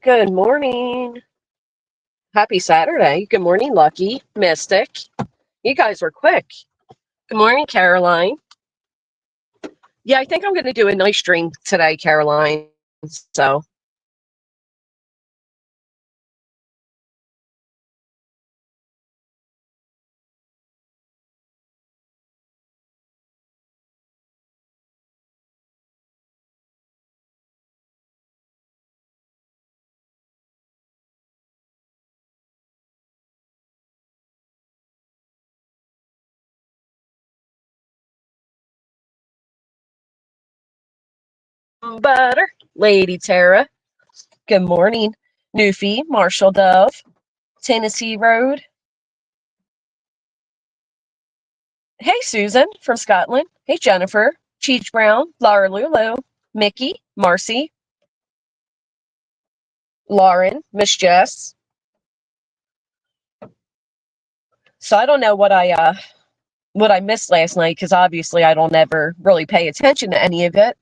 Good morning. Happy Saturday. Good morning, Lucky, Mystic. You guys were quick. Good morning, Caroline. Yeah, I think I'm going to do a nice stream today, Caroline. So, butter, Lady Tara. Good morning, Newfie, Marshall Dove, Tennessee Road. Hey, Susan from Scotland. Hey, Jennifer, Cheech Brown, Laura Lulu, Mickey, Marcy, Lauren, Miss Jess. So I don't know what I missed last night, because obviously I don't ever really pay attention to any of it.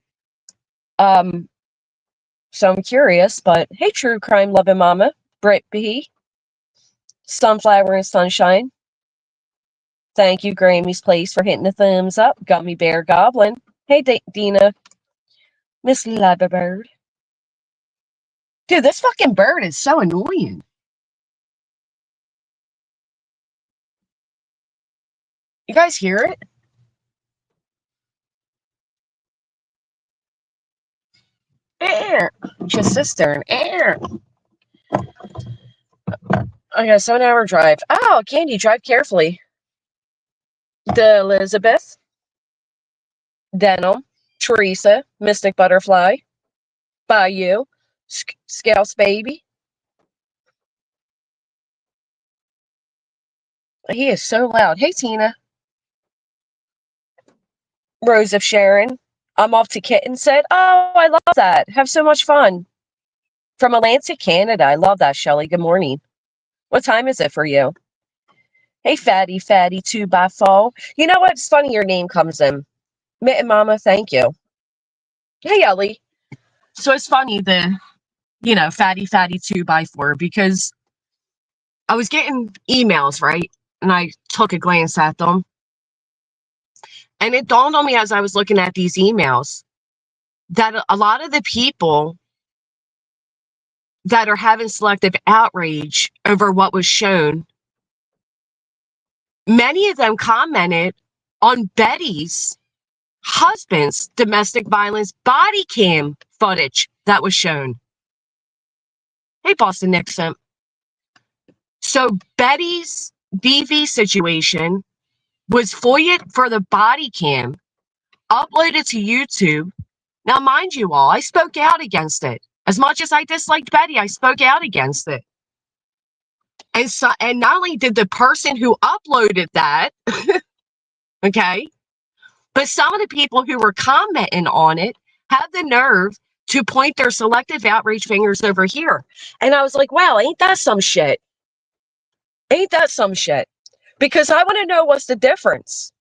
So I'm curious, but hey, true crime loving mama, Britt B, Sunflower and Sunshine. Thank you, Grammy's Place, for hitting the thumbs up. Gummy Bear Goblin. Hey, Dina. Miss Leatherbird. Dude, this fucking bird is so annoying. You guys hear it? Air. It's your sister. Air. I got a 7-hour drive. Oh, Candy, drive carefully. The Elizabeth. Denim. Teresa. Mystic Butterfly. Bayou. Scouse Baby. He is so loud. Hey, Tina. Rose of Sharon. I'm off to Kitten said, oh, I love that. Have so much fun. From Atlantic, Canada. I love that, Shelley. Good morning. What time is it for you? Hey, Fatty 2x4. You know what? It's funny your name comes in. Mitten Mama, thank you. Hey, Ellie. So it's funny the, Fatty 2x4, because I was getting emails, right? And I took a glance at them. And it dawned on me as I was looking at these emails that a lot of the people that are having selective outrage over what was shown, many of them commented on Betty's husband's domestic violence body cam footage that was shown. Hey, Boston Nixon. So Betty's DV situation was FOIA for the body cam, uploaded to YouTube. Now, mind you all, I spoke out against it. As much as I disliked Betty, I spoke out against it. And not only did the person who uploaded that, okay, but some of the people who were commenting on it had the nerve to point their selective outrage fingers over here. And I was like, wow, ain't that some shit? Ain't that some shit? Because I want to know what's the difference.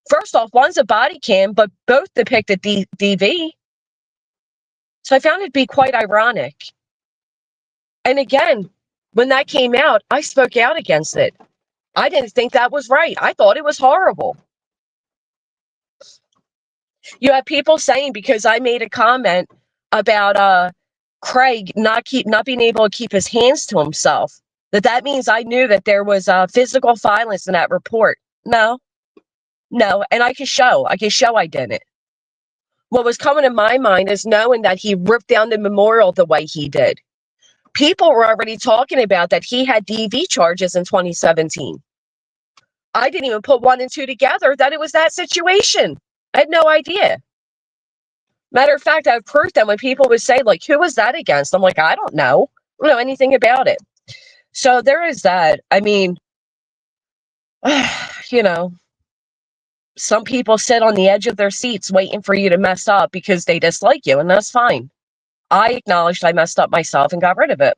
First off, one's a body cam, but both depicted DV. So I found it to be quite ironic. And again, when that came out, I spoke out against it. I didn't think that was right. I thought it was horrible. You have people saying because I made a comment about Craig not being able to keep his hands to himself, that means I knew that there was physical violence in that report. No, and I can show I didn't. What was coming to my mind is knowing that he ripped down the memorial the way he did. People were already talking about that he had DV charges in 2017. I didn't even put 1 and 2 together that it was that situation. I had no idea. Matter of fact, I've proof that when people would say, like, who was that against? I'm like, I don't know. I don't know anything about it. So there is that. I mean, some people sit on the edge of their seats waiting for you to mess up because they dislike you, and that's fine. I acknowledged I messed up myself and got rid of it.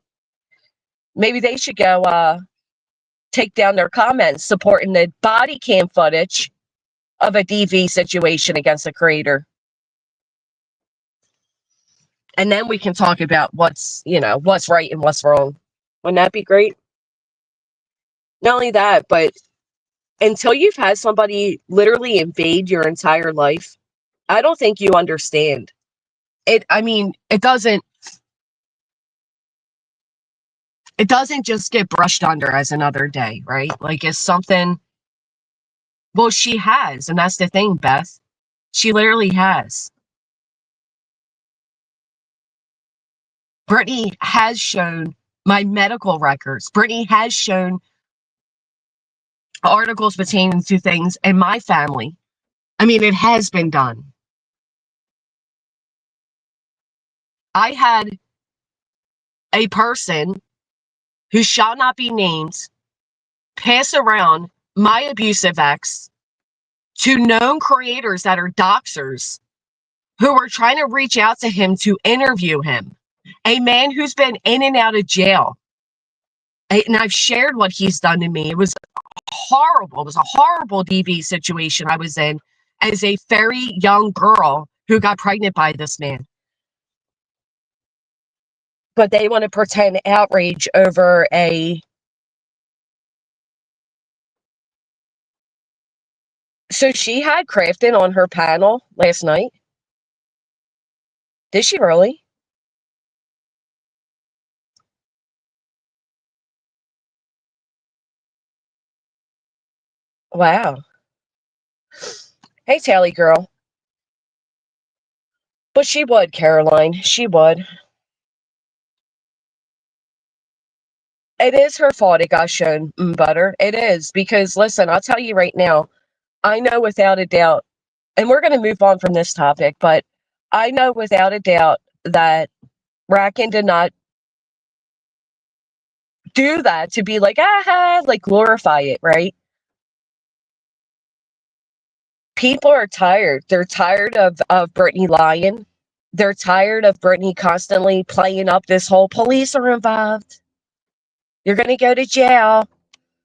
Maybe they should go take down their comments supporting the body cam footage of a DV situation against the creator. And then we can talk about what's right and what's wrong. Wouldn't that be great? Not only that, but until you've had somebody literally invade your entire life, I don't think you understand. It doesn't just get brushed under as another day, right? Like it's something, well, she has, and that's the thing, Beth. She literally has. Brittany has shown my medical records. Brittany has shown articles pertaining to things in my family. I mean, it has been done. I had a person who shall not be named pass around my abusive ex to known creators that are doxers who were trying to reach out to him to interview him. A man who's been in and out of jail. And I've shared what he's done to me. It was horrible. It was a horrible DV situation I was in as a very young girl who got pregnant by this man. But they want to pretend outrage over a... So she had Crafton on her panel last night. Did she really? Wow. Hey, Tally girl. But she would, Caroline. She would. It is her fault it got shown, Butter. It is. Because, listen, I'll tell you right now, I know without a doubt, and we're going to move on from this topic, but I know without a doubt that Racken did not do that to be like, like glorify it, right? People are tired. They're tired of Brittany lying. They're tired of Brittany constantly playing up this whole police are involved. You're going to go to jail.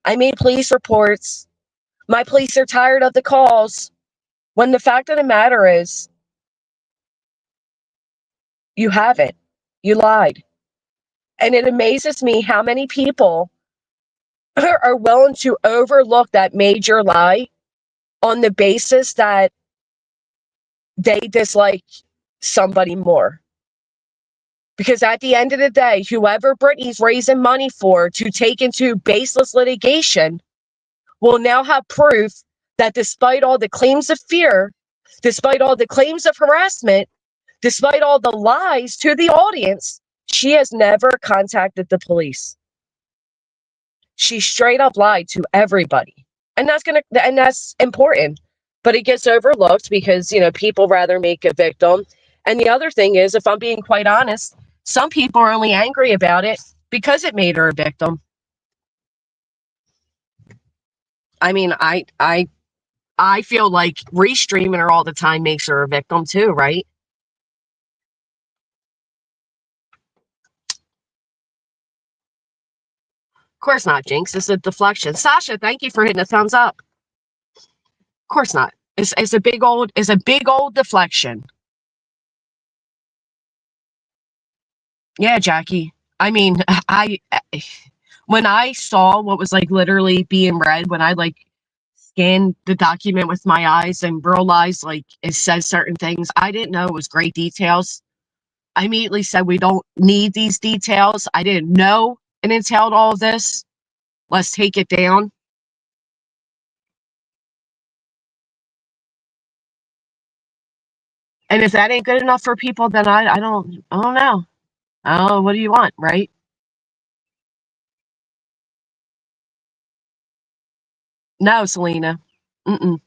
I made police reports. My police are tired of the calls. When the fact of the matter is, you haven't. You lied. And it amazes me how many people are willing to overlook that major lie on the basis that they dislike somebody more. Because at the end of the day, whoever Brittany's raising money for to take into baseless litigation will now have proof that despite all the claims of fear, despite all the claims of harassment, despite all the lies to the audience, she has never contacted the police. She straight up lied to everybody. And that's important. But it gets overlooked because, people rather make a victim. And the other thing is, if I'm being quite honest, some people are only angry about it because it made her a victim. I mean, I feel like restreaming her all the time makes her a victim too, right? Of course not, Jinx. It's a deflection. Sasha, thank you for hitting a thumbs up. Of course not. It's a big old deflection. Yeah, Jackie. I mean, when I saw what was like literally being read, when I like scanned the document with my eyes and realized like it says certain things, I didn't know it was great details. I immediately said we don't need these details. I didn't know it entailed all of this. Let's take it down. And if that ain't good enough for people, then I don't know. Oh, what do you want, right? No, Selena. Mm-mm.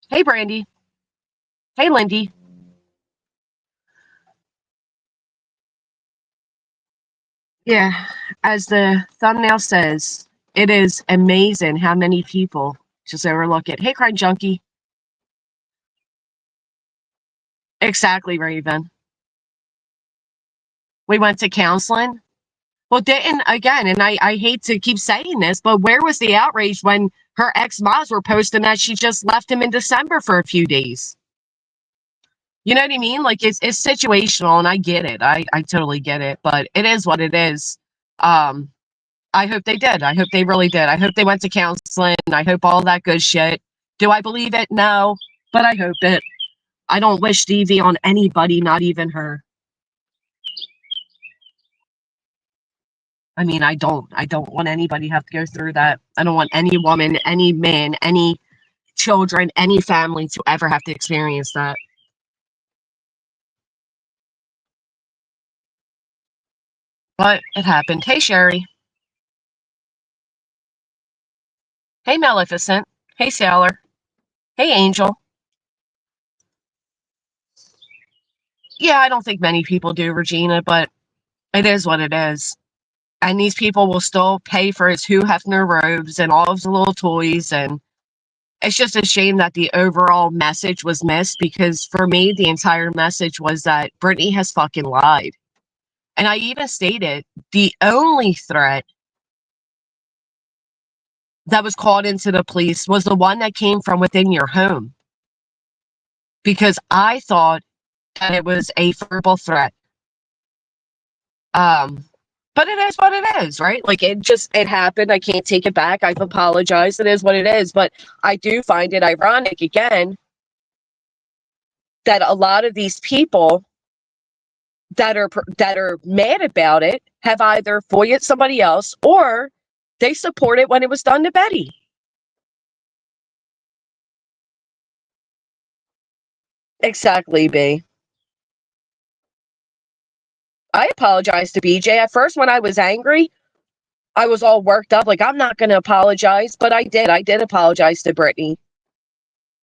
Hey, Brandy. Hey, Lindy. Yeah, as the thumbnail says, it is amazing how many people just overlook it. Hey, Crime Junkie. Exactly, Raven. We went to counseling. Well, didn't, again, and I hate to keep saying this, but where was the outrage when her ex-moms were posting that she just left him in December for a few days? You know what I mean? Like it's situational, and I get it. I totally get it, but it is what it is. Um, I hope they did. I hope they really did. I hope they went to counseling. I hope all that good shit. Do I believe it? No, but I hope it. I don't wish DV on anybody, not even her. I mean, I don't. I don't want anybody to have to go through that. I don't want any woman, any man, any children, any family to ever have to experience that. But it happened. Hey, Sherry. Hey, Maleficent. Hey, Sailor. Hey, Angel. Yeah, I don't think many people do, Regina, but it is what it is. And these people will still pay for his Hugh Hefner robes and all of the little toys. And it's just a shame that the overall message was missed, because for me, the entire message was that Britney has fucking lied. And I even stated the only threat that was called into the police was the one that came from within your home. Because I thought that it was a verbal threat. But it is what it is, right? Like it happened. I can't take it back. I've apologized. It is what it is. But I do find it ironic again that a lot of these people that are mad about it have either FOIA'd somebody else or they support it when it was done to Betty. Exactly, B. I apologized to BJ. At first, when I was angry, I was all worked up. Like, I'm not going to apologize, but I did. I did apologize to Brittany.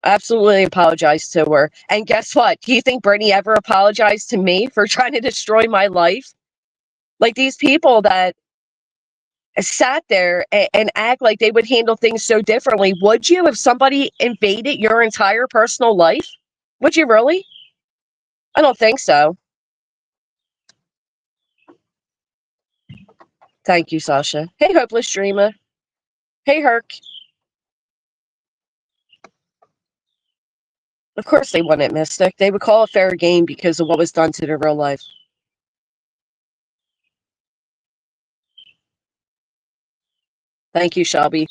Absolutely apologized to her. And guess what? Do you think Brittany ever apologized to me for trying to destroy my life? Like, these people that sat there and act like they would handle things so differently. Would you if somebody invaded your entire personal life? Would you really? I don't think so. Thank you, Sasha. Hey, Hopeless Dreamer. Hey, Herc. Of course they won it, Mystic. They would call it fair game because of what was done to their real life. Thank you, Shelby.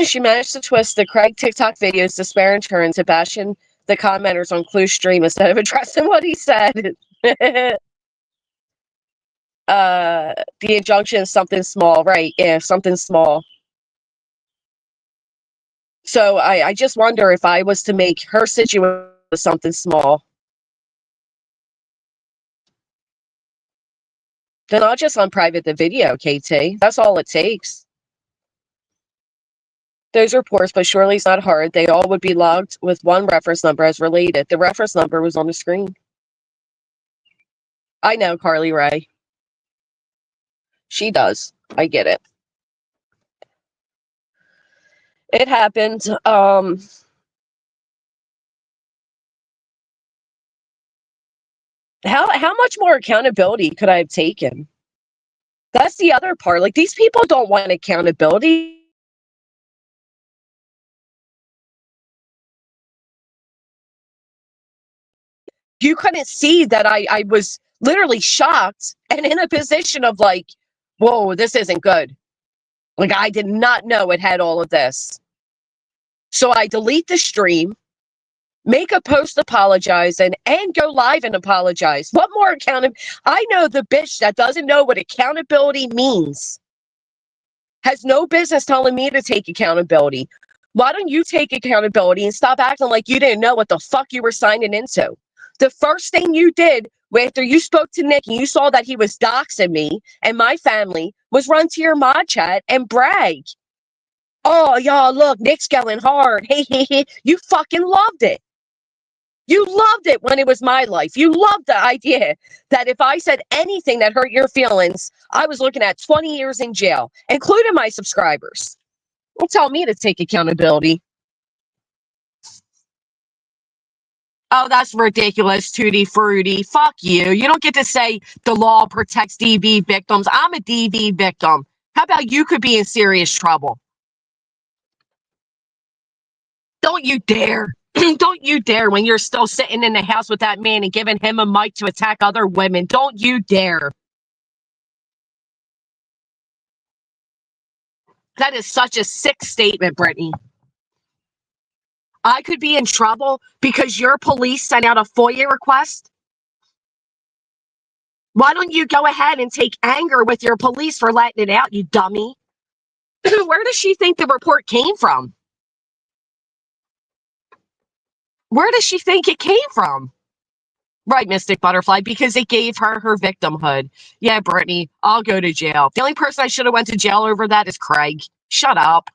She managed to twist the Craig TikTok videos to disparage her into bashing the commenters on Clue Stream instead of addressing what he said. The injunction is something small, right? Yeah, something small. So I just wonder if I was to make her situation something small, then I'll just unprivate the video, KT. That's all it takes. Those reports, but surely it's not hard. They all would be logged with one reference number as related. The reference number was on the screen. I know, Carly Ray. She does. I get it. It happened. How much more accountability could I have taken? That's the other part. Like, these people don't want accountability. You couldn't see that I was literally shocked and in a position of like, whoa, this isn't good. Like, I did not know it had all of this. So I delete the stream, make a post apologizing, and go live and apologize. What more accountability? I know the bitch that doesn't know what accountability means has no business telling me to take accountability. Why don't you take accountability and stop acting like you didn't know what the fuck you were signing into? The first thing you did after you spoke to Nick and you saw that he was doxing me and my family was run to your mod chat and brag. Oh, y'all, look, Nick's going hard. Hey, hey, hey. You fucking loved it. You loved it when it was my life. You loved the idea that if I said anything that hurt your feelings, I was looking at 20 years in jail, including my subscribers. Don't tell me to take accountability. Oh, that's ridiculous, Tutti Frutti. Fuck you. You don't get to say the law protects DV victims. I'm a DV victim. How about you could be in serious trouble? Don't you dare. Don't you dare, when you're still sitting in the house with that man and giving him a mic to attack other women. Don't you dare. That is such a sick statement, Brittany. I could be in trouble because your police sent out a FOIA request. Why don't you go ahead and take anger with your police for letting it out, you dummy? Where does she think the report came from? Where does she think it came from? Right, Mystic Butterfly, because it gave her her victimhood. Yeah, Brittany, I'll go to jail. The only person I should have went to jail over that is Craig. Shut up.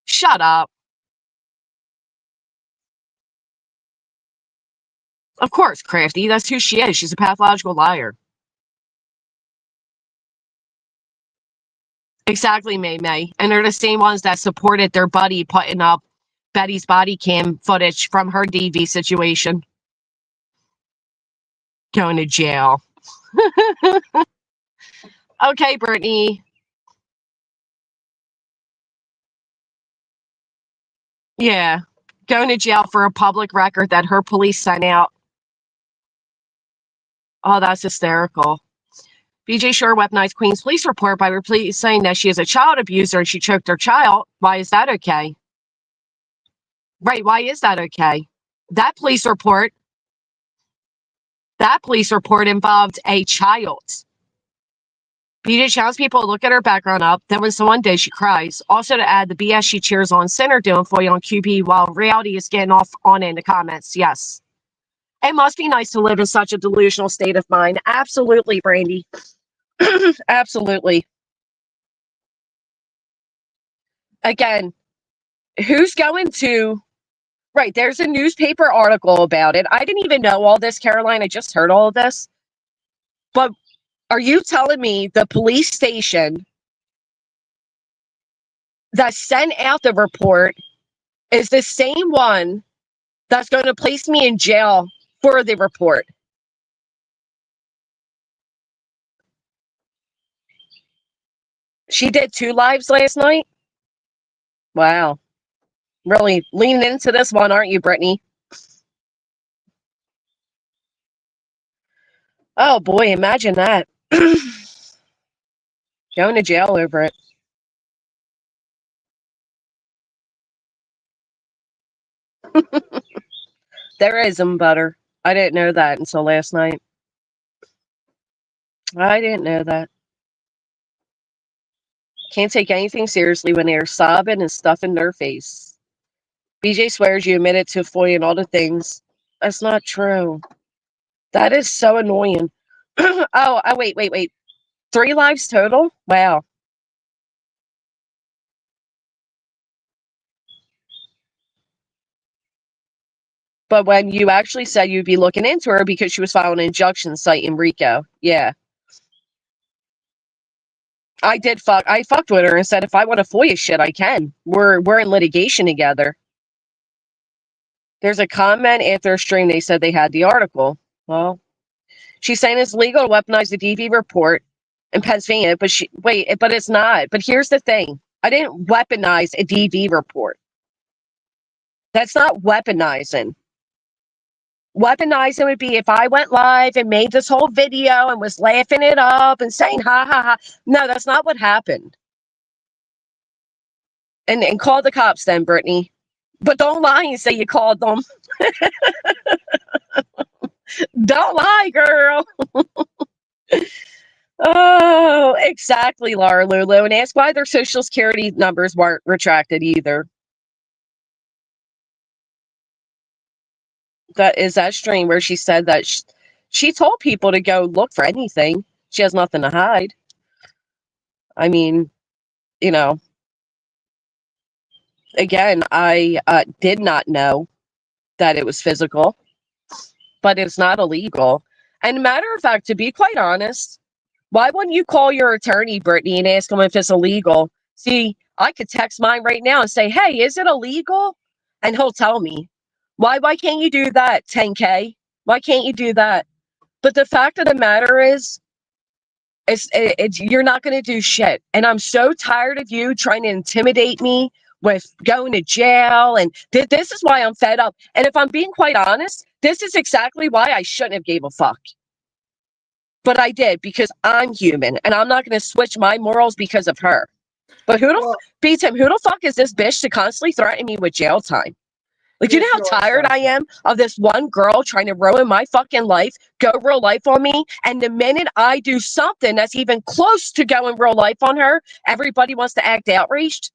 Shut up. Of course, Crafty. That's who she is. She's a pathological liar. Exactly, May. And they're the same ones that supported their buddy putting up Betty's body cam footage from her DV situation. Going to jail. Okay, Brittany. Yeah. Going to jail for a public record that her police sent out. Oh, that's hysterical. BJ Shore weaponized Queens police report by saying that she is a child abuser and she choked her child. Why is that okay? Right, why is that okay? That police report involved a child. BJ challenged people to look at her background up. Then when someone did, she cries. Also to add, the BS she cheers on Center doing FOIA on QB while reality is getting off on in the comments. Yes. It must be nice to live in such a delusional state of mind. Absolutely, Brandy. Absolutely. Again, who's going to... Right, there's a newspaper article about it. I didn't even know all this, Caroline. I just heard all of this. But are you telling me the police station that sent out the report is the same one that's going to place me in jail for the report? She did 2 lives last night? Wow. Really leaning into this one, aren't you, Brittany? Oh, boy, imagine that. Going to jail over it. There is some butter. I didn't know that until last night. I didn't know that. Can't take anything seriously when they're sobbing and stuffing their face. BJ swears you admitted to FOIA and all the things. That's not true. That is so annoying. Oh, wait. 3 lives total? Wow. But when you actually said you'd be looking into her because she was filing an injunction site in Rico. Yeah. I fucked with her and said if I want to FOIA shit, I can. We're in litigation together. There's a comment after a stream. They said they had the article. Well, she's saying it's legal to weaponize the DV report in Pennsylvania, but but it's not. But here's the thing. I didn't weaponize a DV report. That's not weaponizing. Weaponizing would be if I went live and made this whole video and was laughing it up and saying ha ha ha. No, that's not what happened. And call the cops then, Brittany. But don't lie and say you called them. Don't lie, girl. Oh, exactly, Laura Lulu. And ask why their social security numbers weren't retracted either. That is that stream where she said that she told people to go look for anything. She has nothing to hide. I mean, you know, again, I did not know that it was physical, but it's not illegal. And matter of fact, to be quite honest, why wouldn't you call your attorney, Brittany, and ask him if it's illegal? See, I could text mine right now and say, hey, is it illegal? And he'll tell me. Why can't you do that, 10K? Why can't you do that? But the fact of the matter is, you're not going to do shit. And I'm so tired of you trying to intimidate me with going to jail. And this is why I'm fed up. And if I'm being quite honest, this is exactly why I shouldn't have gave a fuck. But I did, because I'm human and I'm not going to switch my morals because of her. But who the fuck is this bitch to constantly threaten me with jail time? Like, you know how tired I am of this one girl trying to ruin my fucking life, go real life on me? And the minute I do something that's even close to going real life on her, everybody wants to act outraged.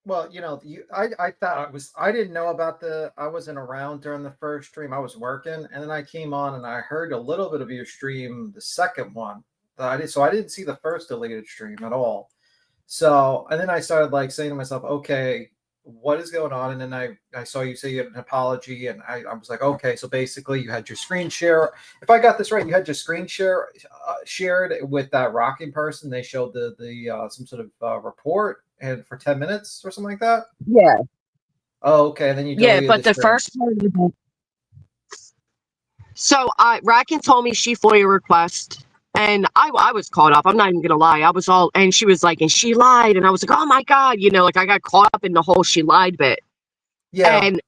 Well, you know, I thought I didn't know about I wasn't around during the first stream. I was working, and then I came on and I heard a little bit of your stream, the second one. So I didn't see the first deleted stream at all. So, and then I started like saying to myself, okay, what is going on? And then I saw you say you had an apology, and I was like, okay, so basically you had your screen share. If I got this right, you had your screen share shared with that rocking person. They showed the some sort of report, and for 10 minutes or something like that. Yeah. Oh, okay. And then you deleted but the first one. So Rackin told me she FOIA request. And I was caught up. I'm not even going to lie. I was all, and she was like, and she lied. And I was like, oh my God, you know, like I got caught up in the whole she lied bit. Yeah. And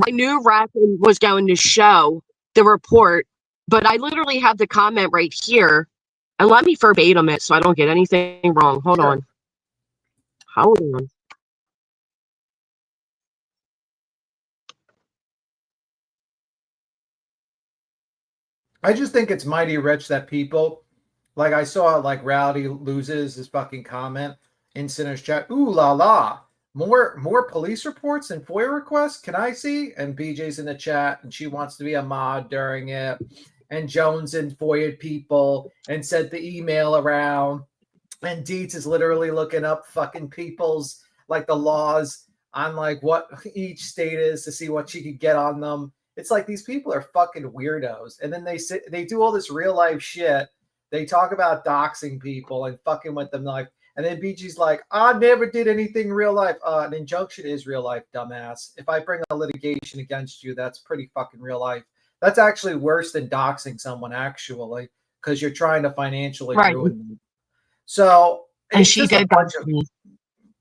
I knew Rackin was going to show the report, but I literally have the comment right here. And let me verbatim it so I don't get anything wrong. Hold on. I just think it's mighty rich that people, like I saw, like Rowdy loses his fucking comment in Sinner's chat. Ooh la la. More police reports and FOIA requests? Can I see? And BJ's in the chat and she wants to be a mod during it. And Jones and FOIA'd people and sent the email around. And Dietz is literally looking up fucking people's, like, the laws on like what each state is to see what she could get on them. It's like these people are fucking weirdos. And then they do all this real life shit. They talk about doxing people and fucking with them, like, and then BG's like, I never did anything real life. An injunction is real life, dumbass. If I bring a litigation against you, that's pretty fucking real life. That's actually worse than doxing someone, actually, because you're trying to financially ruin them. So, and she did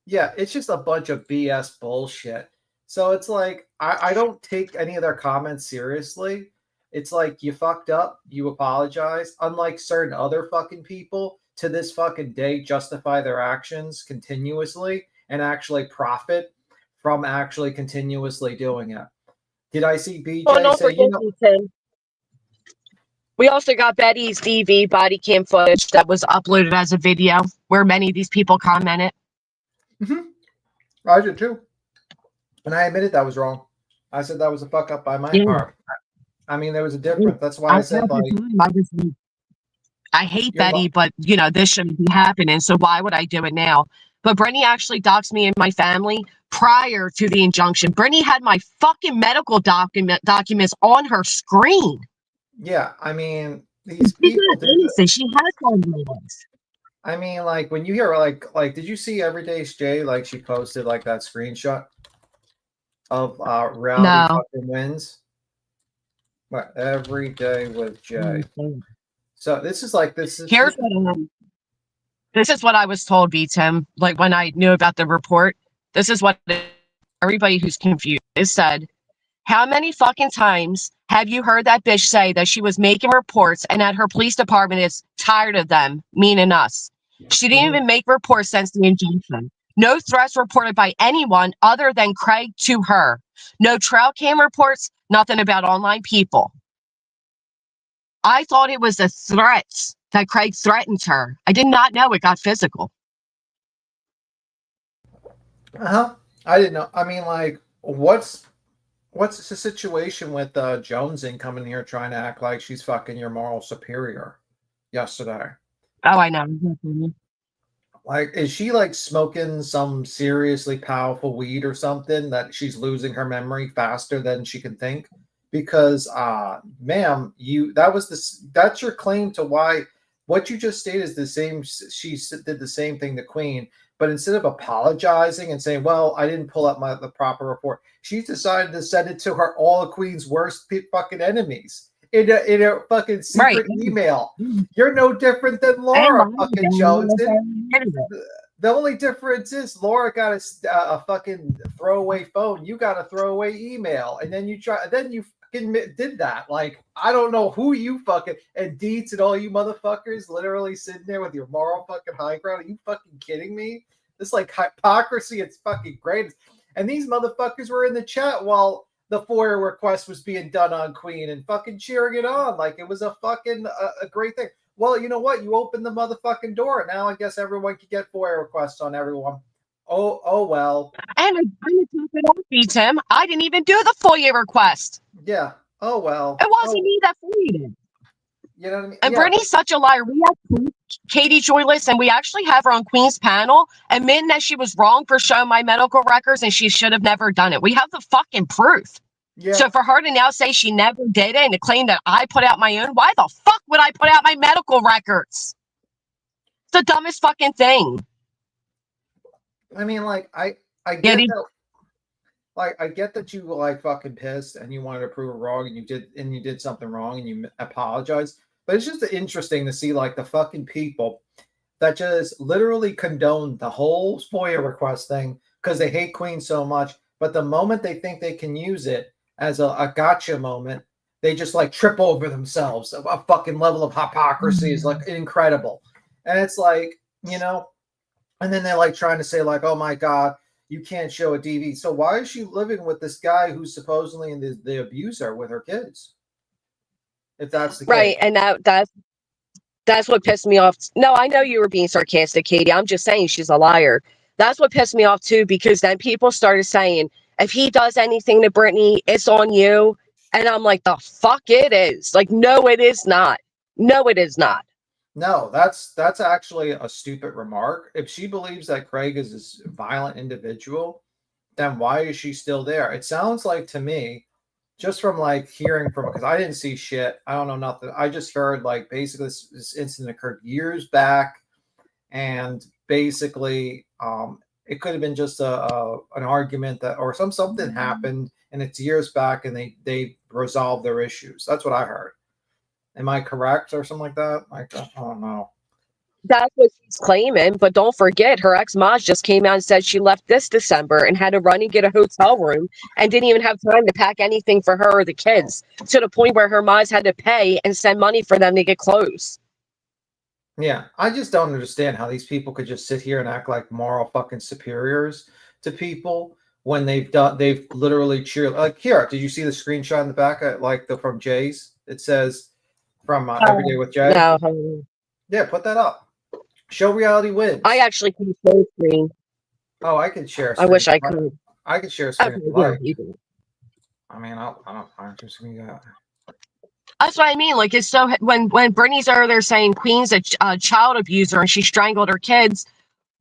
yeah, it's just a bunch of BS bullshit. So it's like, I don't take any of their comments seriously. It's like, you fucked up, you apologize. Unlike certain other fucking people, to this fucking day, justify their actions continuously and actually profit from actually continuously doing it. Did I see BJ say, you know, we also got Betty's DV body cam footage that was uploaded as a video where many of these people commented. Mm-hmm. I did too. And I admitted that was wrong. I said that was a fuck up by my part. I mean, there was a difference. That's why I said, like, I hate Betty, but, you know, this shouldn't be happening. So why would I do it now? But Brittany actually doxed me and my family prior to the injunction. Brittany had my fucking medical documents on her screen. Yeah, I mean, these people she has one of those. I mean, like, when you hear, like, did you see Everyday's Jay? Like, she posted, like, that screenshot of Rowdy fucking wins. What, Every Day with Jay. So this is like, this is what I was told, Tim. Like, when I knew about the report, this is what everybody who's confused is said. How many fucking times have you heard that bitch say that she was making reports and that her police department is tired of them, meaning us? She didn't even make reports since the injunction. No threats reported by anyone other than Craig to her. No trail cam reports, nothing about online people. I thought it was a threat that Craig threatened her. I did not know it got physical. I didn't know. I mean, like, what's the situation with Jonesing coming here trying to act like she's fucking your moral superior yesterday? Oh, I know. Like, is she like smoking some seriously powerful weed or something that she's losing her memory faster than she can think? Because, ma'am, that's your claim to why what you just stated is the same. She did the same thing to Queen, but instead of apologizing and saying, well, I didn't pull up the proper report, she decided to send it to all of Queen's worst fucking enemies in a fucking secret email. You're no different than Laura fucking Jones. The only difference is Laura got a fucking throwaway phone. You got a throwaway email, and then you fucking did that. Like, I don't know who you fucking, and Deets and all you motherfuckers literally sitting there with your moral fucking high ground. Are you fucking kidding me? This like hypocrisy. It's fucking great. And these motherfuckers were in the chat while the FOIA request was being done on Queen and fucking cheering it on like it was a fucking a great thing. Well, you know what? You opened the motherfucking door. Now I guess everyone can get FOIA requests on everyone. Oh well. And I'm gonna top it off, Tim. I didn't even do the FOIA request. Yeah. Oh well. It wasn't me that FOIA'd it. You know what I mean? And Yeah, Brittany's such a liar. We have Katie Joyless, and we actually have her on Queen's panel, admitting that she was wrong for showing my medical records, and she should have never done it. We have the fucking proof. yeah. So for her to now say she never did it and to claim that I put out my own, why the fuck would I put out my medical records? It's the dumbest fucking thing. I mean, like, I get that. Like, I get that you were like fucking pissed and you wanted to prove it wrong and you did something wrong and you apologized. But it's just interesting to see like the fucking people that just literally condone the whole FOIA request thing because they hate Queen so much. But the moment they think they can use it as a gotcha moment, they just like trip over themselves. A fucking level of hypocrisy is like incredible. And it's like, you know, and then they're like trying to say like, oh my God, you can't show a DV. So why is she living with this guy who's supposedly the abuser with her kids? If that's the right, case. and that's what pissed me off. No, I know you were being sarcastic, Katie. I'm just saying she's a liar. That's what pissed me off too, because then people started saying, if he does anything to Brittany, it's on you. And I'm like, the fuck it is. Like, no, it is not. No, it is not. No, that's actually a stupid remark. If she believes that Craig is this violent individual, then why is she still there? It sounds like to me, just from like hearing from, because I didn't see shit. I don't know nothing. I just heard like basically this incident occurred years back, and basically it could have been just an argument that or something happened, and it's years back, and they resolved their issues. That's what I heard. Am I correct or something like that? Like, I don't know. That's what she's claiming, but don't forget, her ex-Maj just came out and said she left this December and had to run and get a hotel room and didn't even have time to pack anything for her or the kids, to the point where her Maj had to pay and send money for them to get clothes. Yeah, I just don't understand how these people could just sit here and act like moral fucking superiors to people when they've literally cheered. Like, here, did you see the screenshot in the back, from Jay's? It says from Everyday with Jay. No. Yeah, put that up. Show reality wins. I actually can share screen. Oh, I can share screen. I wish I could. I could share screen. Okay, yeah, I mean, I'm just gonna. That's what I mean. Like, it's so when Brittany's over there saying Queen's a child abuser and she strangled her kids.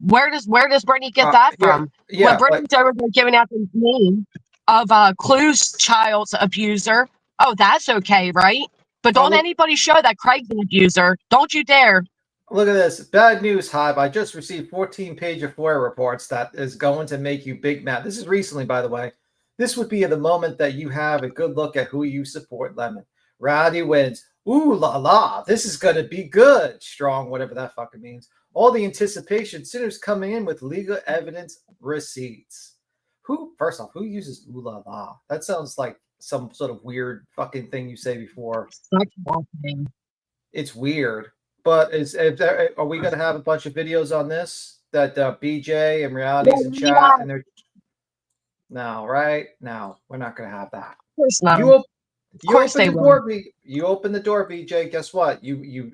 Where does Brittany get that from? Yeah, when Brittany's over there giving out the name of Clue's child abuser. Oh, that's okay, right? But don't anybody show that Craig's an abuser. Don't you dare. Look at this. Bad news, Hive. I just received 14-page of FOIA reports that is going to make you big mad. This is recently, by the way. This would be the moment that you have a good look at who you support, Lemon. Rowdy wins. Ooh la la. This is going to be good. Strong, whatever that fucking means. All the anticipation. Sinners coming in with legal evidence receipts. First off, who uses ooh la la? That sounds like some sort of weird fucking thing you say before. It's weird. But are we going to have a bunch of videos on this that BJ and Reality's in chat and they're no, right? No, we're not going to have that. Of course not. You open the door, BJ. Guess what? You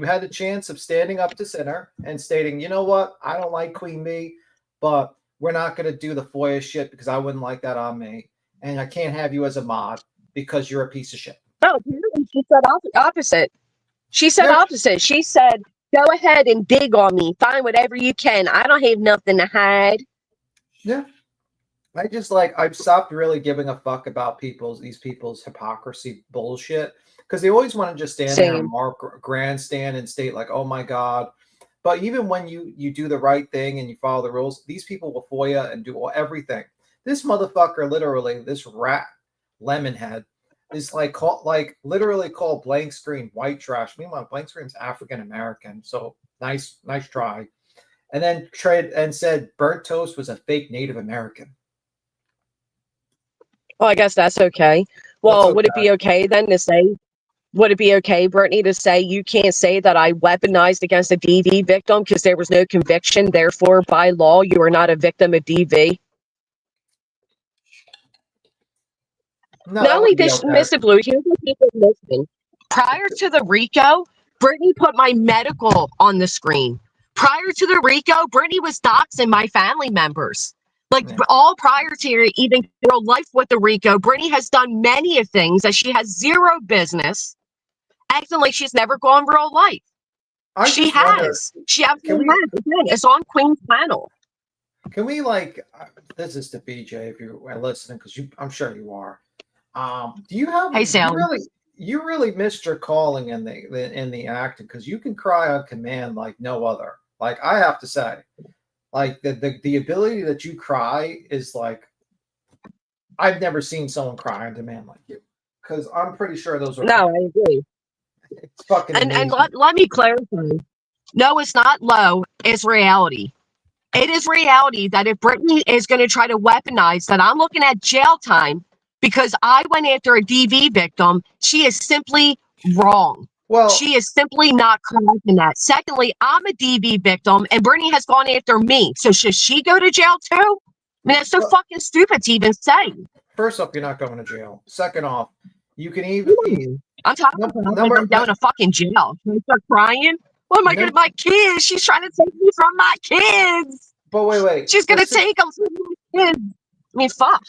had a chance of standing up to Sinner and stating, you know what? I don't like Queen Bee, but we're not going to do the FOIA shit because I wouldn't like that on me, and I can't have you as a mod because you're a piece of shit. No, she said opposite. She said opposite. She said, go ahead and dig on me. Find whatever you can. I don't have nothing to hide. Yeah. I've stopped really giving a fuck about these people's hypocrisy bullshit because they always want to just stand there and mark grandstand and state like, oh my God. But even when you do the right thing and you follow the rules, these people will FOIA and do everything. This motherfucker, literally, this rat Lemonhead, is literally called blank screen white trash. Meanwhile, blank screen's African American. So nice try. and then said burnt toast was a fake Native American. Well, I guess that's okay. Well, would it be okay then to say, would it be okay, Brittany, to say you can't say that I weaponized against a DV victim because there was no conviction, therefore, by law, you are not a victim of DV? No, Not only did she miss the blue, here's what people missing. Prior to the RICO, Brittany put my medical on the screen. Prior to the RICO, Brittany was doxing my family members. Like all prior to even real life with the RICO, Brittany has done many of things that she has zero business acting like she's never gone real life. She has. She absolutely has. Again, it's on Queen's panel. Can we this is to BJ if you are listening, because I'm sure you are. Do you have? Hey, Sally. You really missed your calling in the acting, because you can cry on command like no other. Like I have to say, like the ability that you cry is like I've never seen someone cry on demand like you. Because I'm pretty sure those are. No, I agree. It's fucking amazing. And let me clarify. No, it's not low. It's reality. It is reality that if Brittany is going to try to weaponize that I'm looking at jail time because I went after a DV victim, she is simply wrong. Well, she is simply not correct in that. Secondly, I'm a DV victim and Brittany has gone after me. So should she go to jail too? I mean, that's so fucking stupid to even say. First off, you're not going to jail. Second off, you can even... I'm talking about going to fucking jail. Can I start crying? Oh my God, my kids. She's trying to take me from my kids. But wait. She's going to take them from my kids. I mean, fuck.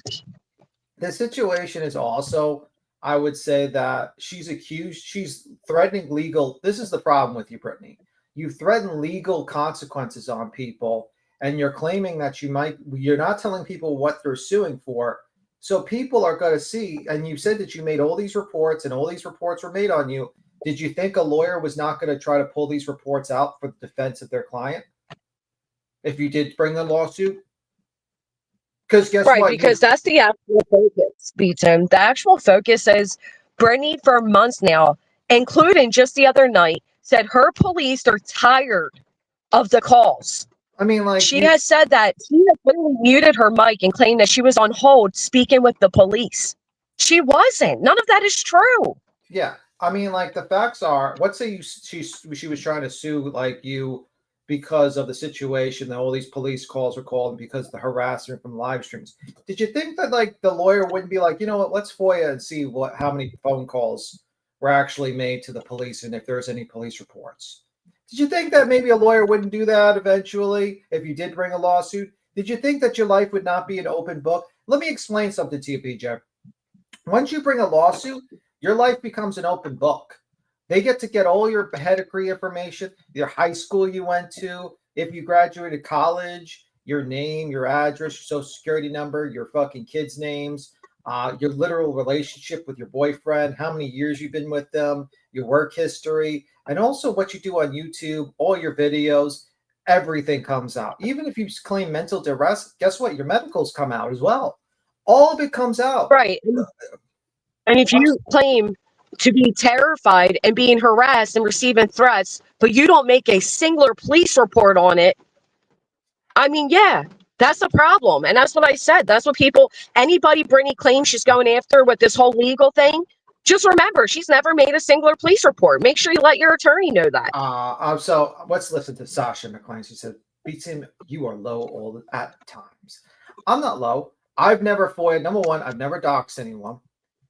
The situation is also, I would say that she's threatening legal. This is the problem with you, Brittany. You threaten legal consequences on people, and you're claiming that you're not telling people what they're suing for. So people are going to see, and you said that you made all these reports and all these reports were made on you. Did you think a lawyer was not going to try to pull these reports out for the defense of their client if you did bring a lawsuit? Because guess what? Because that's the actual focus, Beaton. The actual focus is Brittany for months now, including just the other night, said her police are tired of the calls. I mean, like she has said that she has literally muted her mic and claimed that she was on hold speaking with the police. She wasn't. None of that is true. Yeah. I mean, like the facts are, let's say she was trying to sue like you because of the situation that all these police calls were called and because of the harassment from live streams. Did you think that like the lawyer wouldn't be like, you know what, let's FOIA and see how many phone calls were actually made to the police and if there's any police reports? Did you think that maybe a lawyer wouldn't do that eventually if you did bring a lawsuit? Did you think that your life would not be an open book? Let me explain something to you, BJ. Once you bring a lawsuit, your life becomes an open book. They get to get all your pedigree information, your high school you went to, if you graduated college, your name, your address, your social security number, your fucking kids' names, your literal relationship with your boyfriend, how many years you've been with them, your work history, and also what you do on YouTube, all your videos, everything comes out. Even if you claim mental duress, guess what? Your medicals come out as well. All of it comes out. Right. And if you claim to be terrified and being harassed and receiving threats, but you don't make a singular police report on it, I mean, yeah, that's a problem. And that's what I said. That's what anybody Brittany claims she's going after with this whole legal thing, just remember, she's never made a singular police report. Make sure you let your attorney know that. So let's listen to Sasha McLean. She said, "Beaton, you are low at times." I'm not low. I've never FOIA. Number one, I've never doxed anyone.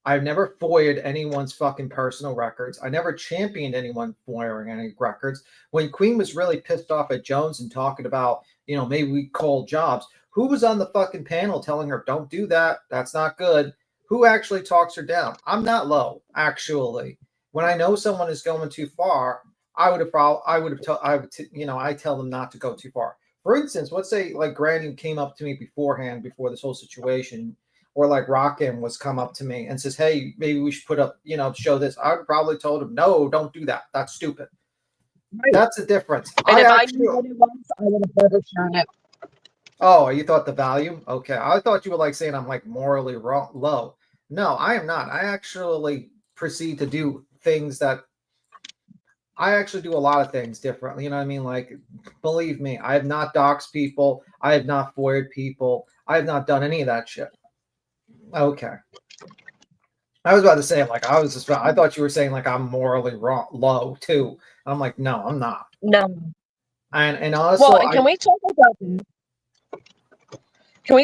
I've never FOIA'd anyone's fucking personal records. I never championed anyone FOIAing any records. When Queen was really pissed off at Jones and talking about, maybe we call jobs, who was on the fucking panel telling her, don't do that, that's not good? Who actually talks her down? I'm not low, actually. When I know someone is going too far, I tell them not to go too far. For instance, let's say like Granny came up to me beforehand, before this whole situation, or like Rockin was come up to me and says, hey, maybe we should put up, show this. I would probably told him, no, don't do that. That's stupid. Right. That's the difference. And if I knew what it was, I would have never shown it. Oh, you thought the value? Okay. I thought you were like saying I'm like morally low. No, I am not. I actually proceed to do things that I actually do a lot of things differently. You know what I mean? Like, believe me, I have not doxed people. I have not FOIA'd people. I have not done any of that shit. Okay. I was about to say, like, I thought you were saying, like, I'm morally low, too. I'm like, no, I'm not. No. And also, Well, and can we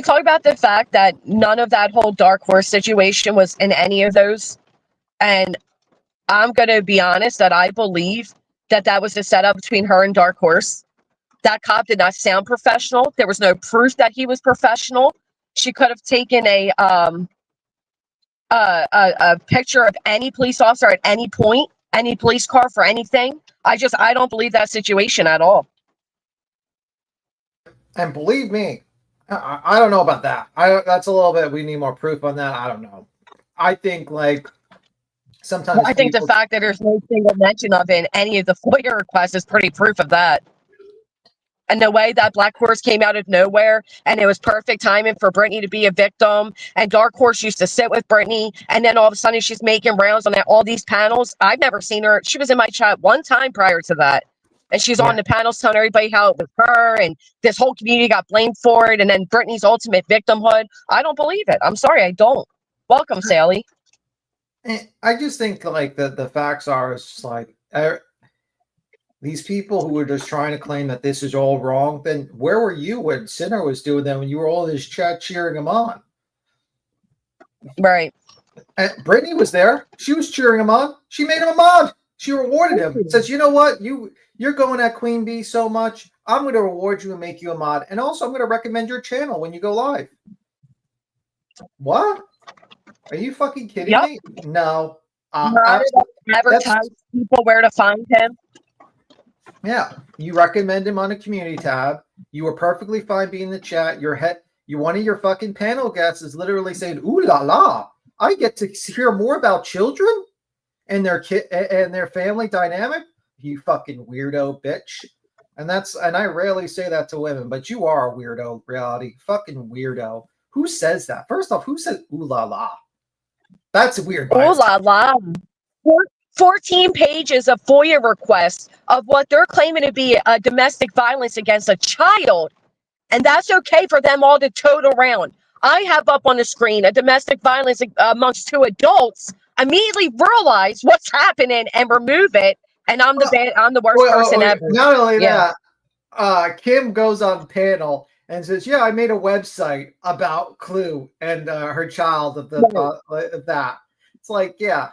talk about the fact that none of that whole dark horse situation was in any of those? And I'm going to be honest that I believe that that was a setup between her and Dark Horse. That cop did not sound professional. There was no proof that he was professional. She could have taken a picture of any police officer at any point, any police car for anything. I don't believe that situation at all. and believe me, I don't know about that. That's a little bit. We need more proof on that. I don't know. I think like sometimes I think the fact that there's no single mention of it in any of the FOIA requests is pretty proof of that. And the way that Black Horse came out of nowhere, and it was perfect timing for Brittany to be a victim. And Dark Horse used to sit with Brittany, and then all of a sudden she's making rounds on all these panels. I've never seen her. She was in my chat one time prior to that. And she's on the panels telling everybody how it was her, and this whole community got blamed for it. And then Brittany's ultimate victimhood. I don't believe it. I'm sorry, I don't. Welcome, Sally. I just think like the facts are, it's just like these people who were just trying to claim that this is all wrong. Then where were you when Sinner was doing that? When you were all in his chat cheering him on, right? And Brittany was there. She was cheering him on. She made him a mod. She rewarded him. Says, you know what, you're going at Queen Bee so much. I'm going to reward you and make you a mod, and also I'm going to recommend your channel when you go live. What? Are you fucking kidding me? No. Advertise people where to find him. Yeah, you recommend him on a community tab. You were perfectly fine being in the chat. One of your fucking panel guests is literally saying, "Ooh la la! I get to hear more about children and their kid and their family dynamic." You fucking weirdo bitch. And I rarely say that to women, but you are a weirdo, reality. Fucking weirdo. Who says that? First off, who says ooh la la? That's weird. Ooh la la. 14 pages of FOIA requests of what they're claiming to be a domestic violence against a child. And that's okay for them all to tote around. I have up on the screen a domestic violence amongst two adults. Immediately realize what's happening and remove it. And I'm the worst person ever. Not only that, Kim goes on panel and says, "Yeah, I made a website about Clue and her child of that." It's like, yeah.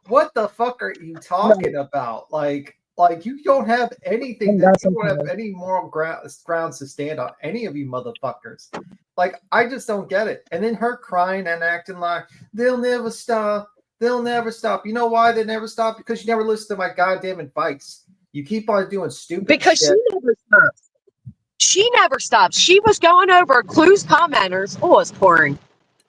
What the fuck are you talking about? Like you don't have anything. You don't have any moral grounds to stand on. Any of you motherfuckers. Like, I just don't get it. And then her crying and acting like they'll never stop. They'll never stop. You know why they never stop? Because you never listen to my goddamn advice. You keep on doing stupid because shit. She never stops. She never stops. She was going over Clue's commenters. Oh, it's pouring.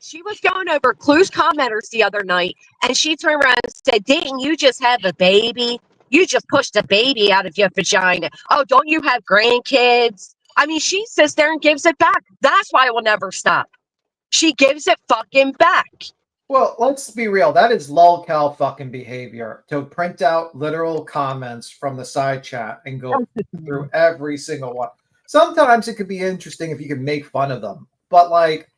She was going over Clue's commenters the other night, and she turned around and said, "Didn't you just have a baby? You just pushed a baby out of your vagina. Oh, don't you have grandkids?" I mean, she sits there and gives it back. That's why it will never stop. She gives it fucking back. Well, let's be real. That is lolcow fucking behavior, to print out literal comments from the side chat and go through every single one. Sometimes it could be interesting if you can make fun of them, but like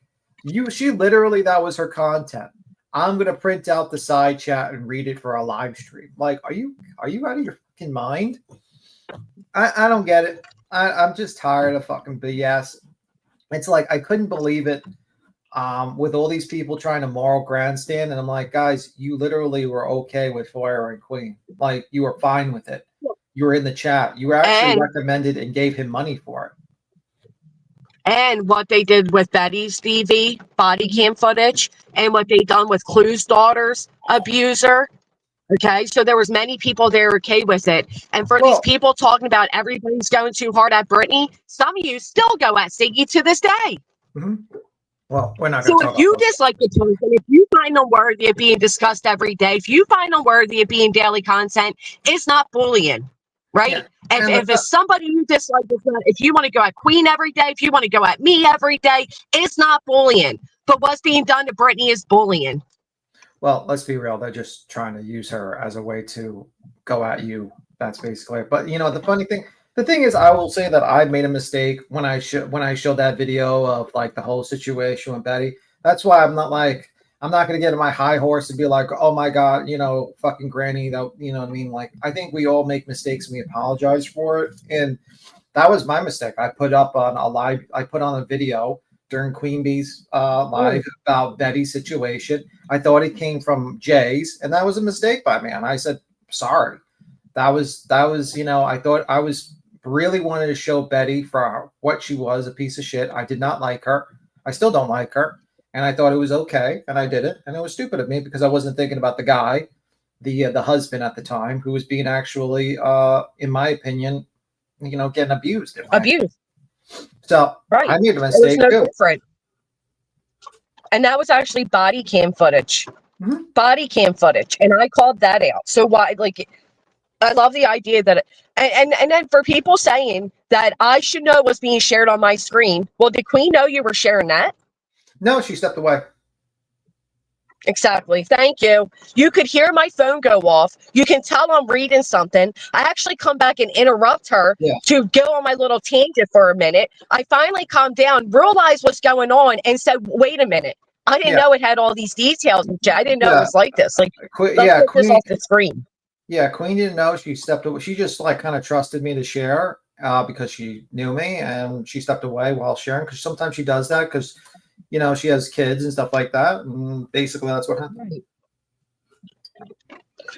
she literally, that was her content. I'm gonna print out the side chat and read it for a live stream. Like, are you out of your fucking mind? I don't get it. I'm just tired of fucking BS. It's like I couldn't believe it. With all these people trying to moral grandstand, and I'm like, guys, you literally were okay with FOIA and Queen. Like, you were fine with it. You were in the chat. You were actually recommended and gave him money for it. And what they did with Betty's DV body cam footage, and what they done with Clue's daughter's abuser. Okay, so there was many people there okay with it. And for these people talking about everybody's going too hard at Brittany, some of you still go at Siggy to this day. Mm-hmm. Well, we're not going to talk about it. So if you dislike the person, if you find them worthy of being discussed every day, if you find them worthy of being daily content, it's not bullying, right? Yeah. If it's somebody you dislike, if you want to go at Queen every day, if you want to go at me every day, it's not bullying. But what's being done to Brittany is bullying. Well, let's be real. They're just trying to use her as a way to go at you That's basically it. But you know, the thing is, I will say that I made a mistake when I showed that video of like the whole situation with Betty. That's why I'm not going to get on my high horse and be like, oh my God, you know, fucking Granny. That, you know what I mean? Like, I think we all make mistakes and we apologize for it. And that was my mistake. I put on a video during Queen Bee's live about Betty's situation. I thought it came from Jay's, and that was a mistake by me. And I said, sorry. That was, you know, I thought I was really wanted to show Betty for what she was, a piece of shit. I did not like her. I still don't like her. And I thought it was okay. And I did it. And it was stupid of me because I wasn't thinking about the guy, the husband at the time, who was being actually, in my opinion, you know, getting abused. Abused. So right. I made a mistake too. Different. And that was actually body cam footage. Mm-hmm. Body cam footage. And I called that out. So why, like, I love the idea that, and then for people saying that I should know what's being shared on my screen. Well, did Queen know you were sharing that? No, she stepped away. Exactly. Thank you. You could hear my phone go off. You can tell I'm reading something. I actually come back and interrupt her to go on my little tangent for a minute. I finally calmed down, realized what's going on, and said, wait a minute. I didn't know it had all these details. I didn't know it was like this. Like, let's get this off the screen. Yeah, Queen didn't know. She stepped away. She just like kind of trusted me to share because she knew me, and she stepped away while sharing because sometimes she does that because, you know, she has kids and stuff like that. And basically that's what happened.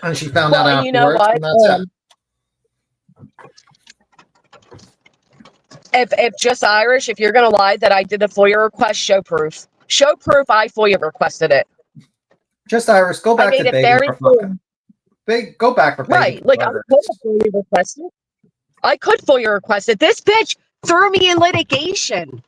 And she found out afterwards, you know what? And that's it. If Just Irish, if you're going to lie that I did a FOIA request, show proof. Show proof I FOIA requested it. Just Irish, go back to begging for fucking. Go back for right. Like I could FOIA request it. I could FOIA request it. This bitch threw me in litigation.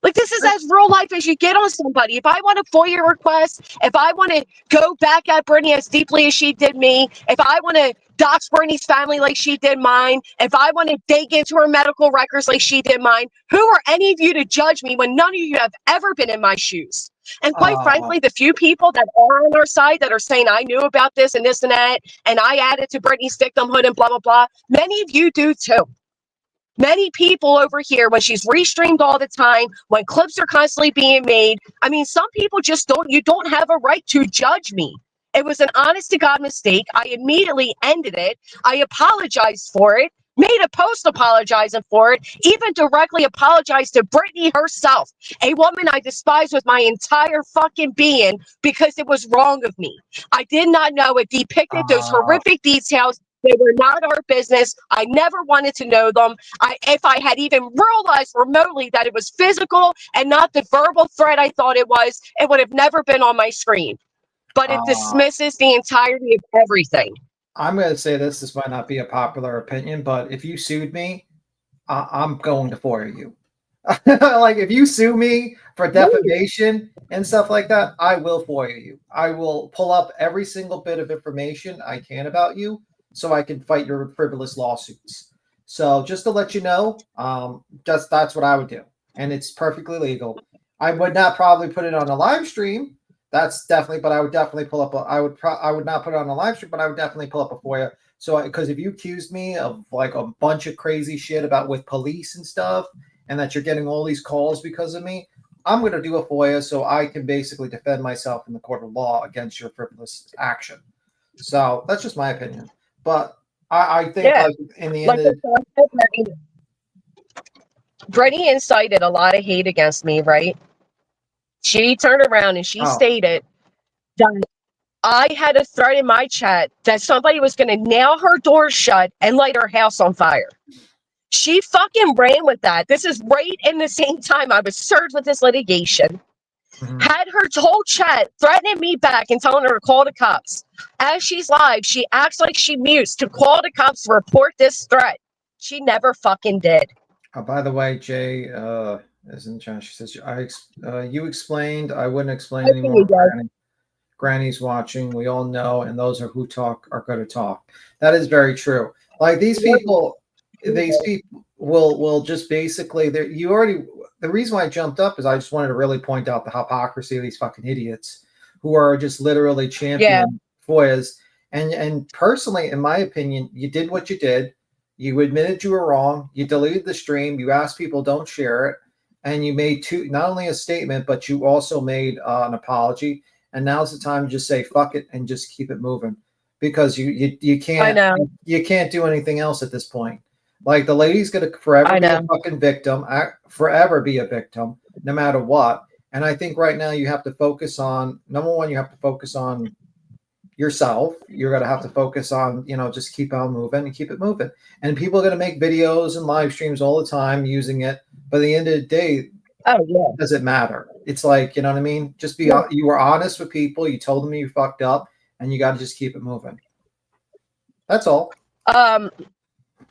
Like, this is as real life as you get on somebody. If I want a FOIA request, if I want to go back at Brittany as deeply as she did me, if I want to dox Brittany's family like she did mine, if I want to dig into her medical records like she did mine, who are any of you to judge me when none of you have ever been in my shoes? And quite frankly, the few people that are on our side that are saying I knew about this and this and that, and I added to Brittany's victimhood and blah, blah, blah, many of you do too. Many people over here, when she's restreamed all the time, when clips are constantly being made, I mean, some people just you don't have a right to judge me. It was an honest to God mistake. I immediately ended it. I apologized for it, made a post apologizing for it, even directly apologized to Brittany herself, a woman I despise with my entire fucking being because it was wrong of me. I did not know it depicted those horrific details. They were not our business. I never wanted to know them. If I had even realized remotely that it was physical and not the verbal threat I thought it was, it would have never been on my screen. But it dismisses the entirety of everything. I'm going to say this. This might not be a popular opinion, but if you sued me, I'm going to FOIA you. Like, if you sue me for defamation and stuff like that, I will FOIA you. I will pull up every single bit of information I can about you, so I can fight your frivolous lawsuits. So just to let you know, that's what I would do. And it's perfectly legal. I would not probably put it on a live stream. That's definitely, but I would definitely pull up I would not put it on a live stream, but I would definitely pull up a FOIA. So, because if you accused me of like a bunch of crazy shit about with police and stuff, and that you're getting all these calls because of me, I'm going to do a FOIA so I can basically defend myself in the court of law against your frivolous action. So that's just my opinion. But I think like in the end, Brittany incited a lot of hate against me, right? She turned around and she stated that I had a threat in my chat that somebody was going to nail her door shut and light her house on fire. She fucking ran with that. This is right in the same time I was served with this litigation. Had her whole chat threatening me back and telling her to call the cops. As she's live, she acts like she mutes to call the cops to report this threat. She never fucking did. By the way, Jay isn't John. She says, you explained. I wouldn't explain anymore. Granny's watching. We all know, and those who talk are going to talk. That is very true. Like these people will just basically. The reason why I jumped up is I just wanted to really point out the hypocrisy of these fucking idiots who are just literally championing FOIAs. And personally, in my opinion, you did what you did. You admitted you were wrong. You deleted the stream. You asked people don't share it, and you made not only a statement, but you also made an apology. And now's the time to just say fuck it and just keep it moving, because you can't do anything else at this point. Like, the lady's gonna forever be a fucking victim, forever be a victim, no matter what. And I think right now you have to focus on, number one, you have to focus on yourself. You're going to have to focus on, just keep on moving and keep it moving. And people are going to make videos and live streams all the time using it. But at the end of the day, does it matter? It's like, you know what I mean? Just be, you were honest with people. You told them you fucked up, and you got to just keep it moving. That's all.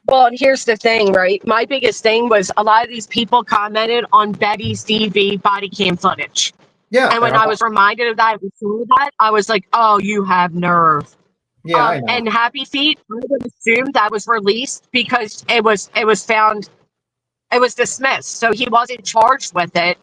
Well, and here's the thing, right? My biggest thing was a lot of these people commented on Betty's DV body cam footage. Yeah. And when I was reminded of that, I was like, oh, you have nerve. Yeah, I know. And Happy Feet, I would assume that was released because it was found, it was dismissed. So he wasn't charged with it.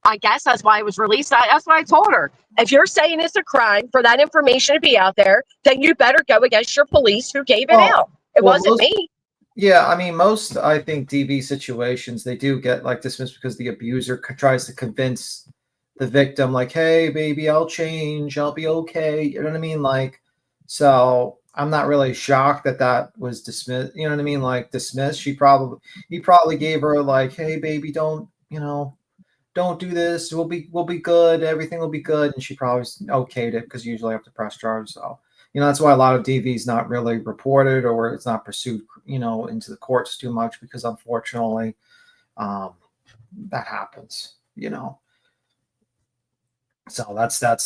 I guess that's why it was released. That's what I told her. If you're saying it's a crime for that information to be out there, then you better go against your police who gave it out. It wasn't me. Yeah, I mean, most, I think, DV situations, they do get like dismissed because the abuser tries to convince the victim, like, hey, baby, I'll change. I'll be okay. You know what I mean? Like, so I'm not really shocked that was dismissed. You know what I mean? Like, dismissed. He probably gave her like, hey, baby, don't do this. We'll be good. Everything will be good. And she probably okayed it, because usually have to press charges. So, that's why a lot of DV is not really reported, or it's not pursued, into the courts too much, because unfortunately, that happens, So that's an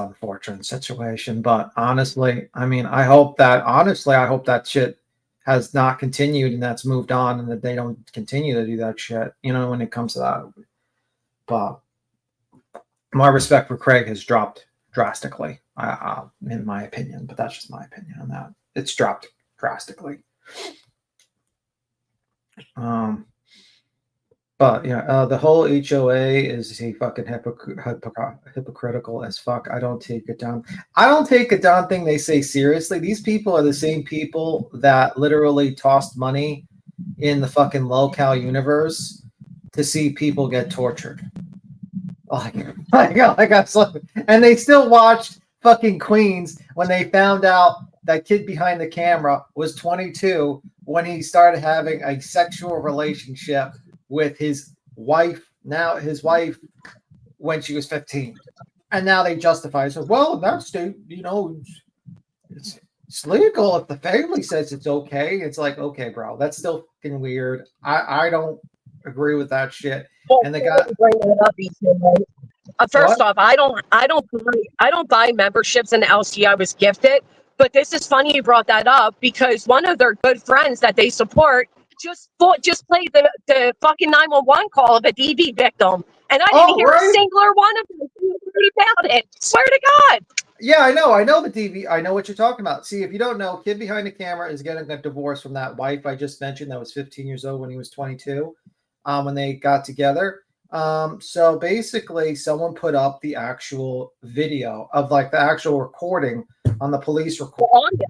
unfortunate situation. But honestly, I mean, I hope that shit has not continued and that's moved on, and that they don't continue to do that shit, when it comes to that. But my respect for Craig has dropped drastically, in my opinion. But that's just my opinion on that. It's dropped drastically. But yeah, the whole HOA is a fucking hypocritical as fuck. I don't take it down. I don't take it down thing they say seriously. These people are the same people that literally tossed money in the fucking locale universe to see people get tortured. And they still watched fucking Queens when they found out that kid behind the camera was 22 when he started having a sexual relationship with his wife. Now his wife, when she was 15, and now they justify it. So, well, in that state, it's legal if the family says it's okay. It's like, okay, bro, that's still fucking weird. I don't agree with that shit. And the guy. First off, I don't buy memberships in the LC I was gifted. But this is funny you brought that up, because one of their good friends that they support just played the fucking 911 call of a DV victim, and I didn't hear a singular one of them about it. Swear to God. Yeah, I know the DV. I know what you're talking about. See, if you don't know, kid behind the camera is getting a divorce from that wife I just mentioned that was 15 years old when he was 22, when they got together. So basically, someone put up the actual video of like the actual recording on the police record.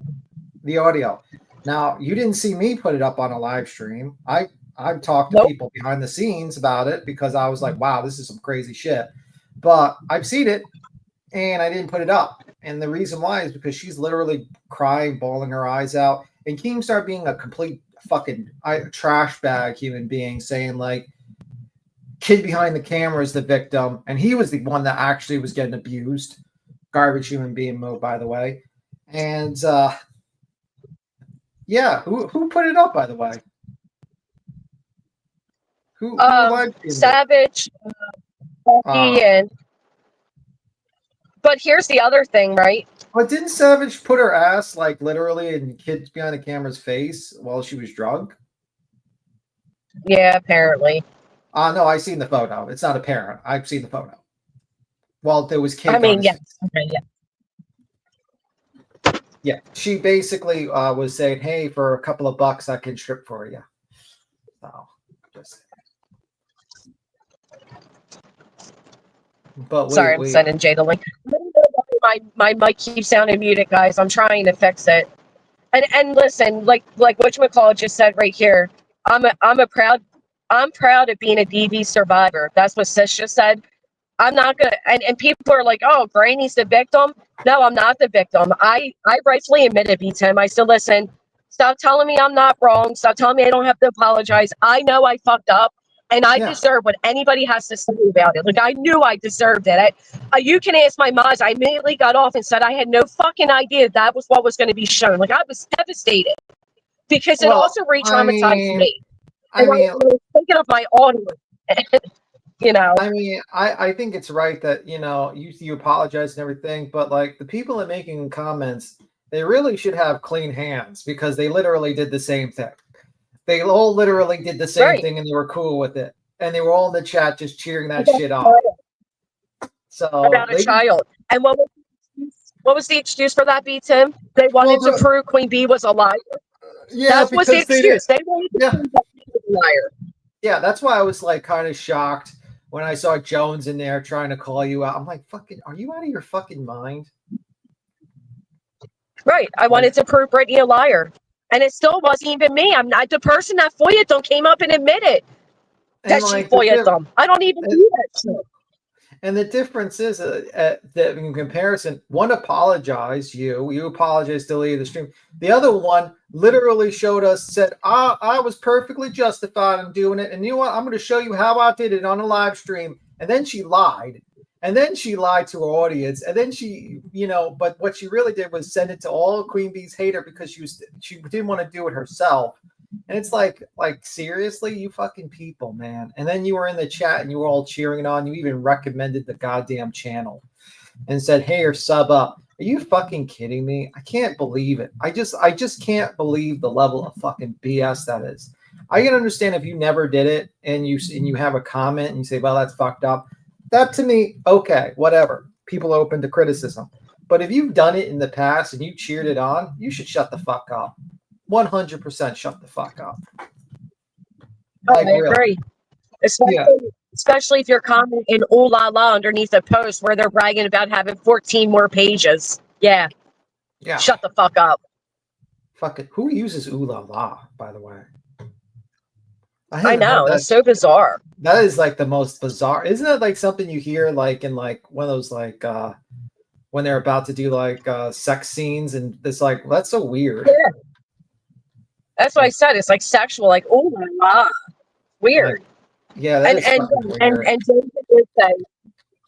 The audio. Now, you didn't see me put it up on a live stream. I've talked to people behind the scenes about it, because I was like, wow, this is some crazy shit. But I've seen it, and I didn't put it up. And the reason why is because she's literally crying, bawling her eyes out. And Keem started being a complete fucking trash bag human being, saying like, kid behind the camera is the victim, and he was the one that actually was getting abused. Garbage human being mode, by the way. And yeah, who put it up, by the way? Who Savage, and but here's the other thing, right? But didn't Savage put her ass like literally in kids behind the camera's face while she was drunk? Yeah, apparently. No, I seen the photo. It's not apparent. I've seen the photo. Well, there was kids. I mean, yes. Okay, yeah. Yeah, she basically was saying, "Hey, for a couple of bucks, I can strip for you." So, but sorry, I'm sending Jay the link. my mic keeps sounding muted, guys. I'm trying to fix it. And listen, like whatchamacallit just said right here. I'm proud of being a DV survivor. That's what Sis just said. I'm not gonna, and people are like, oh, Granny's the victim. No, I'm not the victim. I rightfully admitted, B10. I still listen. Stop telling me I'm not wrong. Stop telling me I don't have to apologize. I know I fucked up, and I deserve what anybody has to say about it. Like, I knew I deserved it. You can ask my mods. I immediately got off and said I had no fucking idea that was what was going to be shown. Like, I was devastated because it also re-traumatized me. I was thinking of my audience. You know, I mean, I think it's right that, you know, you apologize and everything, but like the people that making comments, they really should have clean hands because they literally did the same thing. They all literally did the same thing and they were cool with it. And they were all in the chat just cheering that shit on. So about a child. And what was the excuse for that, B Tim? They wanted to prove Queen Bee was a liar. Yeah, that was the excuse. They wanted to prove that she was a liar. Yeah, that's why I was like kind of shocked when I saw Jones in there trying to call you out. I'm like, fucking, are you out of your fucking mind? Right. I wanted to prove Brittany a liar. And it still wasn't even me. I'm not the person that FOIA'd them came up and admitted that she FOIA'd them. I don't even do that shit. And the difference is that in comparison, one apologized, you apologized, deleted the stream. The other one literally showed us, said, I was perfectly justified in doing it. And you know what? I'm going to show you how I did it on a live stream. And then she lied. And then she lied to her audience. And then she, you know, but what she really did was send it to all Queen Bee's hater because she didn't want to do it herself. And it's like seriously, you fucking people, man. And then you were in the chat and you were all cheering it on. You even recommended the goddamn channel and said, hey, or sub up. Are you fucking kidding me? I can't believe it. I just can't believe the level of fucking BS that is. I can understand if you never did it and you have a comment and you say, well, that's fucked up. That to me, okay, whatever. People are open to criticism. But if you've done it in the past and you cheered it on, you should shut the fuck up. 100% shut the fuck up. I agree. Especially if you're commenting ooh la la underneath a post where they're bragging about having 14 more pages. Yeah. Shut the fuck up. Fuck it. Who uses ooh la la, by the way? I know. It's so bizarre. That is like the most bizarre. Isn't that like something you hear like in like one of those like when they're about to do like sex scenes and it's like, well, that's so weird. Yeah. That's what I said. It's like sexual, like oh my god, weird. Yeah, that and David did say,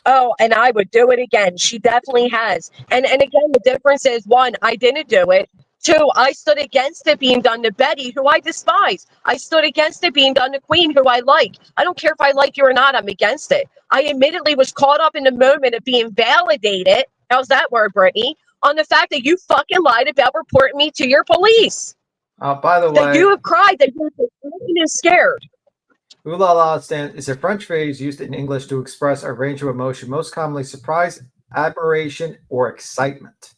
oh, and I would do it again. She definitely has. And again, the difference is one, I didn't do it. Two, I stood against it being done to Betty, who I despise. I stood against it being done to Queen, who I like. I don't care if I like you or not. I'm against it. I admittedly was caught up in the moment of being validated. How's that word, Brittany? On the fact that you fucking lied about reporting me to your police. By the way, that you have cried, that you're fucking scared. Ooh la la is a French phrase used in English to express a range of emotion, most commonly surprise, admiration, or excitement.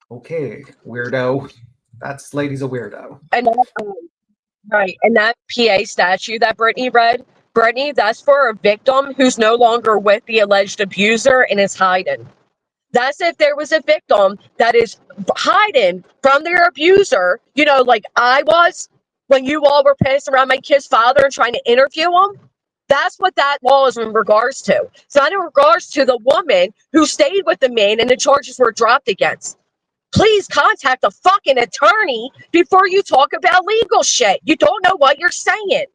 Okay, weirdo. That's lady's a weirdo. And right, and that PA statute that Brittany read, Brittany, that's for a victim who's no longer with the alleged abuser and is hiding. That's if there was a victim that is hiding from their abuser, you know, like I was when you all were pissed around my kid's father and trying to interview him. That's what that law is in regards to. It's not in regards to the woman who stayed with the man and the charges were dropped against. Please contact a fucking attorney before you talk about legal shit. You don't know what you're saying.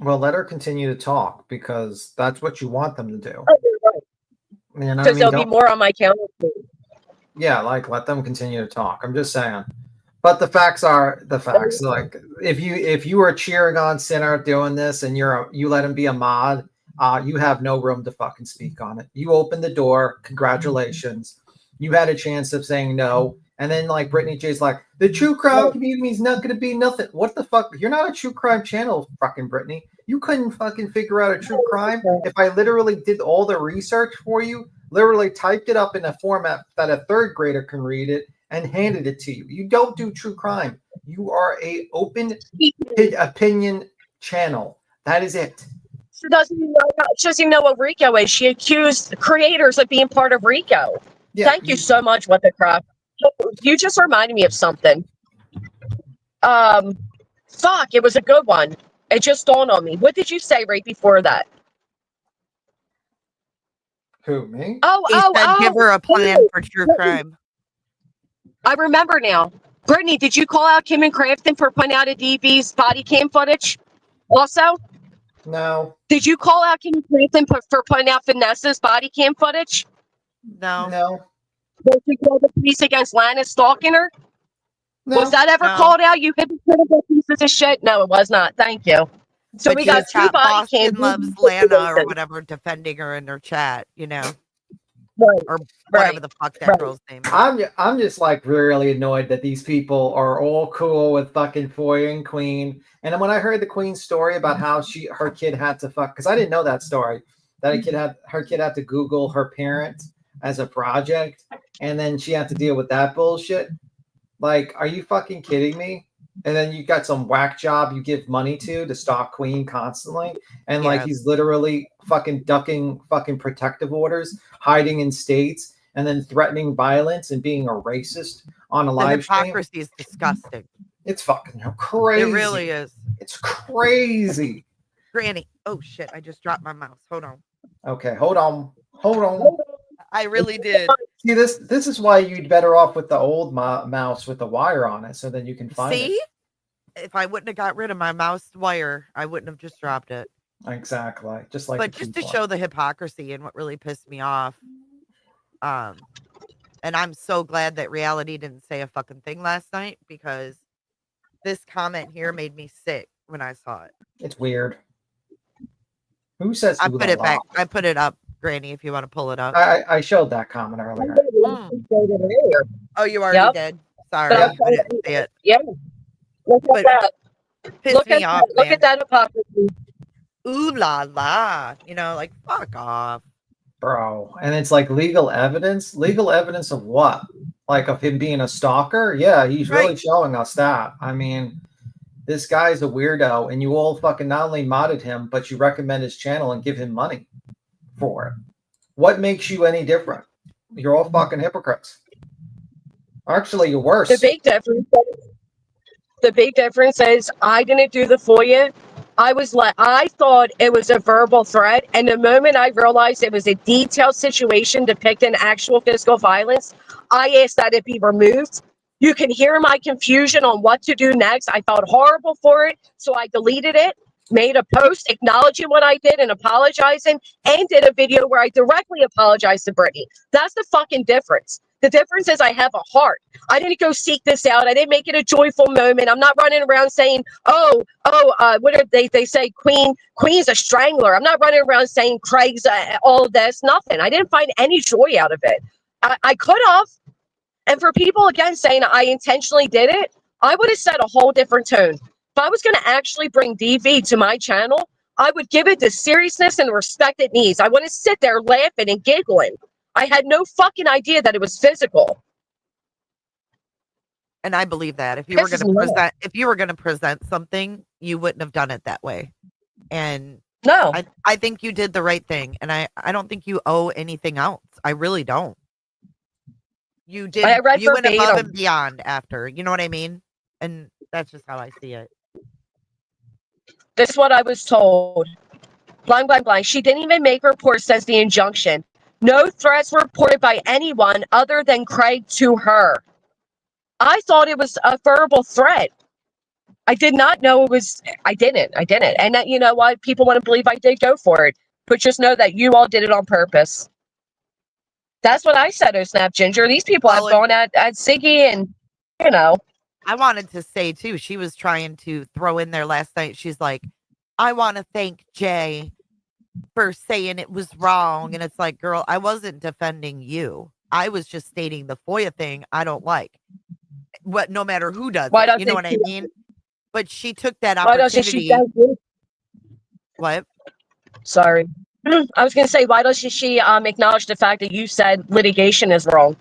Well, let her continue to talk because that's what you want them to do. Because there'll be more on my calendar. Yeah, like let them continue to talk. I'm just saying. But the facts are the facts. Like if you are cheering on Sinner doing this and you let him be a mod, you have no room to fucking speak on it. You opened the door. Congratulations. You had a chance of saying no. And then like Brittany J's like, the true crime community is not going to be nothing. What the fuck? You're not a true crime channel, fucking Brittany. You couldn't fucking figure out a true crime if I literally did all the research for you, literally typed it up in a format that a third grader can read it and handed it to you. You don't do true crime. You are a open opinion channel. That is it. She doesn't even know what RICO is. She accused creators of being part of RICO. Yeah, Thank you so much, What the Crap. You just reminded me of something. Fuck, it was a good one. It just dawned on me. What did you say right before that? Who, me? He said give her a plan for true crime. I remember now. Brittany, did you call out Kim and Crafton for putting out a DB's body cam footage? Also? No. Did you call out Kim and Crafton for putting out Vanessa's body cam footage? No. No. Did you call the police against Lana stalking her? No. Was that ever called out? You hypocritical pieces of shit? No, it was not. Thank you. So But we got two body cams. Boston loves Lana or whatever defending her in her chat, you know. Right. Or whatever the fuck that girl's name is. I'm just like really annoyed that these people are all cool with fucking FOIA and Queen. And then when I heard the Queen story about how her kid had to fuck, because I didn't know that story, that her kid had to Google her parents as a project, and then she had to deal with that bullshit. Like, are you fucking kidding me? And then you got some whack job you give money to stalk Queen constantly, and like he's literally fucking ducking fucking protective orders, hiding in states, and then threatening violence and being a racist on a live stream. Hypocrisy is disgusting. It's fucking crazy. It really is. It's crazy. Granny. Oh shit! I just dropped my mouse. Hold on. Okay, hold on. I really did. See, this is why you'd better off with the old mouse with the wire on it, so then you can find it. If I wouldn't have got rid of my mouse wire, I wouldn't have just dropped it. Exactly. Just like. But just to show the hypocrisy and what really pissed me off. And I'm so glad that Reality didn't say a fucking thing last night, because this comment here made me sick when I saw it. It's weird. Who says? I put it back. I put it up, Granny, if you want to pull it up. I showed that comment earlier. Oh, you already did. Sorry, I didn't see it. Yeah. Look at that. Pissed me off, Look at that hypocrisy. Ooh la la. You know, like, fuck off. Bro. And it's like legal evidence. Legal evidence of what? Like of him being a stalker? Yeah, he's really showing us that. I mean, this guy's a weirdo, and you all fucking not only modded him, but you recommend his channel and give him money for it. What makes you any different? You're all fucking hypocrites. Actually, you're worse. The big difference is I didn't do the FOIA. I thought it was a verbal threat, and the moment I realized it was a detailed situation depicting actual physical violence, I asked that it be removed. You can hear my confusion on what to do next. I felt horrible for it, so I deleted it, made a post acknowledging what I did and apologizing, and did a video where I directly apologized to Brittany. That's the fucking difference. The difference is I have a heart. I didn't go seek this out. I didn't make it a joyful moment. I'm not running around saying, what are they say? Queen's a strangler. I'm not running around saying Craig's all of this. Nothing. I didn't find any joy out of it. I could have. And for people, again, saying I intentionally did it, I would have set a whole different tone. If I was going to actually bring DV to my channel, I would give it the seriousness and the respect it needs. I wouldn't sit there laughing and giggling. I had no fucking idea that it was physical. And I believe that if you were going to present something, you wouldn't have done it that way. And no, I think you did the right thing. And I don't think you owe anything else. I really don't. You did. You went above and beyond after, you know what I mean? And that's just how I see it. This is what I was told. Blank, blank, blank. She didn't even make a report, says the injunction. No threats were reported by anyone other than Craig to her. I thought it was a verbal threat. I did not know it was. I didn't. And that, you know what? People want to believe I did, go for it. But just know that you all did it on purpose. That's what I said, oh Snap Ginger. These people have gone at Siggy, and, you know. I wanted to say, too, she was trying to throw in there last night. She's like, I want to thank Jay for saying it was wrong. And it's like, girl, I wasn't defending you. I was just stating the FOIA thing I don't like. What, no matter who does it, you know what I mean? But she took that opportunity. What? Sorry. I was going to say, why doesn't she acknowledge the fact that you said litigation is wrong?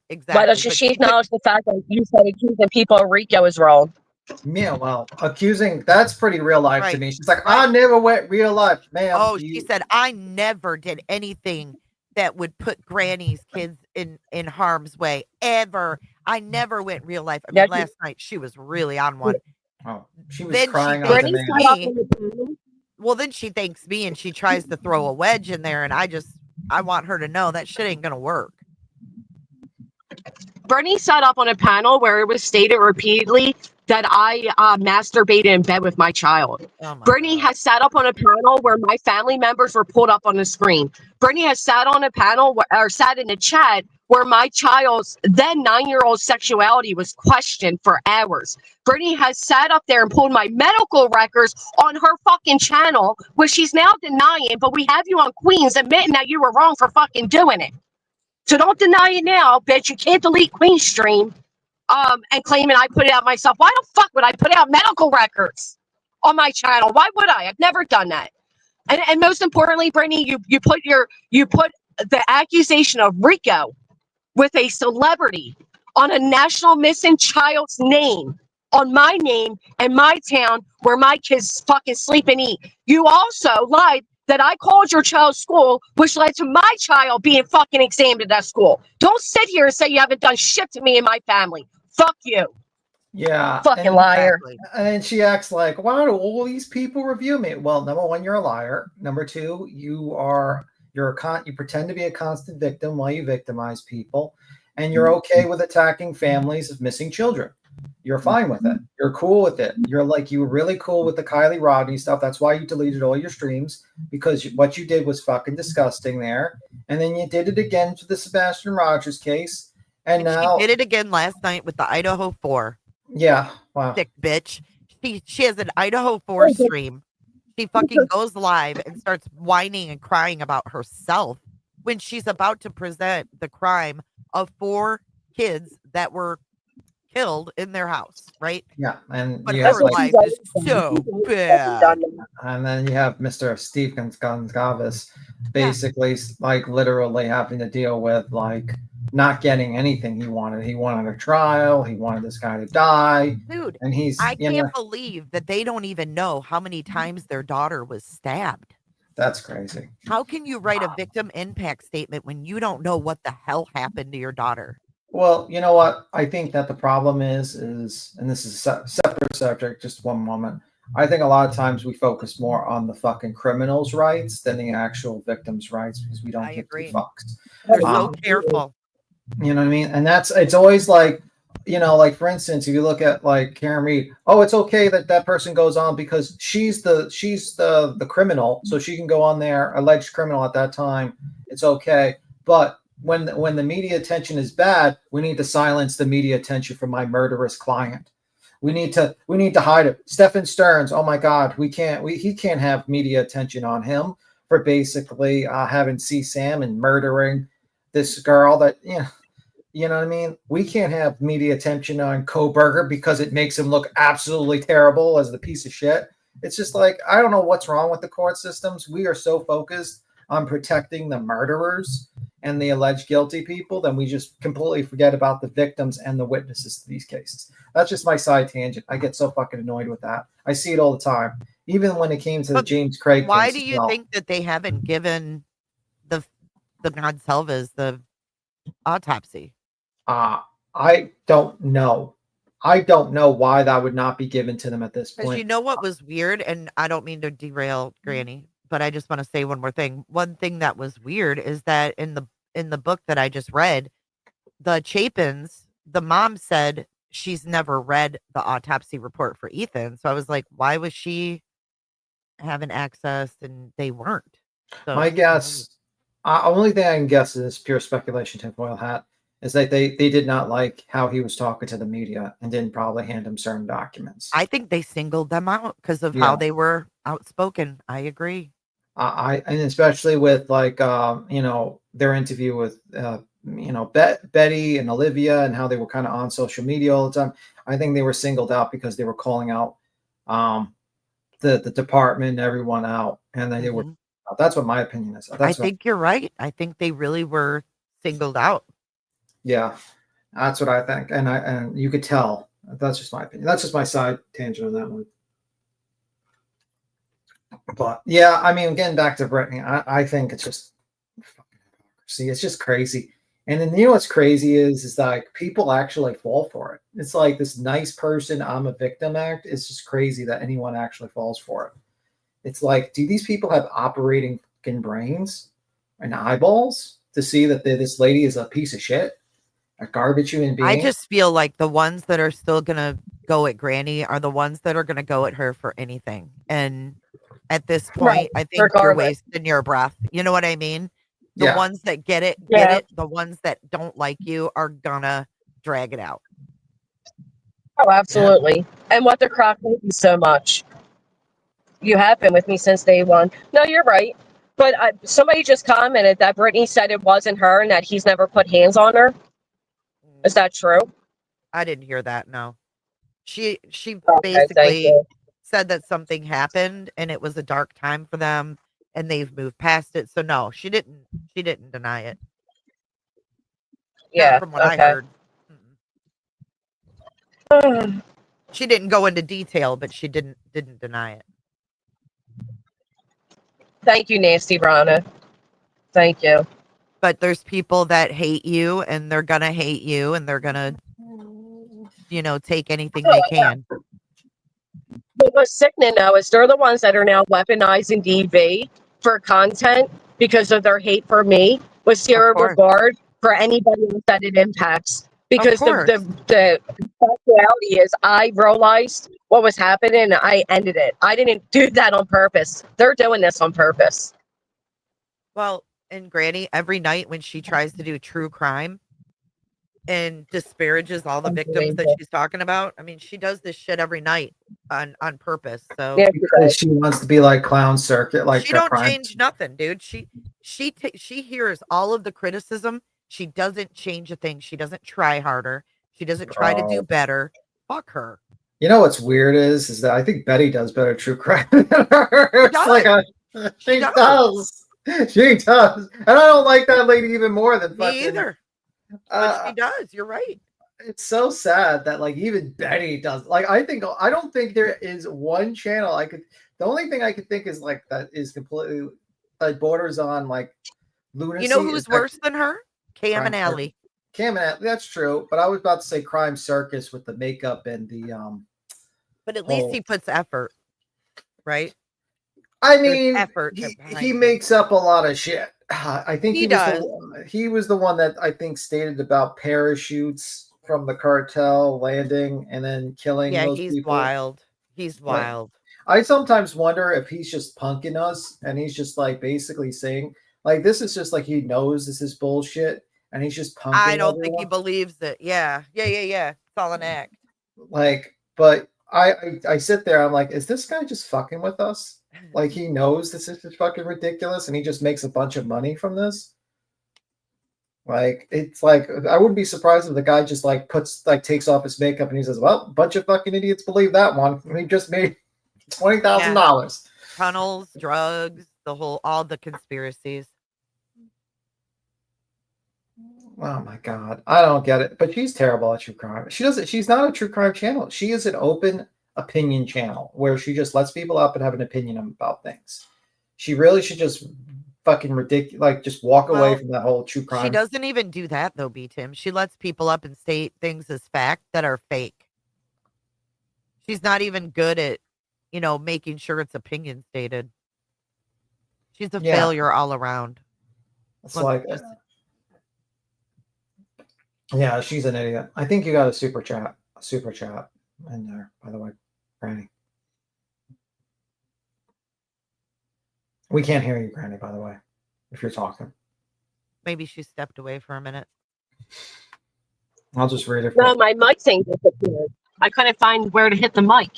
Exactly. Why doesn't she acknowledge the fact that you said accusing people of RICO is wrong? Yeah, well, accusing, that's pretty real life to Right, me. She's like, right. I never went real life, ma'am. Oh, she said, "I never did anything that would put Granny's kids in harm's way, ever. I never went real life." I Now, mean, last night she was really on one. Oh, she was Then she crying on thanks Brittany demand. set up me. on the panel. Well, then she thanks me and she tries to throw a wedge in there, and I want her to know that shit ain't gonna work. Brittany sat up on a panel where it was stated repeatedly that I masturbated in bed with my child. Oh my Brittany God. has sat up on a panel where my family members were pulled up on the screen. Brittany has sat on a panel or sat in a chat where my child's then 9-year-old sexuality was questioned for hours. Brittany has sat up there and pulled my medical records on her fucking channel, which she's now denying, but we have you on Queens admitting that you were wrong for fucking doing it. So don't deny it now, bitch. You can't delete Queen Stream and claiming I put it out myself. Why the fuck would I put out medical records on my channel? Why would I? I've never done that. And most importantly, Brittany, you put the accusation of Rico with a celebrity on a national missing child's name on my name and my town where my kids fucking sleep and eat. You also lied that I called your child's school, which led to my child being fucking examined at that school. Don't sit here and say you haven't done shit to me and my family. Fuck you. Yeah. Fucking liar. Exactly. And she acts like, why do all these people review me? Well, number one, you're a liar. Number two, you pretend to be a constant victim while you victimize people. And you're okay with attacking families of missing children. You're fine with it. You're cool with it. You were really cool with the Kylie Rodney stuff. That's why you deleted all your streams, because what you did was fucking disgusting there. And then you did it again for the Sebastian Rogers case. And now she did it again last night with the Idaho 4. Yeah. Wow. Sick bitch. She has an Idaho 4 stream. She fucking goes live and starts whining and crying about herself when she's about to present the crime of 4 kids that were killed in their house, right? Yeah. And But you her have, like, life is so bad. and then you have Mr. Steve Gonzalez basically like literally having to deal with like not getting anything he wanted. He wanted a trial. He wanted this guy to die. Dude, And I can't believe that they don't even know how many times their daughter was stabbed. That's crazy. How can you write a victim impact statement when you don't know what the hell happened to your daughter? Well, you know what? I think that the problem is, and this is a separate subject, just one moment. I think a lot of times we focus more on the fucking criminals' rights than the actual victims' rights because we don't I give two agree. fucks. They're so careful. You know what I mean? And it's always like, like for instance, if you look at like Karen Reed, oh, it's okay that person goes on because she's the criminal, so she can go on there, alleged criminal at that time. It's okay. But when the media attention is bad, we need to silence the media attention from my murderous client. We need to hide it. Stephen Stearns, oh my God, he can't have media attention on him for basically having CSAM and murdering this girl that, you know what I mean? We can't have media attention on Koberger because it makes him look absolutely terrible as the piece of shit. It's just like, I don't know what's wrong with the court systems. We are so focused on protecting the murderers and the alleged guilty people, then we just completely forget about the victims and the witnesses to these cases. That's just my side tangent. I get so fucking annoyed with that. I see it all the time. Even when it came to the James Craig Why case do as you well. think that they haven't given the Gonsalves the autopsy? I don't know. I don't know why that would not be given to them at this Because point. you know what was weird, and I don't mean to derail Granny, but I just want to say one more thing. One thing that was weird is that in the book that I just read, the Chapins, the mom said she's never read the autopsy report for Ethan. So I was like, why was she having access and they weren't? So My guess, only thing I can guess is pure speculation, tinfoil hat, is that they did not like how he was talking to the media and didn't probably hand him certain documents. I think they singled them out because of Yeah. how they were outspoken. I agree. And especially with like their interview with Betty and Olivia and how they were kind of on social media all the time. I think they were singled out because they were calling out the department, everyone out, and they were. That's what my opinion is. I think you're right. I think they really were singled out. Yeah, that's what I think, and you could tell That's just my opinion. That's just my side tangent on that one. But yeah, I mean, getting back to Brittany, I think it's just fucking hypocrisy. It's just crazy. And then you know what's crazy is like people actually fall for it. It's like this nice person, I'm a victim act. It's just crazy that anyone actually falls for it. It's like, do these people have operating fucking brains and eyeballs to see that this lady is a piece of shit, a garbage human being? I just feel like the ones that are still gonna go at Granny are the ones that are gonna go at her for anything. And at this point, I think you're regardless. wasting your breath. You know what I mean? The Yeah. ones that get it, Yeah. get it. The ones that don't like you are gonna drag it out. Oh, absolutely. And what the crock thank you so much. You have been with me since day one. No, you're right. But somebody just commented that Brittany said it wasn't her and that he's never put hands on her. Is that true? I didn't hear that. No, she Okay, thank basically you. said that something happened and it was a dark time for them and they've moved past it. So no, she didn't deny it. Yeah. Not from what I Okay. heard. She didn't go into detail, but she didn't deny it. Thank you, Nasty Rana. Thank you. But there's people that hate you and they're gonna hate you and they're gonna, you know, take anything they can. But what's sickening though is they're the ones that are now weaponizing DV for content because of their hate for me with zero course. regard for anybody else that it impacts. Because course. the reality is I realized what was happening and I ended it. I didn't do that on purpose. They're doing this on purpose. Well, and Granny, every night when she tries to do true crime and disparages all the victims that she's talking about, I mean, she does this shit every night on purpose. So Yeah, Because she wants to be like Clown Circuit, like she her don't crime. change nothing, dude. She hears all of the criticism. She doesn't change a thing. She doesn't try harder. She doesn't try to do better. Fuck her. You know what's weird is that I think Betty does better true crime than her. It's like she does. She does. And I don't like that lady even more than fucking. Me either. But she does. You're right. It's so sad that like even Betty does. Like I don't think there is one channel the only thing I could think is like that is completely like borders on like lunacy. You know who's worse than her? Cam and Allie. Cam and Allie, that's true. But I was about to say Crime Circus with the makeup and the But at least he puts effort, right? I mean, effort he makes up a lot of shit. I think he does. He was the one that I think stated about parachutes from the cartel landing and then killing those people. Yeah, he's wild. He's wild. I sometimes wonder if he's just punking us and he's just like basically saying like this is just like he knows this is bullshit and he's just punking. I don't think he believes it. Yeah. It's all an act. Like, but I sit there, I'm like, is this guy just fucking with us? Like he knows this is just fucking ridiculous and he just makes a bunch of money from this. Like it's like I wouldn't be surprised if the guy just like takes off his makeup and he says, well, a bunch of fucking idiots believe that one. He just made $20,000. Tunnels, drugs, all the conspiracies. Oh my God. I don't get it. But she's terrible at true crime. She's not a true crime channel. She is an open opinion channel where she just lets people up and have an opinion about things. She really should just fucking ridiculous, like just walk away from that whole true crime. She doesn't even do that though, B-Tim. She lets people up and state things as fact that are fake. She's not even good at, making sure it's opinion stated. She's a failure all around. It's yeah, she's an idiot. I think you got a super chat in there, by the way, Granny. We can't hear you, Granny, by the way, if you're talking. Maybe she stepped away for a minute. I'll just read it. No, my mic thing disappeared. I couldn't find where to hit the mic.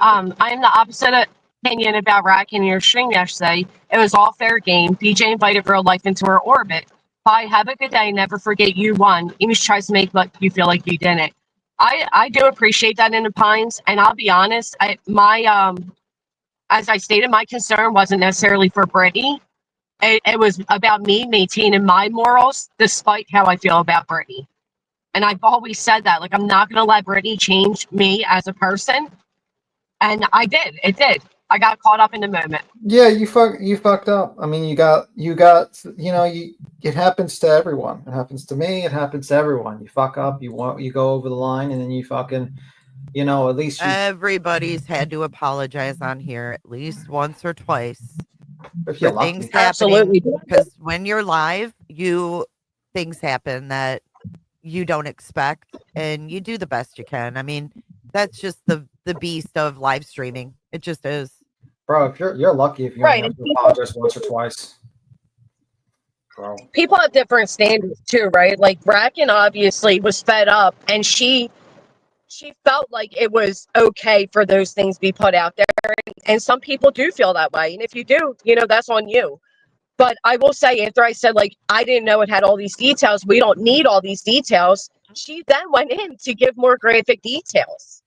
I'm the opposite opinion about Rack in your stream yesterday. It was all fair game. DJ invited real life into her orbit. Bye, have a good day. Never forget you won. Amy tries to make you feel like you didn't. I do appreciate that in the Pines, and I'll be honest. As I stated, my concern wasn't necessarily for Brittany. It was about me maintaining my morals, despite how I feel about Brittany. And I've always said that, like, I'm not going to let Brittany change me as a person. And I did. It did. I got caught up in the moment. Yeah, you fucked up. I mean, you got it happens to everyone. It happens to me. It happens to everyone. You fuck up, you go over the line, and then you fucking, at least you, Everybody's had to apologize on here at least once or twice if for you're things lucky. happening. Absolutely. Because when you're live, things happen that you don't expect, and you do the best you can. I mean, that's just the beast of live streaming. It just is. Bro, if you're lucky if you only Right. have to apologize once or twice. Bro. People have different standards too, right? Like Bracken obviously was fed up, and she felt like it was okay for those things to be put out there. And some people do feel that way. And if you do, that's on you. But I will say, after I said, like, I didn't know it had all these details, we don't need all these details, she then went in to give more graphic details.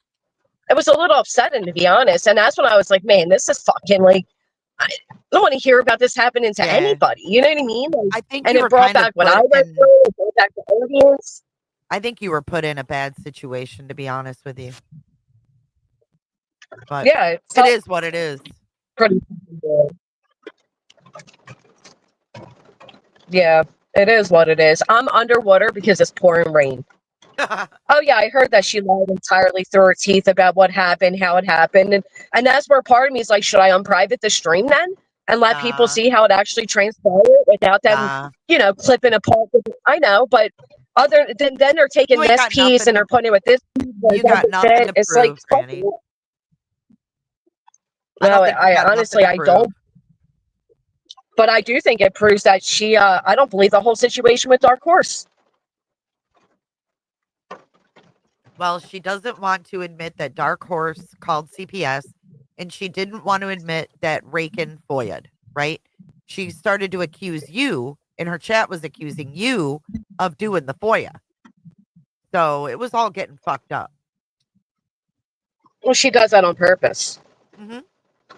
It was a little upsetting, to be honest. And that's when I was like, man, this is fucking, like, I don't want to hear about this happening to anybody. You know what I mean? Like, I think and you it were brought kind of back what I went through, it brought back the audience. I think you were put in a bad situation, to be honest with you. But yeah, it is what it is. Pretty good. Yeah, it is what it is. I'm underwater because it's pouring rain. Oh yeah, I heard that she lied entirely through her teeth about what happened, how it happened, and that's where part of me is like, should I unprivate the stream then and let people see how it actually transpired without them, clipping apart? I know, but other than then they're taking this piece and they're putting it with this. You got nothing to it's prove, like, Granny. No, I honestly I don't. But I do think it proves that she. I don't believe the whole situation with Dark Horse. Well, she doesn't want to admit that Dark Horse called CPS, and she didn't want to admit that Rakin FOIA'd, right? She started to accuse you, and her chat was accusing you of doing the FOIA. So it was all getting fucked up. Well, she does that on purpose. Mm-hmm.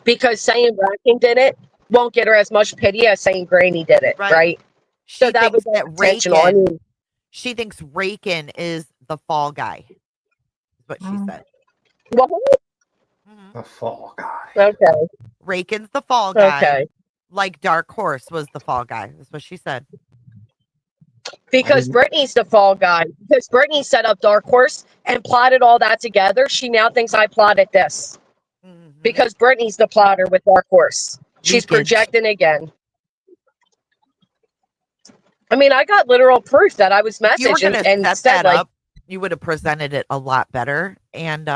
Because saying Rakin did it won't get her as much pity as saying Granny did it, right? So that was intentional. I mean, she thinks Rakin is the fall guy. What she said. What? The fall guy. Okay. Rakin's the fall guy. Okay. Like Dark Horse was the fall guy. That's what she said. Because Brittany's the fall guy. Because Brittany set up Dark Horse and plotted all that together. She now thinks I plotted this. Mm-hmm. Because Brittany's the plotter with Dark Horse. She's projecting again. I mean, I got literal proof that I was messaged. You were going to set that up. You would have presented it a lot better, and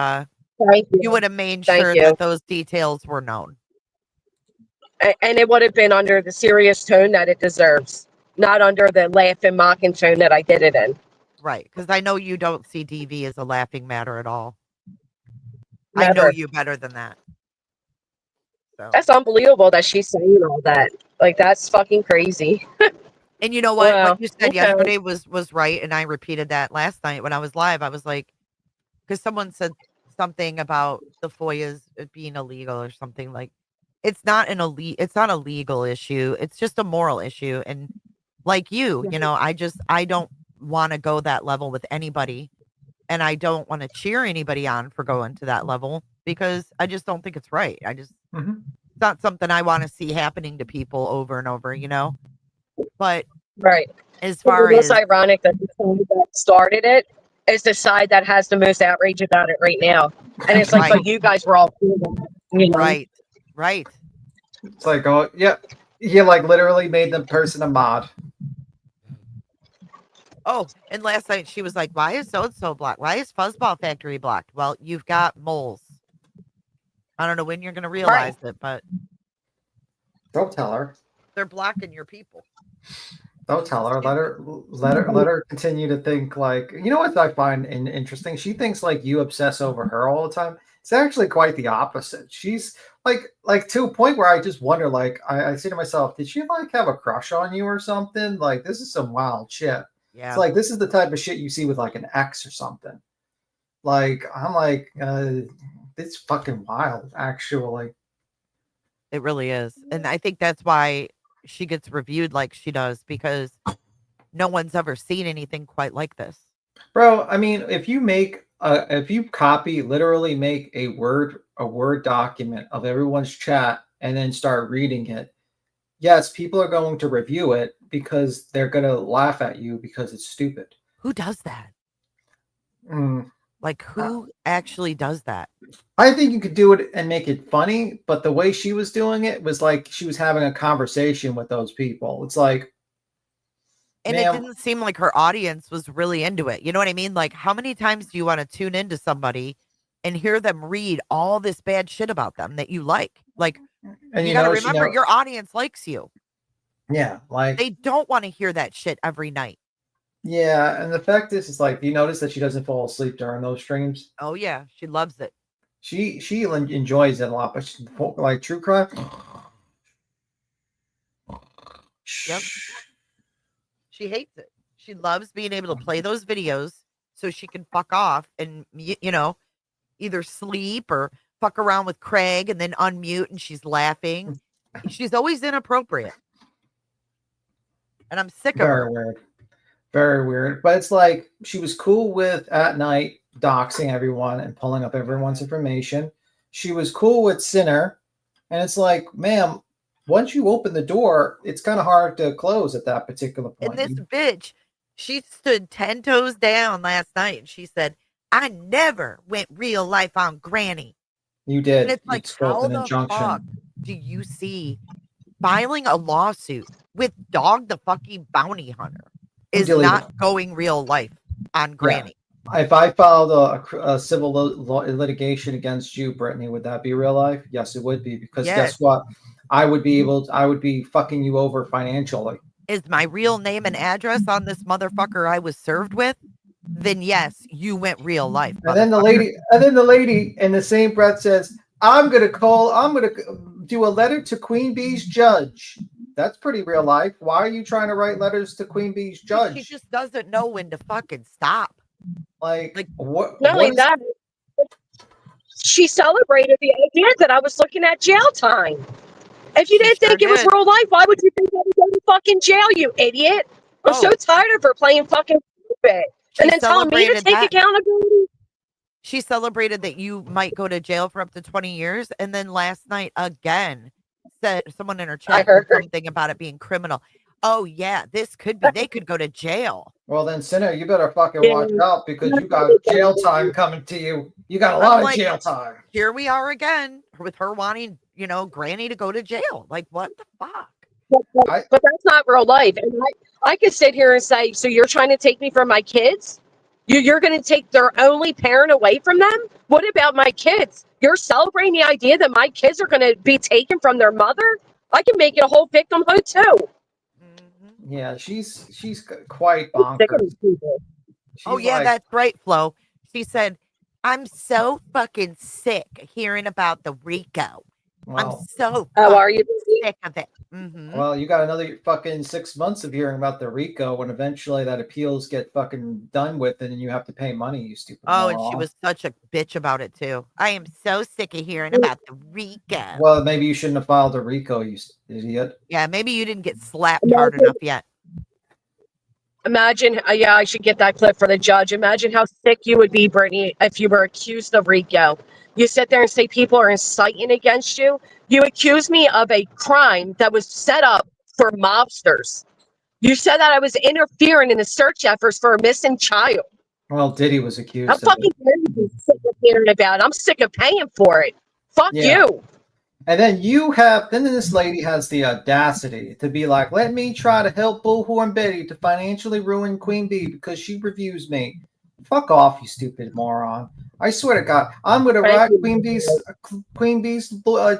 you would have made sure that those details were known. And it would have been under the serious tone that it deserves, not under the laughing, mocking tone that I did it in. Right, because I know you don't see DV as a laughing matter at all. Never. I know you better than that. So. That's unbelievable that she's saying all that. Like, that's fucking crazy. And you know what? What you said yesterday was right, and I repeated that last night when I was live. I was like, because someone said something about the FOIAs being illegal or something. Like, it's not a legal issue. It's just a moral issue. And like you, I don't want to go that level with anybody, and I don't want to cheer anybody on for going to that level because I just don't think it's right. It's not something I want to see happening to people over and over. But as far as ironic that the side that started it is the side that has the most outrage about it right now, and it's like, but you guys were all cool, right. It's like, oh yeah, you like literally made the person a mod. Oh, and last night she was like, "Why is so and so blocked? Why is Fuzzball Factory blocked?" Well, you've got moles. I don't know when you're going to realize it, but don't tell her. They're blocking your people. Don't tell her. Let her continue to think like, what I find interesting? She thinks like you obsess over her all the time. It's actually quite the opposite. She's like to a point where I just wonder, like, I say to myself, did she like have a crush on you or something? Like, this is some wild shit. Yeah. It's like, this is the type of shit you see with like an ex or something. Like, I'm like, it's fucking wild, actually. It really is. And I think that's why she gets reviewed like she does, because no one's ever seen anything quite like this. Bro, I mean, if you literally make a Word document of everyone's chat and then start reading it, yes, people are going to review it because they're going to laugh at you because it's stupid. Who does that? Mm. Like, who actually does that? I think you could do it and make it funny, but the way she was doing it was like she was having a conversation with those people. It's like, And it didn't seem like her audience was really into it. You know what I mean? Like, how many times do you want to tune into somebody and hear them read all this bad shit about them that you like? Like, and you got to remember your audience likes you. Yeah, like they don't want to hear that shit every night. Yeah, and the fact is like, do you notice that she doesn't fall asleep during those streams? Oh yeah, she loves it. She enjoys it a lot, but she, like true crime. Yep. She hates it. She loves being able to play those videos so she can fuck off and, you know, either sleep or fuck around with Craig and then unmute and she's laughing. She's always inappropriate. And I'm sick of her. Very weird. Very weird. But it's like she was cool with at night doxing everyone and pulling up everyone's information. She was cool with Sinner. And it's like, ma'am, once you open the door, it's kind of hard to close at that particular point. And this bitch, she stood 10 toes down last night and she said, I never went real life on Granny. You did. And it's like, how the fuck do you see filing a lawsuit with Dog the fucking bounty hunter is not going real life on Granny? Yeah. If I filed a civil litigation against you, Brittany, would that be real life? Yes, it would be, because guess what? I would be fucking you over financially. Is my real name and address on this motherfucker I was served with? Then yes, you went real life. And then the lady in the same breath says, I'm gonna do a letter to Queen Bee's judge. That's pretty real life. Why are you trying to write letters to Queen Bee's judge? She just doesn't know when to fucking stop. Like what? Not only that, she celebrated the idea that I was looking at jail time. If you didn't think it was real life, why would you think I would go to fucking jail, you idiot? I'm so tired of her playing fucking stupid. And then telling me to take accountability. She celebrated that you might go to jail for up to 20 years. And then last night again said someone in her chat said something about it being criminal. Oh yeah, this could be, they could go to jail. Well then, Sinner, you better fucking watch out, because you got jail time coming to you. You got a lot of jail time. Here we are again with her wanting, you know, Granny to go to jail. Like, what the fuck? But that's not real life. And I could sit here and say, so you're trying to take me from my kids? You're going to take their only parent away from them? What about my kids? You're celebrating the idea that my kids are going to be taken from their mother? I can make it a whole victimhood too. Yeah, she's quite bonkers. That's right, Flo. She said, I'm so fucking sick hearing about the RICO. Wow. I'm so are you sick of it. Well, you got another fucking 6 months of hearing about the RICO, when eventually that appeals get fucking done with, and you have to pay money, you stupid moron. And she was such a bitch about it too. I am so sick of hearing about the RICO. Well, maybe you shouldn't have filed a RICO, you idiot. Yeah, maybe you didn't get slapped hard enough yet. Imagine, I should get that clip for the judge. Imagine how sick you would be, Brittany, if you were accused of RICO. You sit there and say people are inciting against you. You accuse me of a crime that was set up for mobsters. You said that I was interfering in the search efforts for a missing child. Well, Diddy was accused. I'm fucking sick of hearing about it. I'm sick of paying for it. Fuck you. And then then this lady has the audacity to be like, let me try to help Bullhorn Betty to financially ruin Queen Bee because she reviews me. Fuck off, you stupid moron. I swear to God, I'm going to write Queen Bee's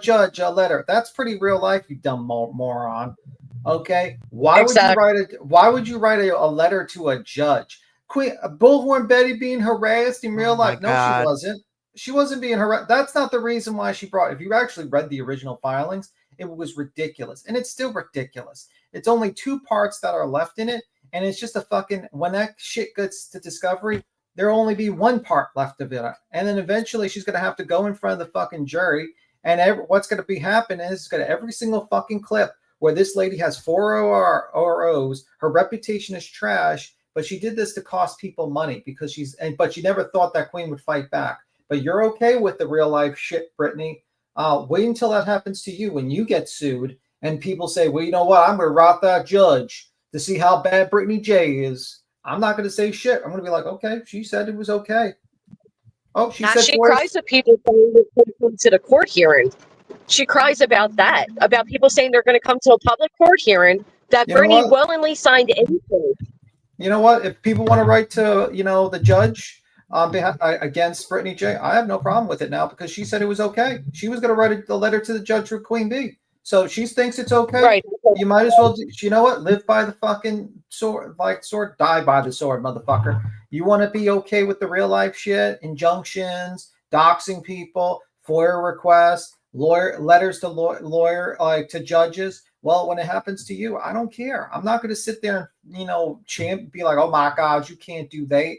judge a letter. That's pretty real life, you dumb moron. Okay? Why would you write a letter to a judge? Bullhorn Betty being harassed in real life? No, she wasn't. She wasn't being harassed. That's not the reason why she brought. If you actually read the original filings, it was ridiculous. And it's still ridiculous. It's only 2 parts that are left in it. And it's just a fucking, when that shit gets to discovery, there'll only be 1 part left of it. And then eventually she's going to have to go in front of the fucking jury. And what's going to be happening is every single fucking clip where this lady has 4 OROs, her reputation is trash, but she did this to cost people money because but she never thought that Queen would fight back. But you're okay with the real life shit, Brittany. Wait until that happens to you when you get sued and people say, well, you know what? I'm going to rock that judge to see how bad Brittany J is. I'm not going to say shit. I'm going to be like, okay, she said it was okay. Oh, she said she cries at people saying they're going to come to the court hearing. She cries about that, about people saying they're going to come to a public court hearing that Brittany willingly signed into. You know what? If people want to write to, the judge against Brittany J, I have no problem with it now because she said it was okay. She was going to write a letter to the judge for Queen B. So she thinks it's okay. Right. You might as well, you know what? Live by the fucking sword, die by the sword, motherfucker. You want to be okay with the real life shit, injunctions, doxing people, FOIA requests, letters to lawyer, like to judges. Well, when it happens to you, I don't care. I'm not going to sit there and, be like, oh my God, you can't do that.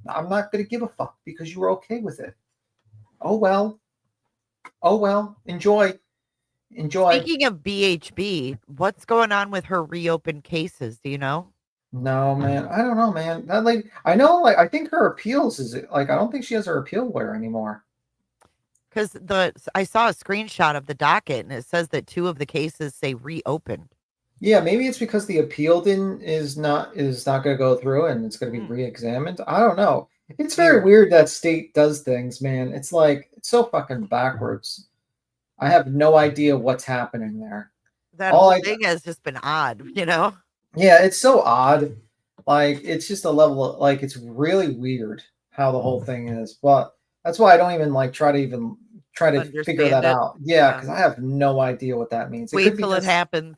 I'm not going to give a fuck because you were okay with it. Oh, well. Enjoy. Speaking of BHB, what's going on with her reopened cases? Do you know? No, man. I don't know, man. That lady, I know, I think her appeals I don't think she has her appeal lawyer anymore. Because I saw a screenshot of the docket and it says that 2 of the cases say reopened. Yeah, maybe it's because the appeal is not going to go through and it's going to be re-examined. I don't know. It's very weird that state does things, man. It's it's so fucking backwards. I have no idea what's happening there. That whole thing has just been odd, Yeah, it's so odd. It's just a level of, it's really weird how the whole thing is. But that's why I don't even try to figure that out. Yeah, because I have no idea what that means. Wait till it happens.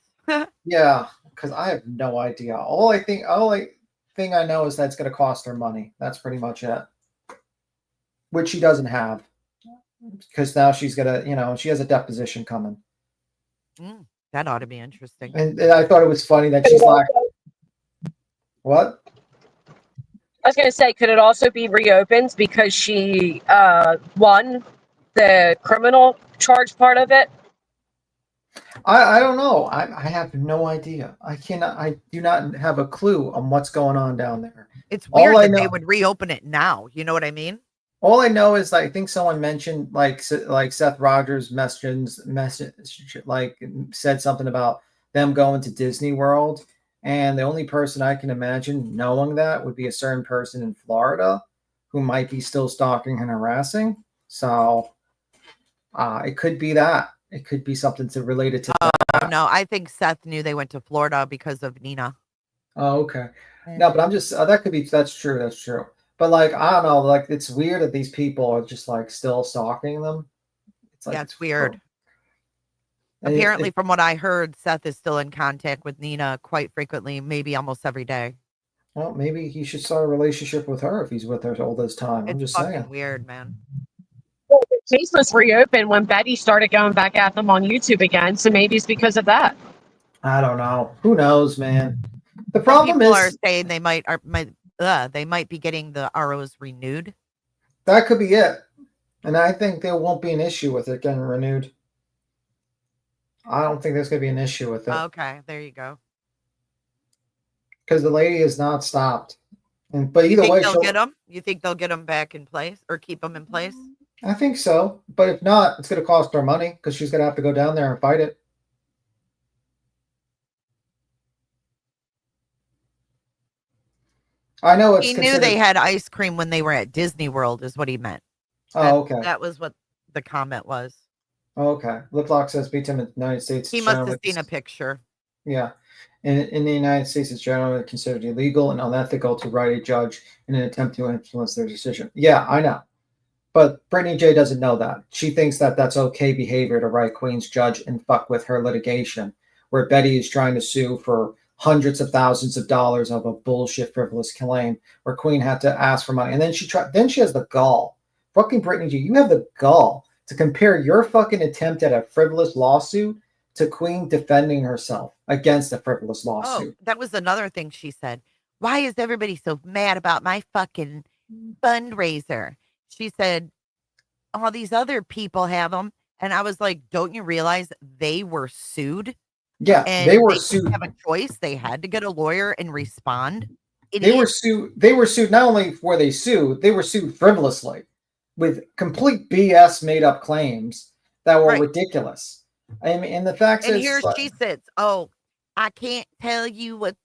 Yeah, because I have no idea. All I think I know is that it's going to cost her money. That's pretty much it. Which she doesn't have. Because now she's gonna, she has a deposition coming. That ought to be interesting. And I thought it was funny that she's like, what? I was gonna say, could it also be reopened because she won the criminal charge part of it? I don't know. I have no idea. I do not have a clue on what's going on down there. It's weird that they would reopen it now. You know what I mean? All I know is I think someone mentioned like Seth Rogers message said something about them going to Disney World, and the only person I can imagine knowing that would be a certain person in Florida who might be still stalking and harassing. So it could be that. It could be something related to that. No, I think Seth knew they went to Florida because of Nina. Oh, okay. No, but I'm just that's true. That's true. But I don't know, it's weird that these people are just still stalking them. It's weird. Apparently, from what I heard, Seth is still in contact with Nina quite frequently, maybe almost every day. Well, maybe he should start a relationship with her if he's with her all this time. I'm just saying. Weird, man. Well, the case was reopened when Betty started going back at them on YouTube again, so maybe it's because of that. I don't know. Who knows, man? The problem people are saying they might be getting the ROs renewed. That could be it. And I think there won't be an issue with it getting renewed. I don't think there's going to be an issue with it. Okay, there you go. Because the lady has not stopped. But either way, they'll get them? You think they'll get them back in place or keep them in place? I think so. But if not, it's going to cost her money because she's going to have to go down there and fight it. I know he knew they had ice cream when they were at Disney World is what he meant. Okay. That was what the comment was. Okay. Liplock says BTM in the United States. He must have seen a picture. Yeah. In the United States, it's generally considered illegal and unethical to write a judge in an attempt to influence their decision. Yeah, I know. But Brittany J doesn't know that. She thinks that that's okay behavior to write Queen's judge and fuck with her litigation, where Betty is trying to sue for hundreds of thousands of dollars of a bullshit frivolous claim where Queen had to ask for money. And then she has the gall. Fucking Brittany G, you have the gall to compare your fucking attempt at a frivolous lawsuit to Queen defending herself against a frivolous lawsuit. Oh, that was another thing she said. Why is everybody so mad about my fucking fundraiser? She said, all these other people have them. And I was like, don't you realize they were sued? Yeah, and they were sued. Didn't have a choice. They had to get a lawyer and respond. They were sued. They were sued not only were they sued, they were sued frivolously, with complete BS made up claims that were ridiculous. I mean, and the fact And is, here she sits. Oh, I can't tell you what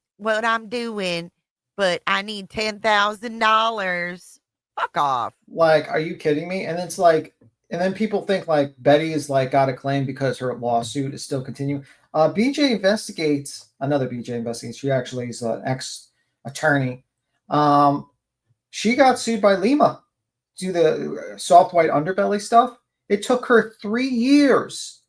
I'm doing, but I need $10,000. Fuck off. like, are you kidding me? And it's like, and then people think like Betty is like got a claim because her lawsuit is still continuing. BJ investigates, another BJ investigates. She actually is an ex attorney. She got sued by Lima to do the soft white underbelly stuff. It took her 3 years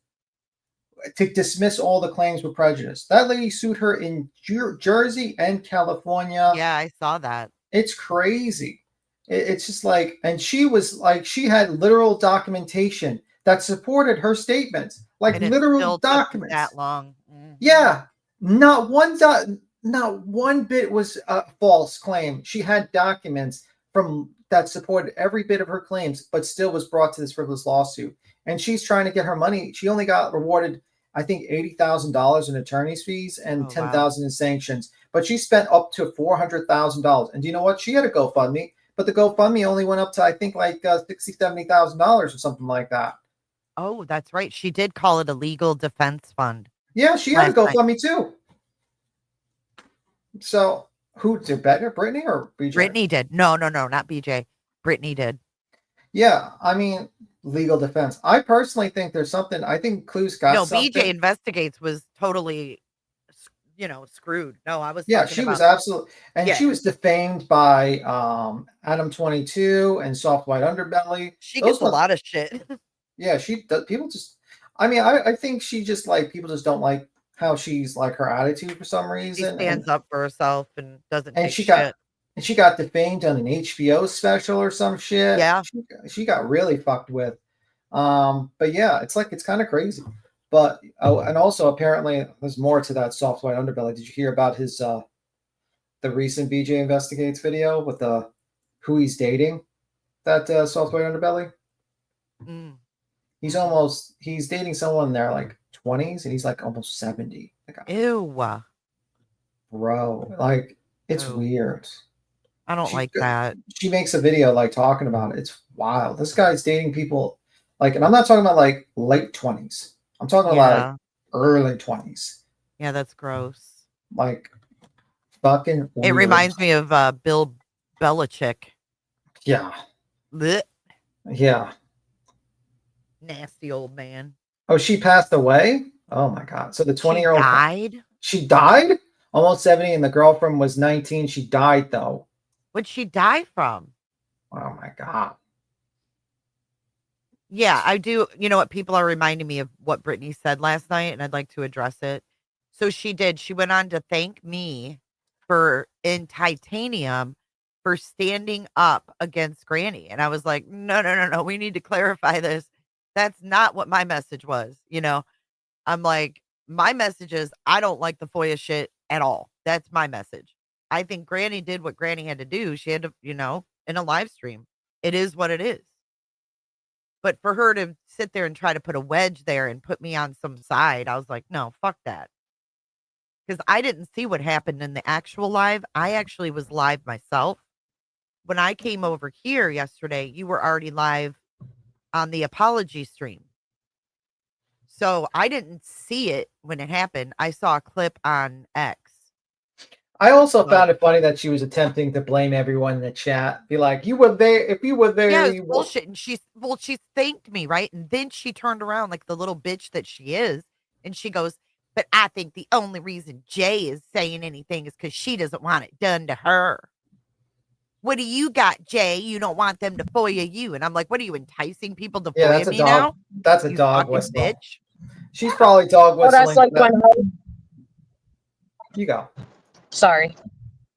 to dismiss all the claims with prejudice. That lady sued her in Jersey and California. Yeah, I saw that. It's crazy. It's just like, and she was like, she had literal documentation that supported her statements, like And it literal still took documents. that long. Mhm. Yeah, not one bit was a false claim. She had documents from that supported every bit of her claims, but still was brought to this frivolous lawsuit. And she's trying to get her money. She only got rewarded, I think, $80,000 in attorney's fees and $10,000 in sanctions. But she spent up to $400,000. And do you know what? She had a GoFundMe, but the GoFundMe only went up to, I think, like $60,000, $70,000 or something like that. Oh, that's right. She did call it a legal defense fund. Yeah, she had a GoFundMe too. So who did better, Brittany or BJ? Brittany did. No, not BJ. Brittany did. Yeah, I mean, legal defense. I personally think there's something. I think Clue's got something. BJ Investigates was totally, screwed. No, I was. Yeah, she was absolutely, and she was defamed by Adam 22 and Soft White Underbelly. She gets a lot of shit. Yeah, she does. People just, I mean, I think she just like, people just don't like how she's like her attitude for some reason. She stands up for herself and doesn't. And she got defamed on an HBO special or some shit. Yeah, she got really fucked with. But yeah, it's like, it's kind of crazy. But and also apparently there's more to that Soft White Underbelly. Did you hear about his the recent BJ Investigates video with the who he's dating? That Soft White Underbelly. He's dating someone in their like 20s and he's like almost 70. Like, ew, bro, like it's weird. I don't like that. She makes a video like talking about it. It's wild. This guy's dating people like, and I'm not talking about like late 20s. I'm talking about like early 20s. Yeah, that's gross. Like fucking weird. It reminds me of Bill Belichick. Yeah. Blech. Yeah. Nasty old man. Oh, she passed away? Oh my God. So the 20-year-old died? She died? Almost 70, and the girlfriend was 19. She died though. What'd she die from? Oh my God. Yeah, I do. You know what? People are reminding me of what Brittany said last night, and I'd like to address it. So she did. She went on to thank me in Titanium for standing up against Granny. And I was like, no. We need to clarify this. That's not what my message was. I'm like, my message is I don't like the FOIA shit at all. That's my message. I think Granny did what Granny had to do. She had to, in a live stream. It is what it is. But for her to sit there and try to put a wedge there and put me on some side, I was like, no, fuck that. Because I didn't see what happened in the actual live. I actually was live myself. When I came over here yesterday, you were already live on the apology stream. So I didn't see it when it happened. I saw a clip on X. I also found it funny that she was attempting to blame everyone in the chat. Be like, you were there. If you were there, yeah, you bullshit. And she thanked me, right? And then she turned around like the little bitch that she is. And she goes, but I think the only reason Jay is saying anything is because she doesn't want it done to her. What do you got, Jay? You don't want them to FOIA you. And I'm like, what are you enticing people to FOIA me now? That's a dog whistle. Bitch. She's probably dog whistling. Well, that's like when you go. Sorry.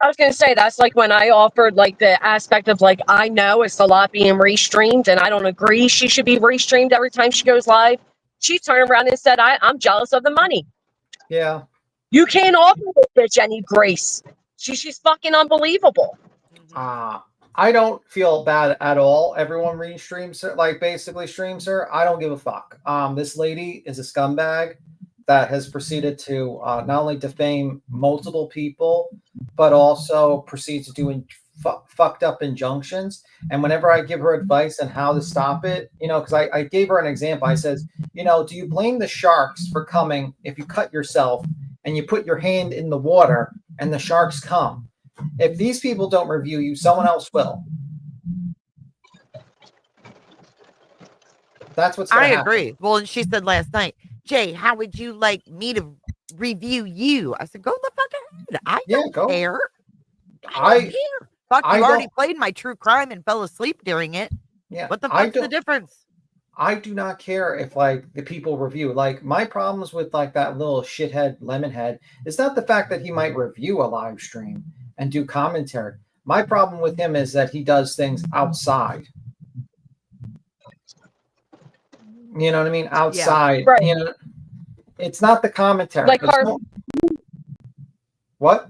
I was going to say, that's like when I offered like the aspect of like, I know it's a lot being restreamed and I don't agree she should be restreamed every time she goes live. She turned around and said, I'm jealous of the money. Yeah. You can't offer this bitch any grace. She's fucking unbelievable. I don't feel bad at all. Everyone restreams her, like basically streams her. I don't give a fuck. This lady is a scumbag. that has proceeded to not only defame multiple people, but also proceeds to do fucked up injunctions. And whenever I give her advice on how to stop it, because I gave her an example. I says, do you blame the sharks for coming if you cut yourself and you put your hand in the water and the sharks come? If these people don't review you, someone else will. That's what's going to happen. I agree. Well, and she said last night, Jay, how would you like me to review you? I said, go the fuck ahead. I don't care. I don't care. Fuck, you already played my true crime and fell asleep during it. Yeah. What the fuck's the difference? I do not care if like the people review. Like my problems with like that little shithead Lemonhead is not the fact that he might review a live stream and do commentary. My problem with him is that he does things outside. You know what I mean? Outside. Yeah. Right. You know, it's not the commentary. Like what?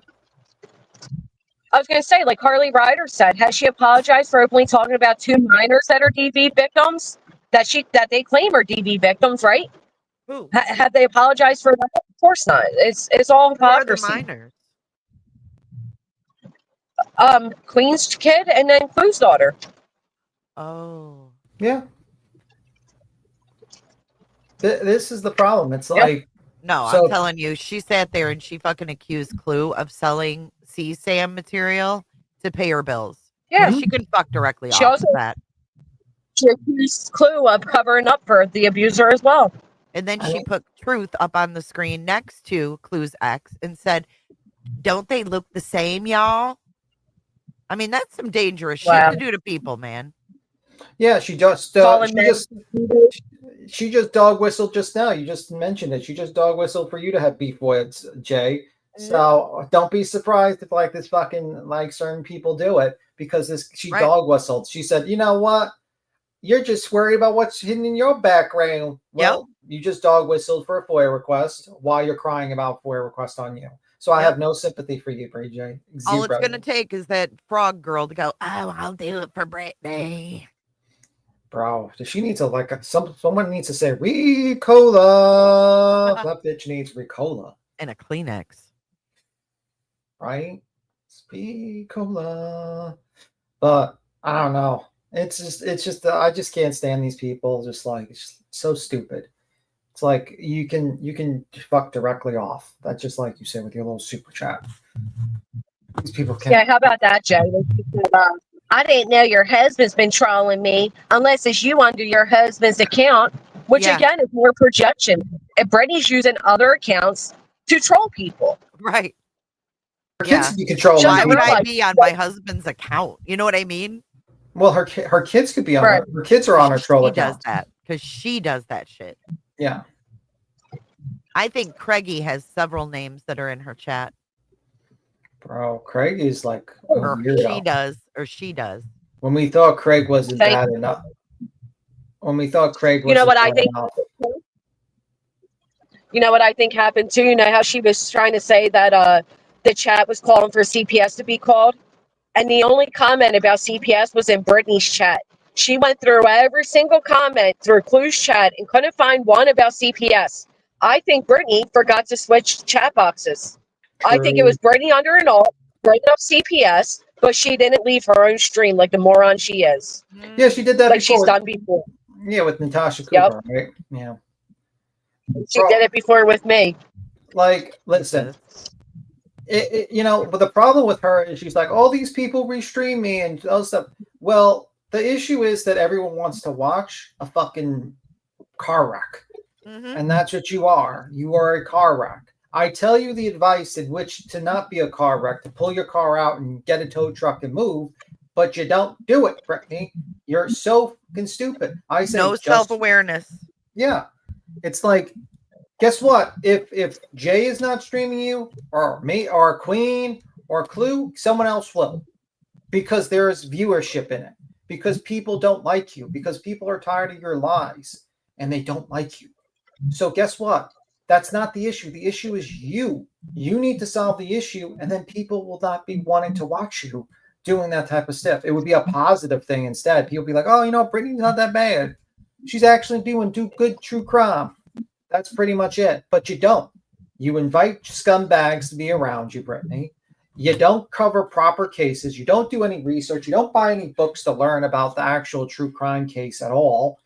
I was going to say, like Harley Ryder said, has she apologized for openly talking about 2 minors that are DV victims that they claim are DV victims, right? Who? Have they apologized for that? Of course not. It's all hypocrisy. Who are the minors? Queen's kid and then Clue's daughter. Oh. Yeah. This is the problem. It's like no, I'm telling you, she sat there and she fucking accused Clue of selling CSAM material to pay her bills. Yeah. She couldn't fuck directly off of that. She accused Clue of covering up for the abuser as well. And then she put Truth up on the screen next to Clue's ex and said, don't they look the same, y'all? I mean, that's some dangerous shit to do to people, man. Yeah, she just dog whistled just now. You just mentioned it. She just dog whistled for you to have beef with, Jay. So don't be surprised if like this fucking like certain people do it because she dog whistled. She said, you know what? You're just worried about what's hidden in your background. Well, you just dog whistled for a FOIA request while you're crying about FOIA request on you. So I have no sympathy for you, Bray J. All it's going to take is that frog girl to go, oh, I'll do it for Brittany. Bro, she needs someone needs to say Ricola. That bitch needs Ricola. And a Kleenex. Right? Ricola. But I don't know. It's just I just can't stand these people. Just like it's so stupid. It's like you can fuck directly off. That's just like you said with your little super chat. These people can't. Yeah, how about that, Jay? I didn't know your husband's been trolling me unless it's you under your husband's account, which again is more projection. And Brittany's using other accounts to troll people. Right. Her kids can be controlling. Why would I be on my husband's account? You know what I mean? Well, her kids could be on her kids are on her troll account. She does that because she does that shit. Yeah. I think Craigie has several names that are in her chat. Bro, Craig is like or she does. When we thought Craig wasn't bad enough. When we thought Craig was, you know what I think? You know what I think happened too? You know how she was trying to say that the chat was calling for CPS to be called? And the only comment about CPS was in Brittany's chat. She went through every single comment through Clue's chat and couldn't find one about CPS. I think Brittany forgot to switch chat boxes. True. I think it was Brittany under an alt, bringing up CPS, but she didn't leave her own stream like the moron she is. Yeah, she did that like she's done before. Yeah, with Natasha Cooper, right? Yeah. She did it before with me. Like, listen. But the problem with her is she's like, all these people restream me and all stuff. Well, the issue is that everyone wants to watch a fucking car wreck. Mm-hmm. And that's what you are. You are a car wreck. I tell you the advice in which to not be a car wreck, to pull your car out and get a tow truck and move, but you don't do it, Brittany. You're so fucking stupid. I say no self-awareness. Yeah. It's like, guess what? If Jay is not streaming you, or me, or Queen, or Clue, someone else will. Because there's viewership in it. Because people don't like you. Because people are tired of your lies. And they don't like you. So guess what? That's not the issue. The issue is you. You need to solve the issue, and then people will not be wanting to watch you doing that type of stuff. It would be a positive thing instead. People be like, oh, Brittany's not that bad. She's actually doing good true crime. That's pretty much it. But you don't. You invite scumbags to be around you, Brittany. You don't cover proper cases. You don't do any research. You don't buy any books to learn about the actual true crime case at all.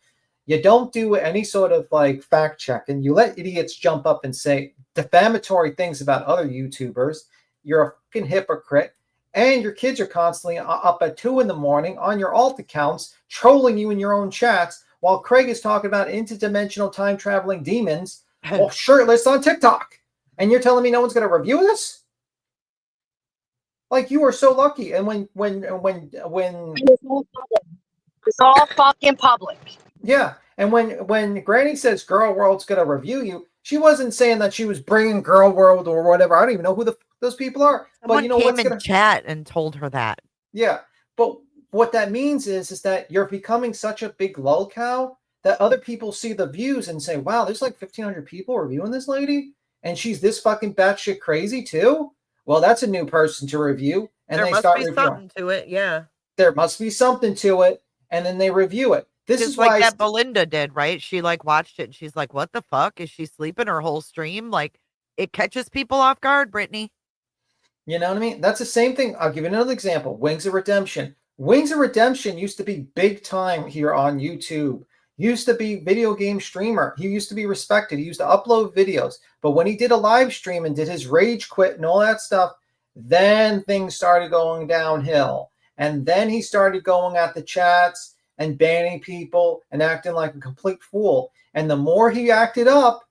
You don't do any sort of like fact checking. You let idiots jump up and say defamatory things about other YouTubers. You're a fucking hypocrite. And your kids are constantly up at 2 a.m. on your alt accounts, trolling you in your own chats, while Craig is talking about interdimensional time traveling demons, well, shirtless on TikTok. And you're telling me no one's going to review this? Like, you are so lucky. And when it's all fucking public. Yeah, and when Granny says Girl World's going to review you, she wasn't saying that she was bringing Girl World or whatever. I don't even know who those people are. Someone but you know came what's in chat and told her that. Yeah, but what that means is that you're becoming such a big lolcow that other people see the views and say, "Wow, there's like 1,500 people reviewing this lady, and she's this fucking batshit crazy too." Well, that's a new person to review, and There they must start be reviewing. something to it, yeah. There must be something to it, and then they review it. This Just is like why that Belinda did, right? She like watched it and she's like, what the fuck? Is she sleeping her whole stream? Like, it catches people off guard, Brittany. You know what I mean? That's the same thing. I'll give you another example. Wings of Redemption. Wings of Redemption used to be big time here on YouTube. Used to be video game streamer. He used to be respected. He used to upload videos. But when he did a live stream and did his rage quit and all that stuff, then things started going downhill. And then he started going at the chats and banning people and acting like a complete fool. And the more he acted up,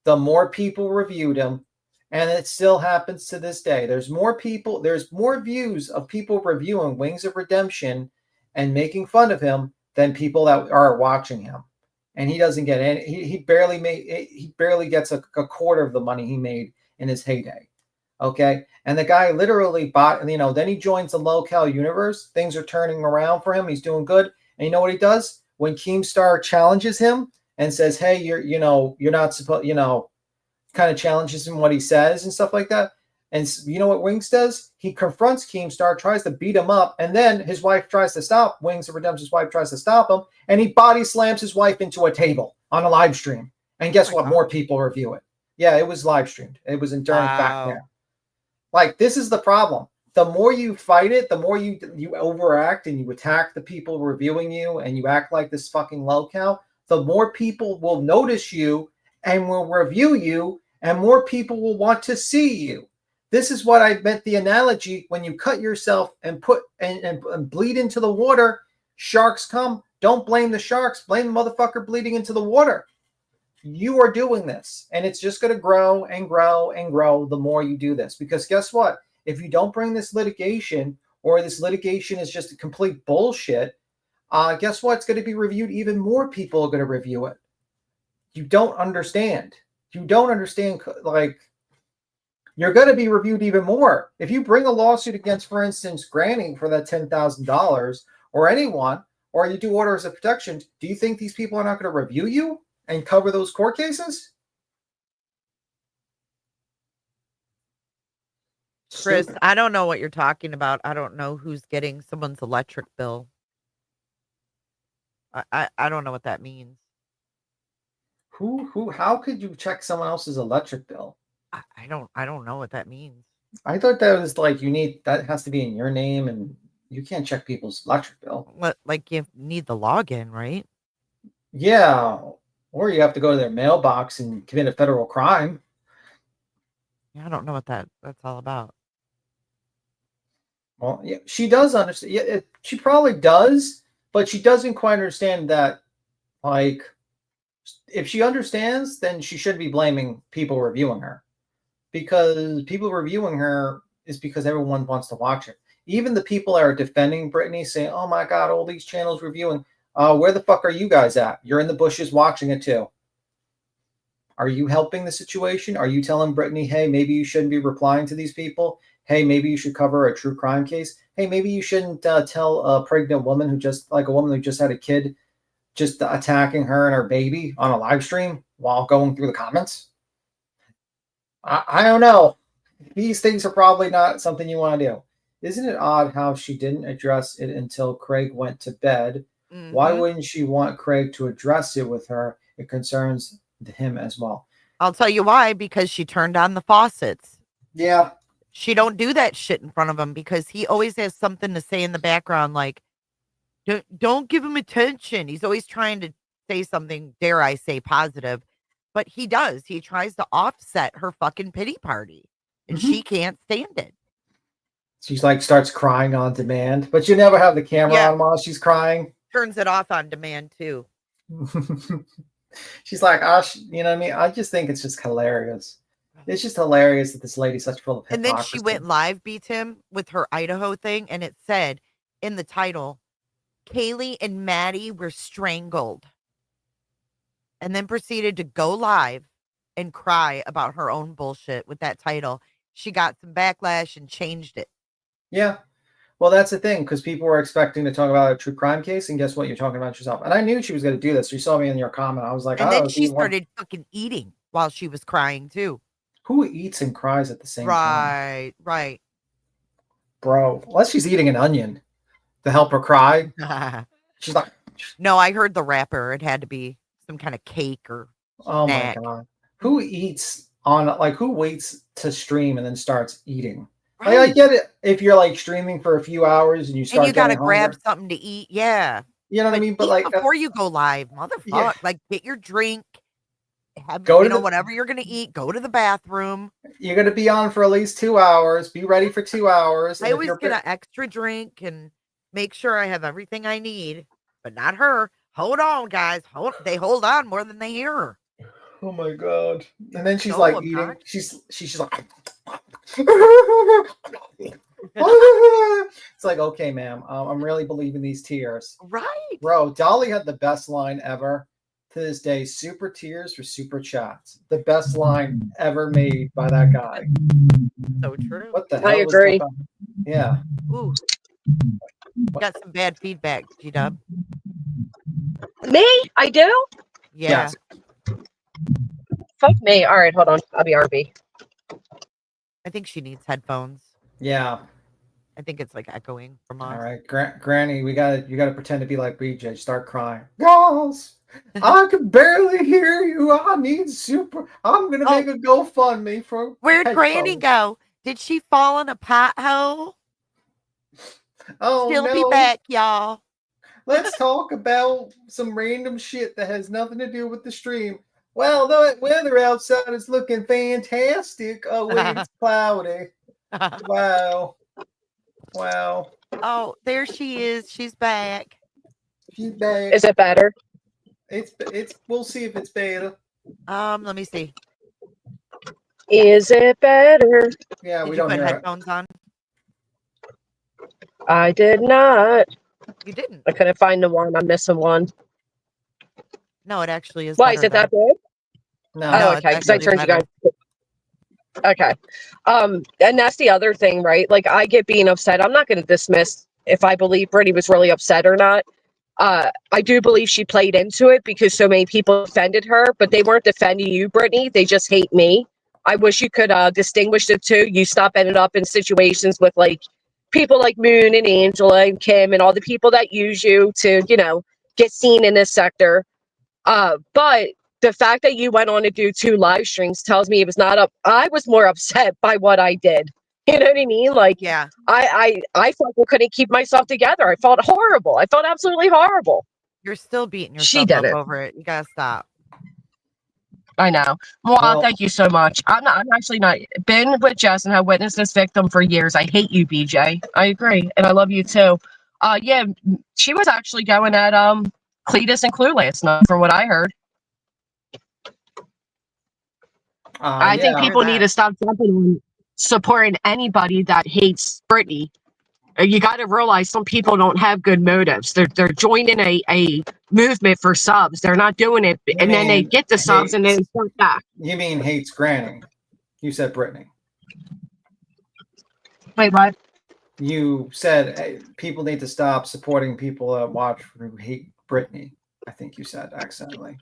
the more people reviewed him. And it still happens to this day. There's more people, there's more views of people reviewing Wings of Redemption and making fun of him than people that are watching him. And he doesn't get any, he barely gets a quarter of the money he made in his heyday. Okay. And the guy literally bought, then he joins the locale universe. Things are turning around for him. He's doing good. And you know what he does? When Keemstar challenges him and says, hey, you're not supposed, kind of challenges him what he says and stuff like that. And you know what Wings does? He confronts Keemstar, tries to beat him up, and then his wife tries to stop. Wings of Redemption's wife tries to stop him, and he body slams his wife into a table on a live stream. And guess what? More people review it. Yeah, it was live streamed. It was during fact there. Like, this is the problem. The more you fight it, the more you overact and you attack the people reviewing you and you act like this fucking lowcow, the more people will notice you and will review you, and more people will want to see you. This is what I meant the analogy. When you cut yourself and put and bleed into the water, sharks come. Don't blame the sharks. Blame the motherfucker bleeding into the water. You are doing this, and it's just going to grow and grow and grow the more you do this. Because guess what? If you don't bring this litigation, or this litigation is just a complete bullshit, guess what? It's going to be reviewed. Even more people are going to review it. You don't understand. You don't understand, like, you're going to be reviewed even more. If you bring a lawsuit against, for instance, Granny for that $10,000 or anyone, or you do orders of protection, do you think these people are not going to review you and cover those court cases? Chris, I don't know what you're talking about. I don't know who's getting someone's electric bill. I don't know what that means. How could you check someone else's electric bill? I don't know what that means. I thought that was like that has to be in your name, and you can't check people's electric bill. Like you need the login, right? Yeah, or you have to go to their mailbox and commit a federal crime. Yeah, I don't know what that's all about. Well, yeah, she does understand. Yeah, she probably does, but she doesn't quite understand that. Like, if she understands, then she should be blaming people reviewing her, because people reviewing her is because everyone wants to watch it. Even the people that are defending Brittany, saying, "Oh my God, all these channels reviewing." Where the fuck are you guys at? You're in the bushes watching it too. Are you helping the situation? Are you telling Brittany, hey, maybe you shouldn't be replying to these people? Hey, maybe you should cover a true crime case. Hey, maybe you shouldn't tell a pregnant woman who just had a kid, just attacking her and her baby on a live stream while going through the comments. I don't know. These things are probably not something you want to do. Isn't it odd how she didn't address it until Craig went to bed? Mm-hmm. Why wouldn't she want Craig to address it with her? It concerns to him as well. I'll tell you why, because she turned on the faucets. Yeah. She don't do that shit in front of him because he always has something to say in the background, like, don't give him attention. He's always trying to say something, dare I say, positive. But he does. He tries to offset her fucking pity party. And she can't stand it. She's like starts crying on demand, but you never have the camera on while she's crying. Turns it off on demand too. She's like, oh, you know what I mean? I just think it's just hilarious. It's just hilarious that this lady's such full of hypocrisy. And then she went live, beat him with her Idaho thing, and it said in the title, Kaylee and Maddie were strangled. And then proceeded to go live and cry about her own bullshit with that title. She got some backlash and changed it. Yeah. Well, that's the thing, because people were expecting to talk about a true crime case, and guess what? You're talking about yourself. And I knew she was going to do this. You saw me in your comment. I was like, and then she started fucking eating while she was crying too. Who eats and cries at the same time? Right. Bro, unless she's eating an onion to help her cry. She's like, no, I heard the rapper. It had to be some kind of cake or snack. My God. Who eats who waits to stream and then starts eating? Right. Like, I get it if you're like streaming for a few hours and you start, and you gotta grab something to eat. Yeah, you know what I mean. But like before you go live, motherfucker, like get your drink, whatever you're gonna eat. Go to the bathroom. You're gonna be on for at least 2 hours. Be ready for 2 hours. I always get an extra drink and make sure I have everything I need, but not her. Hold on, guys. They hold on more than they hear her. Oh my God! And then she's like eating. Not. She's like. It's like, okay, ma'am, I'm really believing these tears. Right. Bro, Dolly had the best line ever to this day. Super tears for super chats. The best line ever made by that guy. So true. What the hell? I agree. Yeah. Ooh. Got some bad feedback, G-Dub. Me? I do? Yeah. Yes. Fuck me. All right, hold on. I'll be RB. I think she needs headphones. Yeah. I think it's like echoing from us. All right, Granny, you gotta pretend to be like BJ. Start crying. Guys, I can barely hear you. I need super. I'm gonna make a GoFundMe for. Where'd Granny go? Did she fall in a pothole? Oh, She'll be back, y'all. Let's talk about some random shit that has nothing to do with the stream. Well, the weather outside is looking fantastic. Oh, it's cloudy. Wow. Oh, there she is. She's back. She's back. Is it better? It's. We'll see if it's better. Let me see. Is it better? Yeah, we don't put headphones on. I did not. You didn't. I couldn't find the one. I'm missing one. No, it actually is. Why is it that big? No. Oh, okay. Because I turned you guys. Okay. And that's the other thing, right? Like, I get being upset. I'm not going to dismiss if I believe Brittany was really upset or not. I do believe she played into it because so many people defended her, but they weren't defending you, Brittany. They just hate me. I wish you could distinguish the two. You stop ending up in situations with like people like Moon and Angela and Kim and all the people that use you to, get seen in this sector. But the fact that you went on to do 2 live streams tells me it was not up. I was more upset by what I did. You know what I mean? Like, yeah, I fucking couldn't keep myself together. I felt horrible. I felt absolutely horrible. You're still beating yourself up over it. You gotta stop. I know. Well, thank you so much. I'm actually not been with Jess and have witnessed this victim for years. I hate you, BJ. I agree. And I love you too. Yeah, she was actually going at Cletus and Clue last night, from what I heard. I think people need to stop jumping on supporting anybody that hates Brittany. You got to realize some people don't have good motives. They're joining a movement for subs. They're not doing it, and then they get the subs and then start back. You mean hates Granny? You said Brittany. Wait, what? You said hey, people need to stop supporting people that watch who hate Brittany. I think you said accidentally.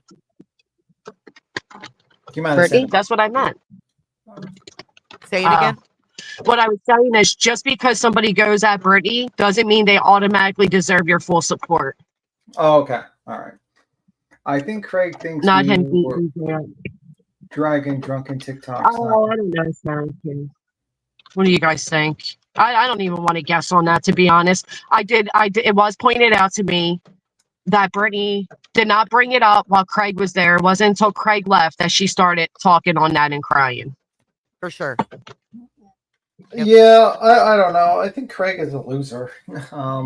You might have Brittany? said That's what I meant. Say it again. What I was saying is just because somebody goes at Brittany doesn't mean they automatically deserve your full support. Oh, okay. All right. I think Craig thinks Not him we were beating her. dragging drunken TikToks. Oh, I don't know, Sarah. What do you guys think? I don't even want to guess on that, to be honest. I did. It was pointed out to me that Brittany did not bring it up while Craig was there. It wasn't until Craig left that she started talking on that and crying. For sure. Yep. Yeah, I don't know. I think Craig is a loser.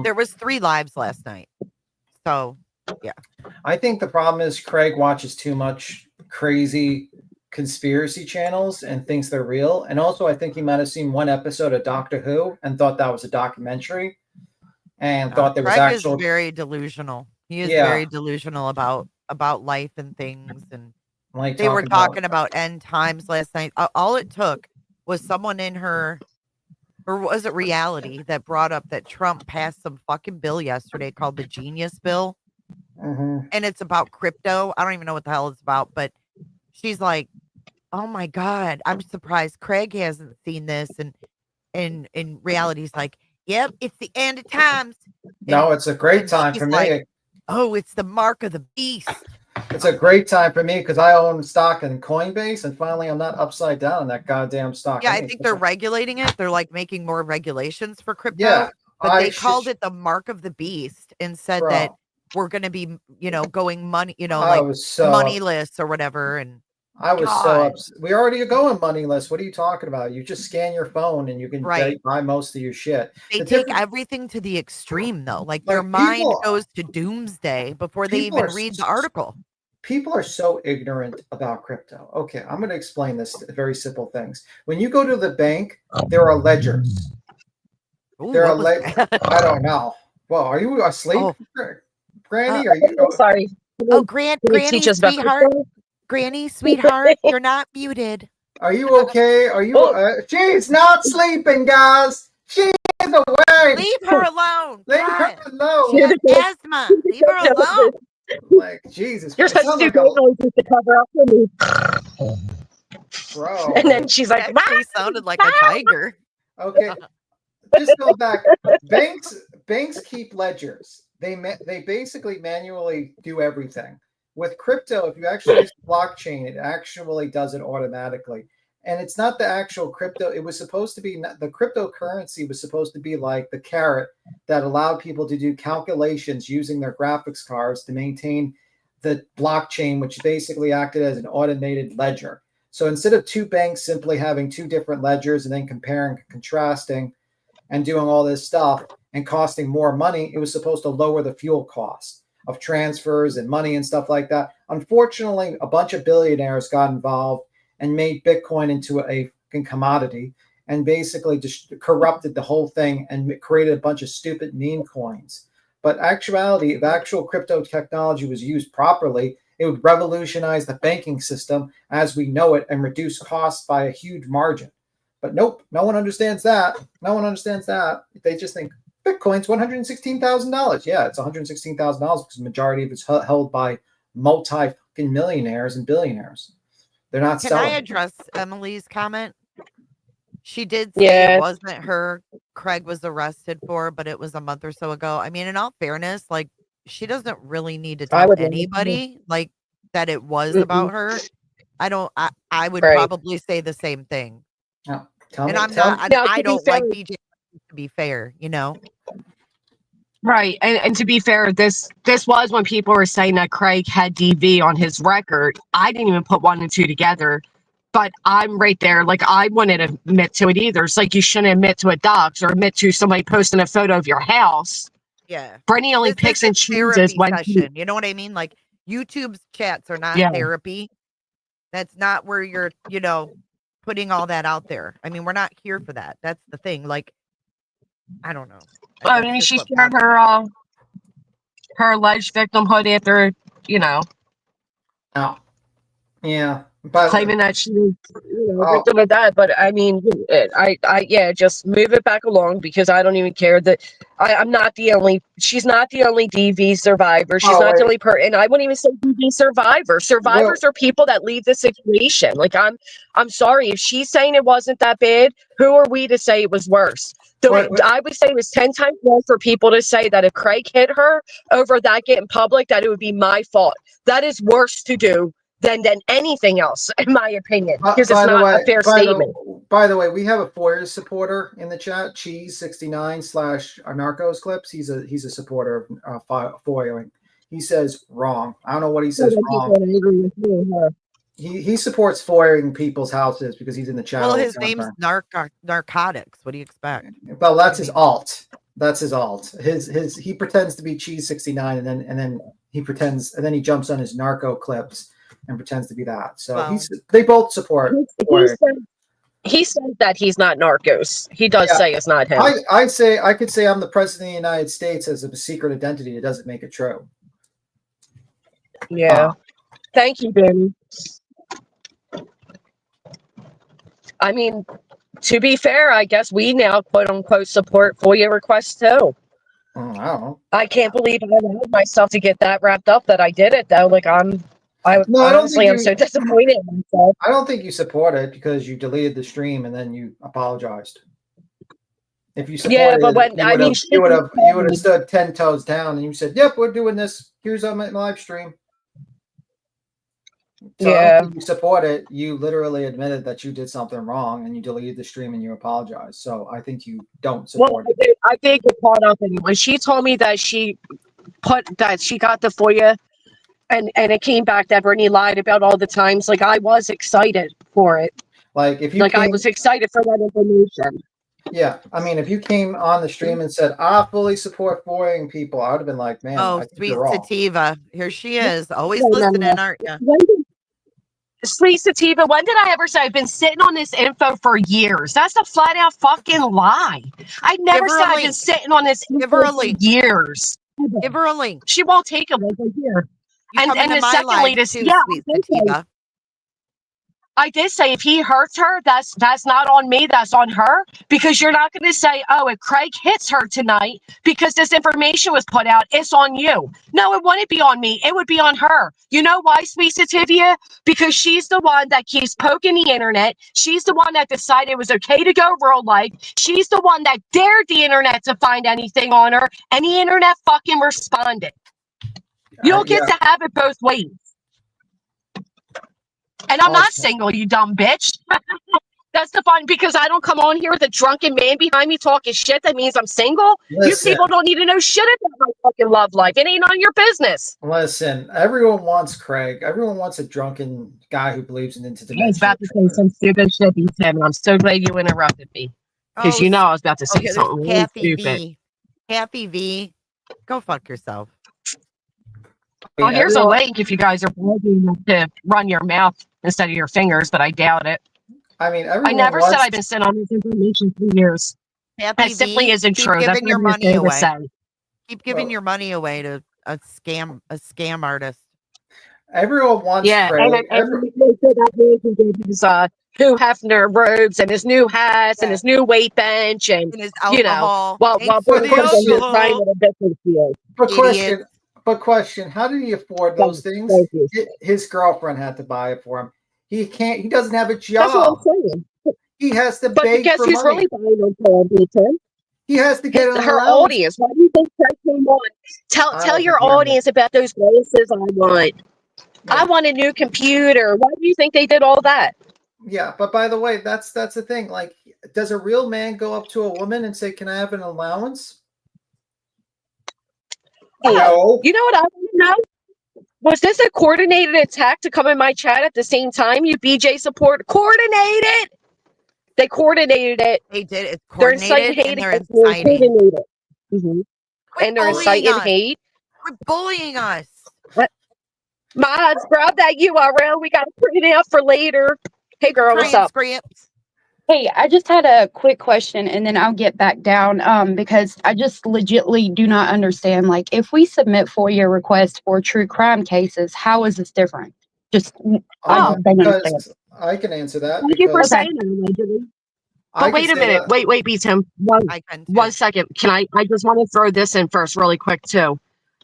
There was 3 lives last night. So, yeah. I think the problem is Craig watches too much crazy conspiracy channels and thinks they're real. And also, I think he might have seen one episode of Doctor Who and thought that was a documentary and thought there was Craig actual. is very delusional. He is very delusional about life and things. And like they were talking about end times last night. All it took was someone in her, or was it Reality, that brought up that Trump passed some fucking bill yesterday called the Genius Bill. Mm-hmm. And it's about crypto. I don't even know what the hell it's about, but she's like, oh my God, I'm surprised Craig hasn't seen this. And in Reality's like, yep, it's the end of times. No, it's a great time for me. Like, oh, it's the mark of the beast. It's a great time for me because I own stock in Coinbase, and finally I'm not upside down in that goddamn stock. Yeah, I think they're regulating it. They're like making more regulations for crypto. Yeah, but they called it the mark of the beast and said that we're going to be, going money, moneyless or whatever. And I was so upset. We already are going moneyless. What are you talking about? You just scan your phone and you can buy most of your shit. They take everything to the extreme, though. Like their mind goes to doomsday before they even read the article. People are so ignorant about crypto. Okay, I'm going to explain this very simple things. When you go to the bank, there are ledgers. Ooh, there are I don't know. Well, are you asleep, Granny? Are you? I'm sorry. Oh, Granny, sweetheart. Granny, sweetheart, you're not muted. Are you okay? Are you? She's not sleeping, guys. She's awake. Leave her alone. Leave her alone. She has asthma. Leave her alone. Like Jesus, you're such stupid noises to cover up for me, bro. And then she's like, "She sounded like a tiger." Okay, just go back. Banks keep ledgers. They basically manually do everything. With crypto, if you actually use blockchain, it actually does it automatically. And it's not the actual crypto. It was supposed to be, the cryptocurrency was supposed to be like the carrot that allowed people to do calculations using their graphics cards to maintain the blockchain, which basically acted as an automated ledger. So instead of two banks simply having two different ledgers and then comparing, contrasting, and doing all this stuff and costing more money, it was supposed to lower the fuel cost of transfers and money and stuff like that. Unfortunately, a bunch of billionaires got involved and made Bitcoin into a commodity and basically just corrupted the whole thing and created a bunch of stupid meme coins. But actuality, if actual crypto technology was used properly, it would revolutionize the banking system as we know it and reduce costs by a huge margin. But nope, no one understands that. No one understands that. They just think Bitcoin's $116,000. Yeah, it's $116,000 because the majority of it's held by multi-millionaires and billionaires. They're not selling. Can I address Emily's comment? She did say it wasn't her Craig was arrested for, but it was a month or so ago. I mean, in all fairness, like she doesn't really need to tell anybody like that it was about her. I would probably say the same thing. No, I don't like BJ, to be fair, Right. And to be fair, this was when people were saying that Craig had DV on his record. I didn't even put 1 and 2 together, but I'm right there. Like, I wouldn't admit to it either. It's like you shouldn't admit to a dox or admit to somebody posting a photo of your house. Yeah. Brittany only picks and chooses when you know what I mean? Like, YouTube's chats are not therapy. That's not where you're, putting all that out there. I mean, we're not here for that. That's the thing. Like, I don't know. I mean, she shared her alleged victimhood after, Oh, yeah, but claiming that she was, victim of that. But I mean, just move it back along because I don't even care that I'm not the only. She's not the only DV survivor. She's not the only person, and I wouldn't even say DV survivor. Survivors are people that leave the situation. Like I'm sorry if she's saying it wasn't that bad. Who are we to say it was worse? I would say it was 10 times more for people to say that if Craig hit her over that get in public, that it would be my fault. That is worse to do than anything else, in my opinion, because it's not a fair statement. By the way, we have a FOIA supporter in the chat, Cheese69/Narcos Clips. He's a supporter of FOIA. He says wrong. I don't know what he says wrong. He supports FOIAing people's houses because he's in the chat. Well, his name's Narcotics. What do you expect? Well, that's his alt. That's his alt. He pretends to be Cheese69 and then he pretends and then he jumps on his narco clips and pretends to be that. So they both support. He says that he's not Narcos. He does say it's not him. I could say I'm the president of the United States as a secret identity. It doesn't make it true. Yeah. Thank you, Ben. I mean, to be fair, I guess we now quote unquote support FOIA requests too. Wow. I can't believe I allowed myself to get that wrapped up that I did it though. Like I'm so disappointed in myself. I don't think you support it because you deleted the stream and then you apologized. If you supported you would have stood 10 toes down and you said, "Yep, we're doing this. Here's on my live stream." So I don't think you support it. You literally admitted that you did something wrong and you deleted the stream and you apologized. So I think you don't support it. I did get caught up in it. When she told me that she got the FOIA and it came back that Brittany lied about all the times, like I was excited for it. Like if you I was excited for that information. Yeah, I mean, if you came on the stream and said, "I fully support FOIAing people," I would have been like, "Man, oh, I think sweet you're wrong." Sativa, here she is, always listening, aren't you? Sweet Sativa, when did I ever say I've been sitting on this info for years? That's a flat out fucking lie. I never said I've been sitting on this info for years. Give her a link. She won't take a link here. And the second latest, Sweet Sativa. I did say if he hurts her, that's not on me, that's on her. Because you're not going to say, "Oh, if Craig hits her tonight because this information was put out, it's on you." No, it wouldn't be on me. It would be on her. You know why, Sweet Sativia? Because she's the one that keeps poking the internet. She's the one that decided it was okay to go real life. She's the one that dared the internet to find anything on her, and the internet fucking responded. You don't get to have it both ways. And I'm not single, you dumb bitch. That's the fun, because I don't come on here with a drunken man behind me talking shit. That means I'm single. Listen, you people don't need to know shit about my fucking love life. It ain't none of your business. Listen, everyone wants Craig. Everyone wants a drunken guy who believes in interdimensional. I was about to say some stupid shit, Tim, and I'm so glad you interrupted me. Because you know I was about to say something really stupid. Kathy V, go fuck yourself. Well, here's a link if you guys are begging to run your mouth instead of your fingers, but I doubt it. I mean, I never said I've been sitting on this information for years. That simply isn't true. That's your money away. Keep giving your money away to a scam artist. Everyone wants Craig. His Hugh Hefner robes and his new hats and his new weight bench and his alcohol. While trying with a different field. Question, how did he afford those things? His girlfriend had to buy it for him. He doesn't have a job. That's what I'm saying. He has to beg guess for who's money. Really buying them for him? He has to get her audience. Why do you think that came on? Tell your audience about those glasses I want. Yeah. I want a new computer. Why do you think they did all that? Yeah, but by the way, that's the thing. Like, does a real man go up to a woman and say, "Can I have an allowance?" No. You know what I want to know? Was this a coordinated attack to come in my chat at the same time? You BJ support coordinated. They coordinated it. They did. It's coordinated and they're inciting. And they're inciting hate. They're bullying us. Mods, grab that URL. We got to print it out for later. Hey, girl, what's up? Hey, I just had a quick question and then I'll get back down because I just legitly do not understand. Like, if we submit FOIA requests for true crime cases, how is this different? Just, I can answer that. Thank you for saying that, allegedly. But wait a minute. Wait, B-Tim. One second. I just want to throw this in first really quick, too.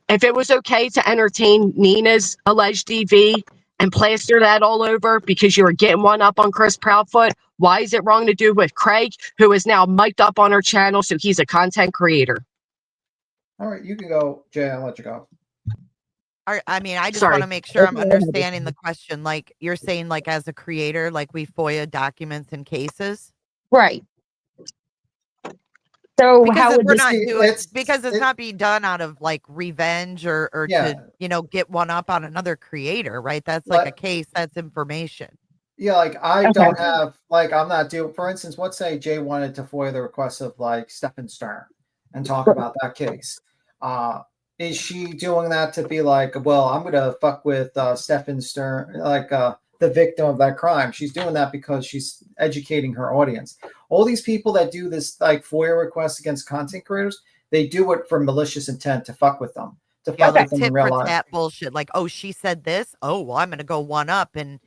If it was okay to entertain Nina's alleged DV and plaster that all over because you were getting one up on Chris Proudfoot, Why is it wrong to do with Craig, who is now mic'd up on her channel, so he's a content creator? All right, you can go, Jay. I'll let you go. I mean, I just Sorry. want to make sure I'm understanding the question. Like you're saying, like as a creator, like we FOIA documents and cases. Right. So Because how would we're this not See, doing it's- because it's it- not being done out of like revenge or Yeah. to, you know, get one up on another creator, right? That's like a case, that's information. Yeah, like I Okay. don't have like I'm not doing. For instance, let's say Jay wanted to FOIA the request of like Stephen Stern and talk about that case. Is she doing that to be like, well, I'm gonna fuck with Stephen Stern, like the victim of that crime? She's doing that because she's educating her audience. All these people that do this like FOIA requests against content creators, they do it for malicious intent to fuck with them, to Yeah, fuck like with them in tit real for life. tat bullshit. Like, oh, she said this. Oh, well, I'm gonna go one up and,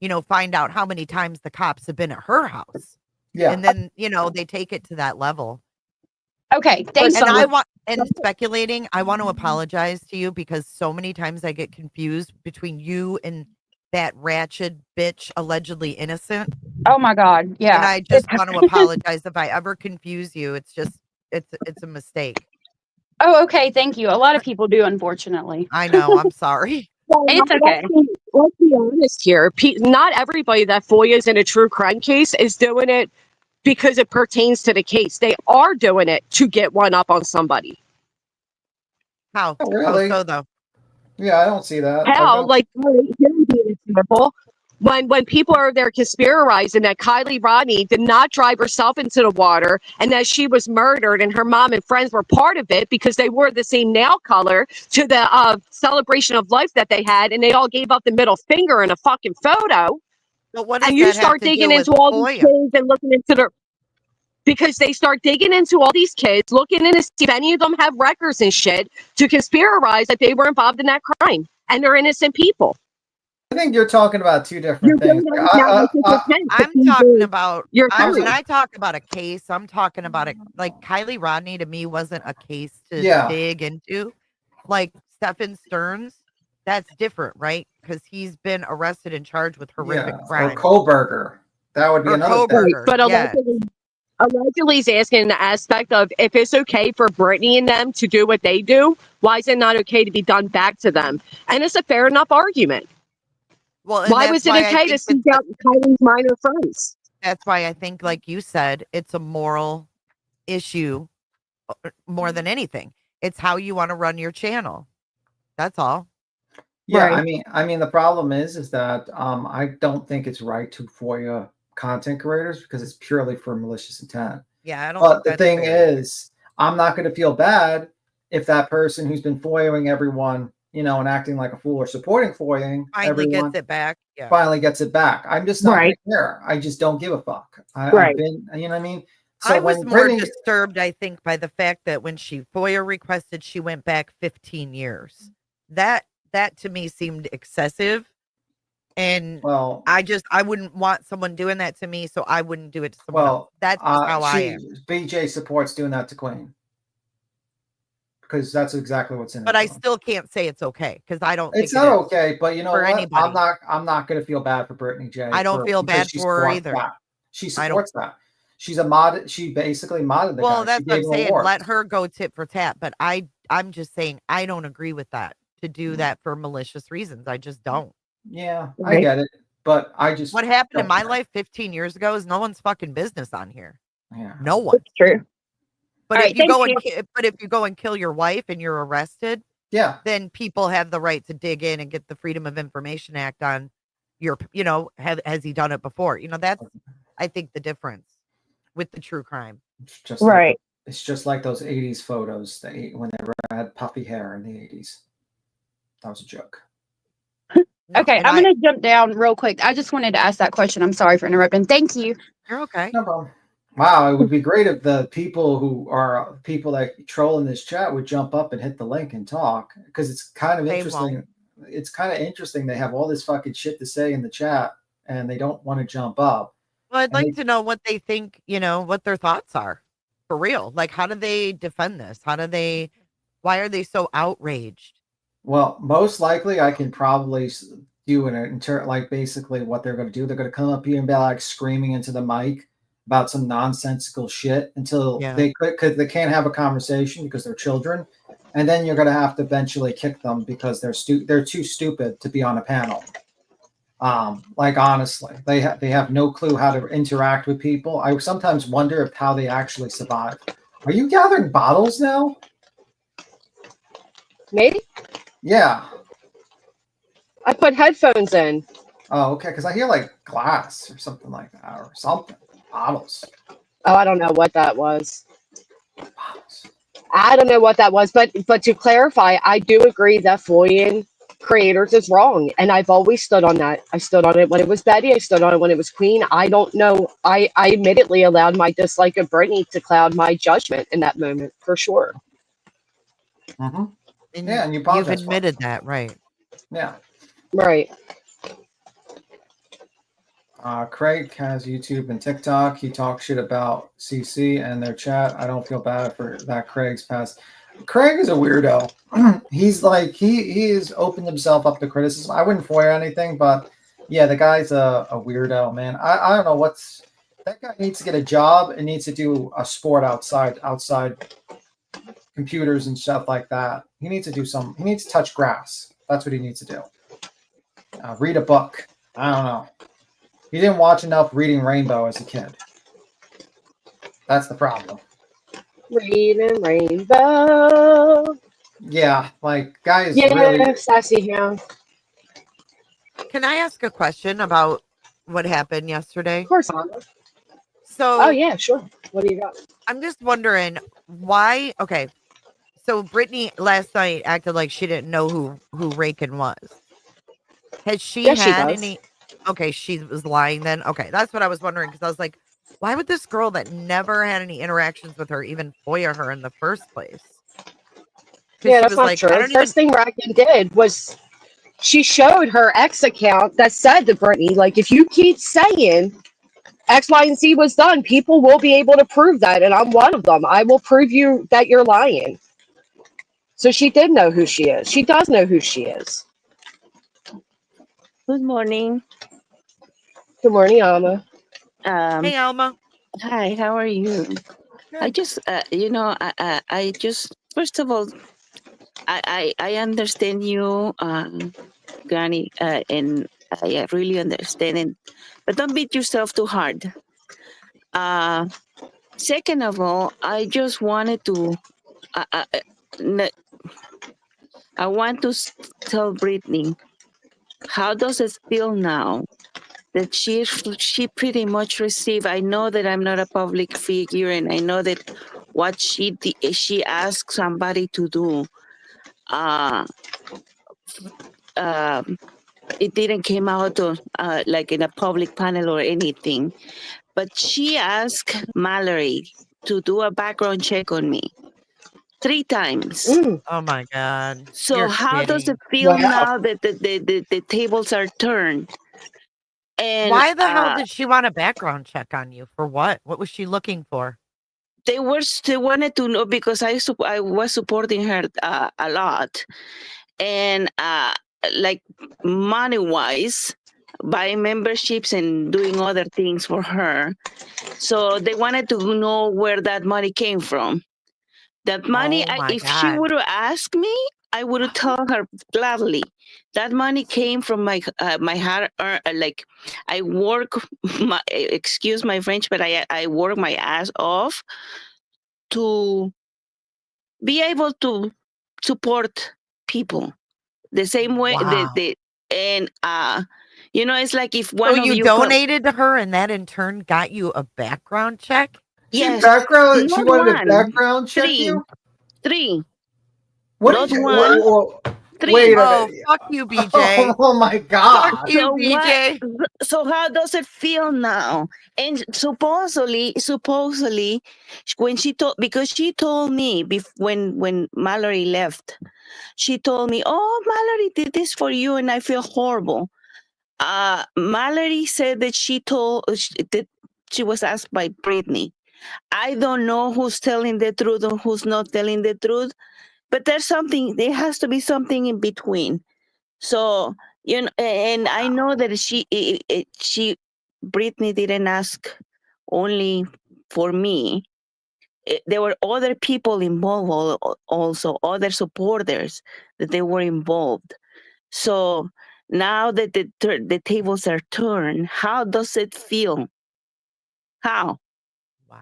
you know, find out how many times the cops have been at her house. Yeah, And then, you know, they take it to that level. Okay, thanks. And some- I want and speculating, I want to apologize to you because so many times I get confused between you and that ratchet bitch allegedly innocent. Oh my God. Yeah. And I just want to apologize if I ever confuse you. It's just it's a mistake. Oh, okay. Thank you. A lot of people do, unfortunately. I know. I'm sorry. It's okay. Let's be honest here. Not everybody that FOIAs in a true crime case is doing it because it pertains to the case. They are doing it to get one up on somebody. How? Oh, really? How so though? yeah, I don't see that. How? Like, here would be an example. When people are there conspiring that Kylie Rodney did not drive herself into the water and that she was murdered and her mom and friends were part of it because they wore the same nail color to the celebration of life that they had, and they all gave up the middle finger in a fucking photo. But what does And you that have start to digging do into with all these FOIA? kids and looking into their, because they start digging into all these kids, looking into see if any of them have records and shit to conspirize that they were involved in that crime and they're innocent people. I think you're talking about two You're different things. doing it now like it's okay, but I'm these talking are- about you're when correct. I talk about a case, I'm talking about it like Kylie Rodney to me wasn't a case to Yeah. dig into. Like Stephen Stearns, that's different, right? Because he's been arrested and charged with horrific Or crimes. Kohlberger. That would be Or another thing. Kohlberger. But Yeah. allegedly is asking the aspect of if it's okay for Brittany and them to do what they do, why is it not okay to be done back to them? And it's a fair enough argument. Well, and Why that's was it why I okay to think seek out Kylie's minor friends? that's why I think, like you said, it's a moral issue more than anything. It's how you want to run your channel. That's all. Yeah, Right. I mean, the problem is that I don't think it's right to FOIA content creators because it's purely for malicious intent. Yeah, I don't But the think that's thing fair. is, I'm not going to feel bad if that person who's been FOIAing everyone, you know, and acting like a fool or supporting FOIAing Finally everyone gets it back. Yeah. finally gets it back. I'm just not going Right. to care. I just don't give a fuck. I've Right. been, you know what I mean? So I was when more Brittany, disturbed, I think, by the fact that when she FOIA requested, she went back 15 years. That to me seemed excessive. And well, I wouldn't want someone doing that to me, so I wouldn't do it to someone else. well, That's just how I she am. BJ supports doing that to Queen because that's exactly what's in it. But I for them. still can't say it's okay because I don't It's think not it is. okay, but you know for what? anybody. I'm not going to feel bad for Brittany J. I don't feel because bad she for her supports either. that. She I don't- supports that. She's a mod. She basically modded the Well, guy. that's She what I'm gave him saying. awards. Let her go tit for tat. But I'm just saying I don't agree with that to do that for malicious reasons. I just don't. Yeah, I Right. get it, but I just What happened in don't my care. life 15 years ago is no one's fucking business on here. Yeah. No one. It's true. But All if right, you go thank but if you go and kill your wife and you're arrested, Yeah. then people have the right to dig in and get the Freedom of Information Act on your, you know, has he done it before? You know, that's I think the difference with the true crime. It's just Right. Like, it's just like those 80s photos when they had puffy hair in the 80s. That was a joke. No, Okay, and I'm going to jump down real quick. I just wanted to ask that question. I'm sorry for interrupting. Thank you. You're okay. No problem. Wow, it would be great if the people who are people that troll in this chat would jump up and hit the link and talk because it's kind of They interesting. It's kind of interesting. They have all this fucking shit to say in the chat and they don't want to jump up. Well, I'd And like they- to know what they think, you know, what their thoughts are for real. Like, how do they defend this? Why are they so outraged? Well, most likely I can probably, do like basically what they're going to do. They're going to come up here and be like screaming into the mic about some nonsensical shit until they can't have a conversation because they're children, and then you're going to have to eventually kick them because they're too stupid to be on a panel. Like honestly, they have no clue how to interact with people. I sometimes wonder how they actually survive. Are you gathering bottles now? Maybe. Yeah. I put headphones in. Oh, okay. Because I hear like glass or something like that, or something. Bottles. Oh, I don't know what that was. Bottles. I don't know what that was, but to clarify, I do agree that FOIA creators is wrong, and I've always stood on that. I stood on it when it was Betty. I stood on it when it was Queen. I don't know. I admittedly allowed my dislike of Britney to cloud my judgment in that moment, for sure. Mm-hmm. And Yeah, and you've admitted that, right? Yeah. Right. Craig has YouTube and TikTok. He talks shit about CC and their chat. I don't feel bad for that. Craig's past. Craig is a weirdo. He's like he has opened himself up to criticism. I wouldn't FOIA anything, but yeah, the guy's a weirdo, man. I don't know that guy needs to get a job and needs to do a sport outside computers and stuff like that. He needs to do he needs to touch grass. That's what he needs to do. Read a book. I don't know. He didn't watch enough Reading Rainbow as a kid. That's the problem. Reading Rainbow. Yeah, like guy is really sassy hound. Can I ask a question about what happened yesterday? Of course, Anna. So, oh yeah, sure. What do you got? I'm just wondering why. Okay, so Brittany last night acted like she didn't know who Raken was. Has she had any? Okay, she was lying then. Okay, that's what I was wondering because I was like, why would this girl that never had any interactions with her even FOIA her in the first place? Yeah, that's not true. The first thing Raken did was she showed her ex account that said to Brittany, like, if you keep saying X, Y, and Z was done, people will be able to prove that, and I'm one of them. I will prove you that you're lying. So she did know who she is. She does know who she is. Good morning. Good morning, Alma. Hey, Alma. Hi, how are you? Good. I just, I just, first of all, I understand you, Granny, and I really understand it, but don't beat yourself too hard. Second of all, I just wanted to, I want to tell Brittany, how does it feel now that she pretty much received? I know that I'm not a public figure, and I know that what she asked somebody to do, it didn't come out like in a public panel or anything, but she asked Mallory to do a background check on me 3 times. Oh my God. So how does it feel now that the tables are turned? And why the hell did she want a background check on you? For what? What was she looking for? They wanted to know because I was supporting her a lot, and like money wise, buying memberships and doing other things for her. So they wanted to know where that money came from. That money, if she would have asked me, I would have told her gladly. That money came from my hard like I work excuse my French, but I work my ass off to be able to support people the same way and it's like if one of you donated to her and that in turn got you a background check. Yes, she wanted a background check. 3. What? Not Did you, one. 3. Wait a minute. Fuck you, BJ. Oh my God. Fuck you, BJ. So how does it feel now? And supposedly, when she told, because she told me when Mallory left, she told me, "Oh, Mallory did this for you, and I feel horrible." Mallory said that she was asked by Brittany. I don't know who's telling the truth and who's not telling the truth, but there has to be something in between. So You know, and I know that Brittany didn't ask only for me. There were other people involved, also other supporters that they were involved. So now that the tables are turned, how does it feel? How? Wow.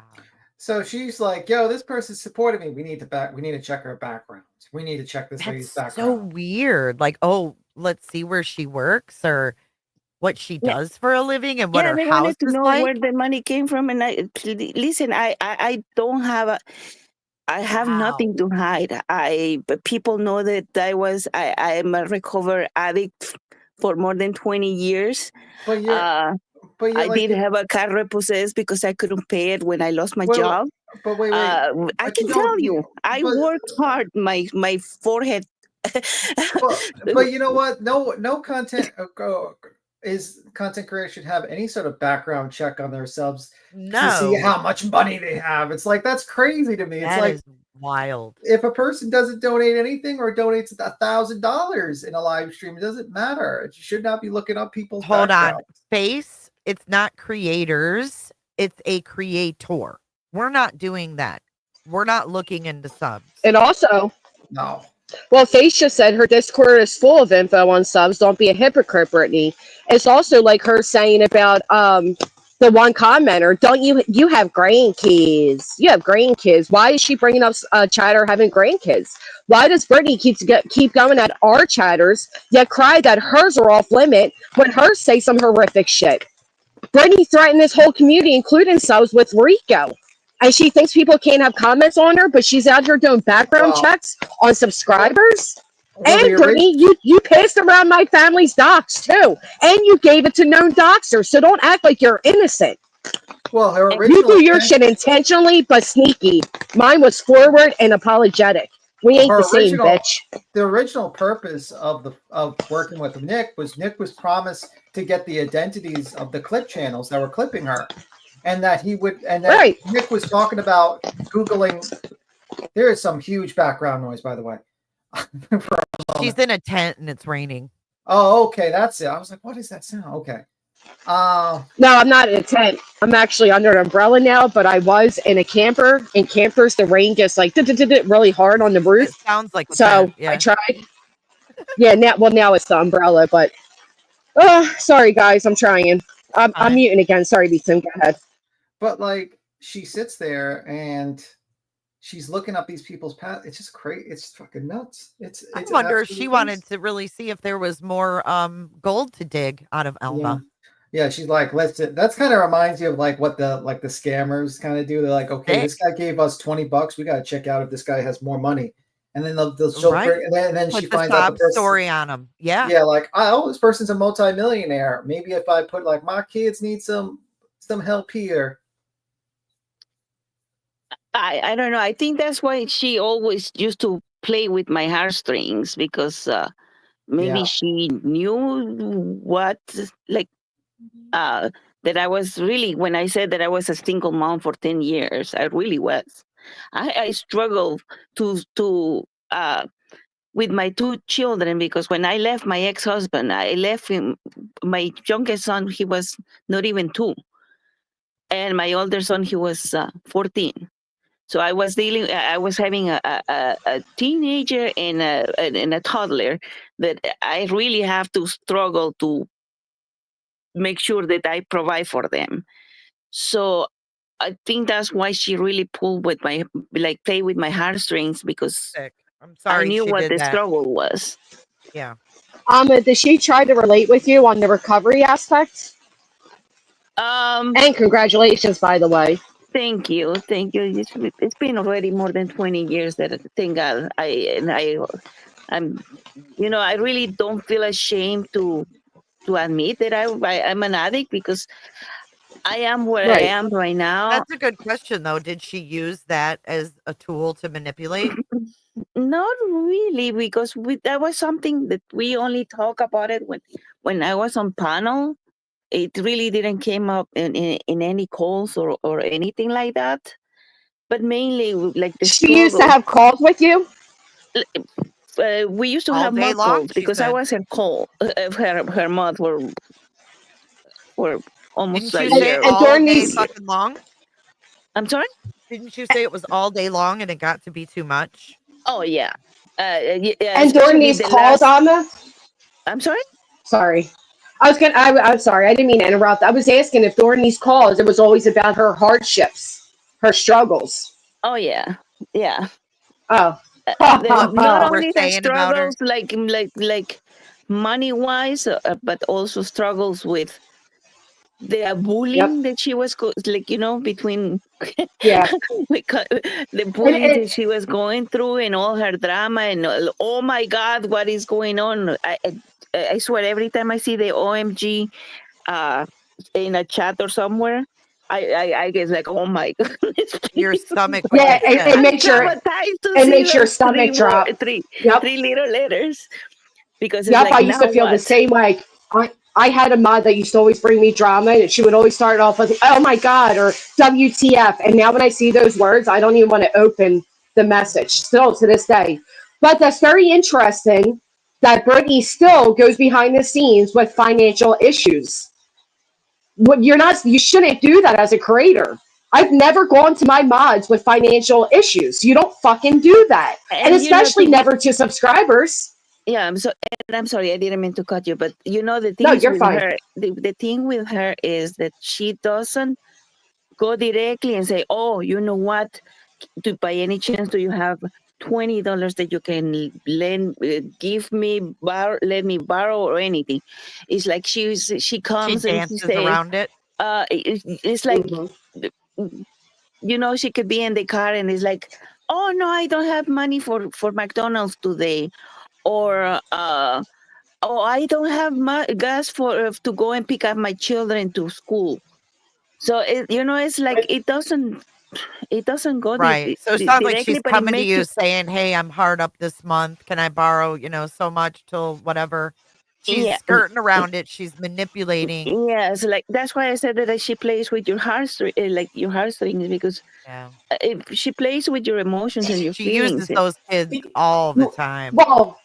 So she's like, "Yo, this person supported me. We need to check her background. We need to check this lady's That's so background." weird. Like, oh, let's see where she works or what she Yeah, does for a living and what yeah, her they house wanted to is know like. where the money came from, and listen. I don't have a. I have Wow. nothing to hide. But people know that I am a recovered addict for more than 20 years. But you're, Uh, but you're I like, did have a car repossessed because I couldn't pay it when I lost my well, job. but wait. I But you can don't. tell you, I But worked hard. My forehead. but you know what? No content content creator should have any sort of background check on their subs to see No, how much money they have. It's like that's crazy to me. It's that like is wild. if a person doesn't donate anything or donates $1,000 in a live stream, it doesn't matter. You should not be looking up people's Hold on. backgrounds. Face, it's not creators, it's a creator. We're not doing that. We're not looking into subs. And also, No. well, Faith just said her Discord is full of info on subs. Don't be a hypocrite, Brittany. It's also like her saying about the one commenter. Don't you have grandkids? You have grandkids. Why is she bringing up chatter having grandkids? Why does Brittany keep going at our chatters yet cry that hers are off limit when hers say some horrific shit? Brittany threatened this whole community, including subs, with Rico. And she thinks people can't have comments on her, but she's out here doing background Well, checks on subscribers. well, the And Brittany, you passed around my family's docs too, and you gave it to known doxers. So don't act like you're innocent. her You original do your intent, shit intentionally, but sneaky. Mine was forward and apologetic. We ain't the same, bitch. the original purpose of working with Nick was promised to get the identities of the clip channels that were clipping her, and that Right. Nick was talking about Googling. There is some huge background noise, by the way. She's in a tent and it's raining. Oh, okay, that's it. I was like, what is that sound? Okay. No, I'm not in a tent. I'm actually under an umbrella now, but I was in a camper. In campers, the rain gets like really hard on the It roof. sounds like a So tent, yeah. I tried. Yeah, now it's the umbrella, but sorry guys, I'm trying. I'm Fine. muting again. Sorry, Beatson, go ahead. But like she sits there and she's looking up these people's path. It's just crazy. It's fucking nuts. I wonder if absolutely she nuts. wanted to really see if there was more gold to dig out of Elma. Yeah, she's like, that's kind of reminds you of like what the scammers kind of do. They're like, okay, this guy gave us $20. We got to check out if this guy has more money. And then they'll show, Right. and then Put she the finds out sob story on him. Yeah. Yeah, like, oh, this person's a multimillionaire. Maybe if I put like my kids need some help here. I don't know. I think that's why she always used to play with my heartstrings because maybe she knew what that I was really, when I said that I was a single mom for 10 years, I really was. I struggled to with my two children because when I left my ex-husband, I left him, my youngest son, he was not even 2. And my older son, he was 14. So I was having a teenager and a toddler that I really have to struggle to make sure that I provide for them. So I think that's why she really pulled with play with my heartstrings because Sick. I'm sorry I knew she what did the that. struggle was. Yeah. Did she try to relate with you on the recovery aspect? And congratulations, by the way. Thank you. It's been already more than 20 years that, thank God, I'm, I really don't feel ashamed to admit that I'm an addict because I am where I am right now. That's a good question, though. Did she use that as a tool to manipulate? Not really, because that was something that we only talk about it when I was on panel. It really didn't came up in any calls or anything like that. But mainly like the She used to have calls with you? we used to All have day mud long, calls she because I said. was her call, her mud for almost Didn't a you And, say year. and all during day these fucking long? I'm sorry. Didn't you say it was all day long and it got to be too much? Oh yeah, yeah, and during especially these the calls, last. Alma, I'm sorry. sorry. I'm sorry. I didn't mean to interrupt. I was asking if during these calls, it was always about her hardships, her struggles. Oh yeah, yeah. Oh. What Not people were only her saying about her? struggles, like money wise, but also struggles with the Yep. bullying that she was like between Yeah. the And bullying that she was going through and all her drama and oh my god, what is going on? I swear every time I see the OMG uh in a chat or somewhere, I get like, oh my goodness, Your please. stomach would yeah, get sick. it I'm makes your traumatized to it see makes your those stomach drop. Yep. three little letters because it's Yep. like I used now to feel the what? same way. I had a mod that used to always bring me drama, and she would always start off with "Oh my God" or "WTF." And now when I see those words, I don't even want to open the message. Still to this day, but that's very interesting that Brittany still goes behind the scenes with financial issues. What you're not, you shouldn't do that as a creator. I've never gone to my mods with financial issues. You don't fucking do that, and And especially never to subscribers. yeah, I'm sorry, I didn't mean to cut you, but the No, things you're with fine. her, the thing with her is that she doesn't go directly and say, oh, you know what? By any chance, do you have $20 that you can lend, give me, let me borrow or anything? It's like she She comes and she dances says, around it. it's like, Hmm. she could be in the car and it's like, oh no, I don't have money for McDonald's today, or oh, I don't have gas for to go and pick up my children to school. So it's like it doesn't go Right. So it sounds like directly, she's but it coming to makes you. you saying, "Hey, I'm hard up this month. Can I borrow, so much till whatever?" She's Yeah. skirting around it. She's manipulating. Yes, like that's why I said that she plays with your like your heartstrings, because Yeah. if she plays with your emotions and your She feelings. uses those kids all the time. Well,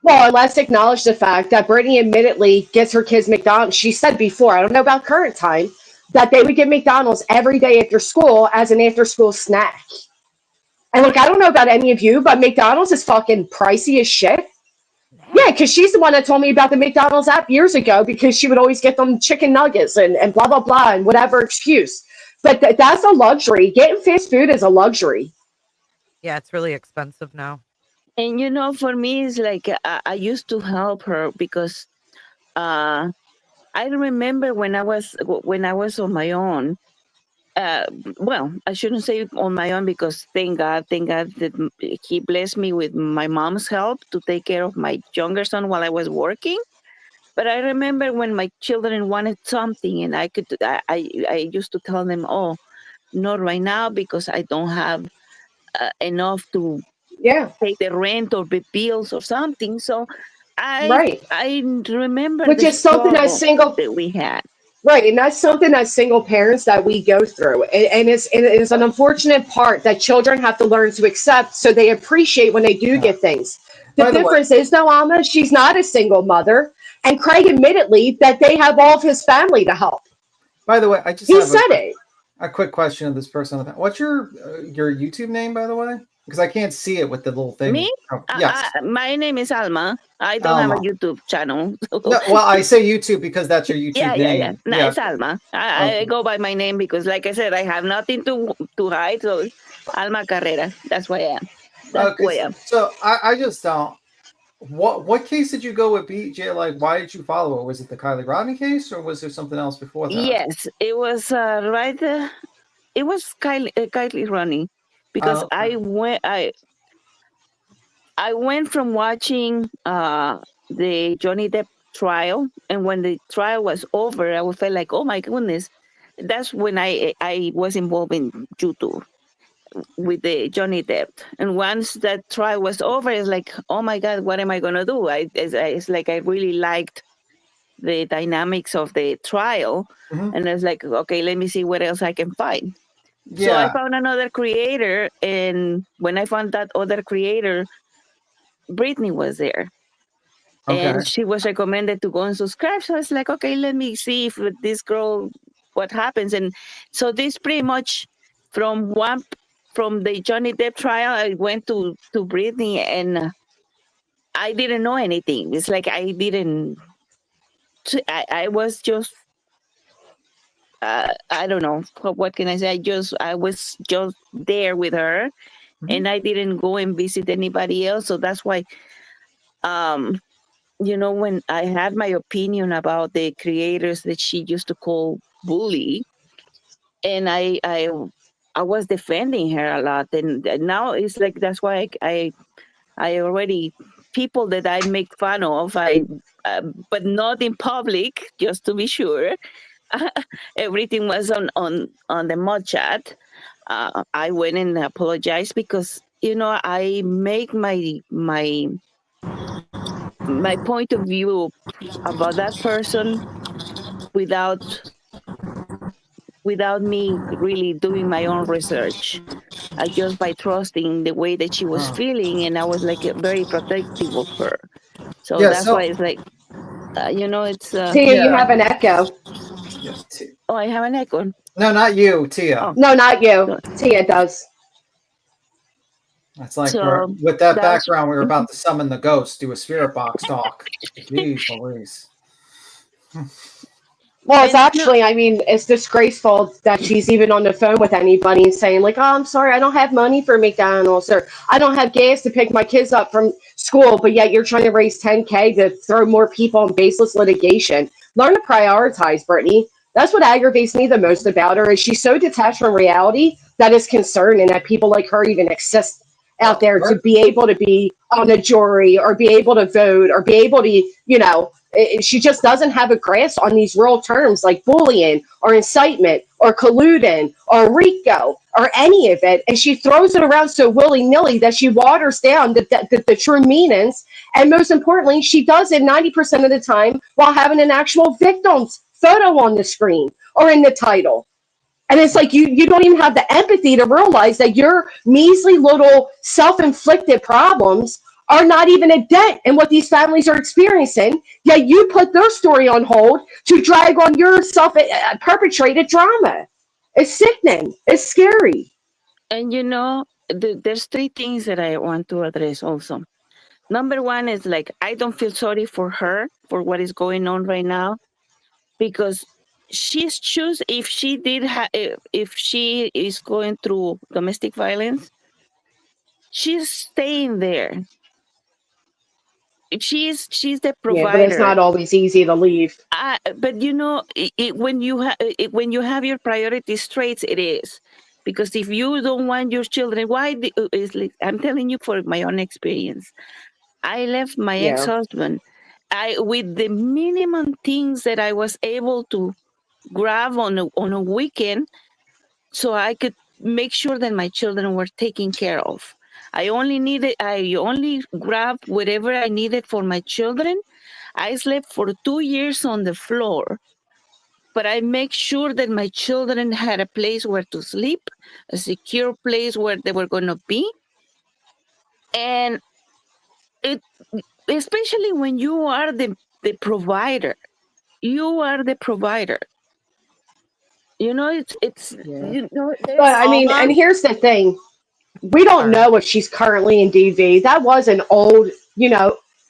well, let's acknowledge the fact that Brittany admittedly gets her kids McDonald's. She said before, I don't know about current time, that they would get McDonald's every day after school as an after school snack. And look, I don't know about any of you, but McDonald's is fucking pricey as shit. Yeah, because she's the one that told me about the McDonald's app years ago because she would always get them chicken nuggets and blah, blah, blah, and whatever excuse. But that's a luxury. Getting fast food is a luxury. Yeah, it's really expensive now. And for me, it's like I used to help her because uh, I remember when I was on my own. Uh, well, I shouldn't say on my own, because thank God that he blessed me with my mom's help to take care of my younger son while I was working. But I remember when my children wanted something, and I used to tell them, "Oh, not right now because I don't have enough to Yeah, pay the rent or the bills or something." So I right. I remember Which the is something as struggle single, that we had. right, and that's something as single parents that we go through, and it is an unfortunate part that children have to learn to accept, so they appreciate when they do Yeah. get things. The By the way, difference is, though, Alma, she's not a single mother, and Craig admittedly that they have all of his family to help. I just He have said it. a quick question of this person. What's your YouTube name, by the way? Because I can't see it with the little thing. Me? Oh, yes, My name is Alma. I don't have a Alma. YouTube channel. No, well, I say YouTube because that's your Yeah, YouTube yeah, yeah. name. No, Yeah. it's Alma. I Okay. go by my name because, like I said, I have nothing to hide. So it's Alma Carrera. That's why I am. That's who I Okay. am. So I just don't. What case did you go with BJ? Like, why did you follow it? Was it the Kylie Rodney case, or was there something else before that? Yes, it was right. It was Kylie running, because Okay. I went from watching the Johnny Depp trial, and when the trial was over, I felt like, oh my goodness, that's when I was involved in YouTube with the Johnny Depp. And once that trial was over, it's like, oh my God, what am I gonna do? It's like I really liked the dynamics of the trial, Hmm. and I was like, okay, let me see what else I can find. So I Yeah. found another creator, and when I found that other creator, Brittany was there. Okay. And she was recommended to go and subscribe. So I was like, okay, let me see if with this girl, what happens. And so this pretty much from the Johnny Depp trial, I went to Brittany, and I didn't know anything. It's like I was just, I don't know, what can I say? I was just there with her, and I didn't go and visit anybody else. So that's why, when I had my opinion about the creators that she used to call bully, and I was defending her a lot, and now it's like that's why I already, people that I make fun of, but not in public, just to be sure. Everything was on the mod chat. I went and apologized because I make my point of view about that person without me really doing my own research. Just by trusting the way that she was feeling, and I was like very protective of her. So Yeah, that's why it's like, it's. Tia, you have an echo. Oh, I have an echo. No, not you, Tia. Oh. No, not you. Tia does. That's like So with that background, we were about to summon the ghost, do a spirit box talk. Jeez Louise. Well, it's actually, I mean, it's disgraceful that she's even on the phone with anybody and saying, like, oh, I'm sorry, I don't have money for McDonald's, or I don't have gas to pick my kids up from school, but yet you're trying to raise $10K to throw more people in baseless litigation. Learn to prioritize, Brittany. That's what aggravates me the most about her, is she's so detached from reality that is concerning that people like her even exist out there to be able to be on a jury or be able to vote or be able to, she just doesn't have a grasp on these real terms like bullying or incitement or colluding or RICO or any of it. And she throws it around so willy-nilly that she waters down the true meanings. And most importantly, she does it 90% of the time while having an actual victim's photo on the screen or in the title. And it's like you don't even have the empathy to realize that your measly little self-inflicted problems are not even a dent in what these families are experiencing, yet you put their story on hold to drag on your self-perpetrated drama. It's sickening. It's scary. And there's three things that I want to address also. Number one is like, I don't feel sorry for her for what is going on right now, because she's choose if she if she is going through domestic violence, she's staying there. She's the provider. Yeah, but it's not always easy to leave. But when you have your priorities straight, it is. Because if you don't want your children, I'm telling you for my own experience. I left my ex-husband. With the minimum things that I was able to grab on a weekend, so I could make sure that my children were taken care of. I only grabbed whatever I needed for my children. I slept for 2 years on the floor, but I make sure that my children had a place where to sleep, a secure place where they were going to be. And especially when you are the provider, you are the provider. It's. But I mean, and here's the thing. We don't know if she's currently in DV. That was an old,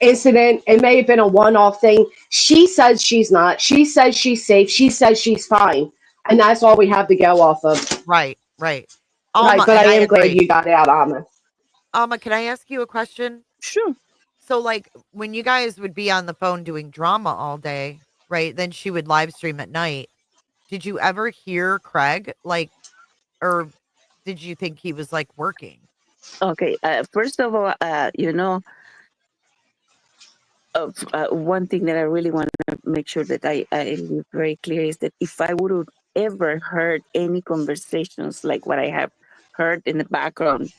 incident. It may have been a one-off thing. She says she's not. She says she's safe. She says she's fine. And that's all we have to go off of. Right. Alma, right, but I am glad you got out, Alma. Alma, can I ask you a question? Sure. So, like, when you guys would be on the phone doing drama all day, right, then she would live stream at night. Did you ever hear Craig, or did you think he was, working? Okay. First of all, one thing that I really want to make sure that I leave very clear is that if I would have ever heard any conversations like what I have heard in the background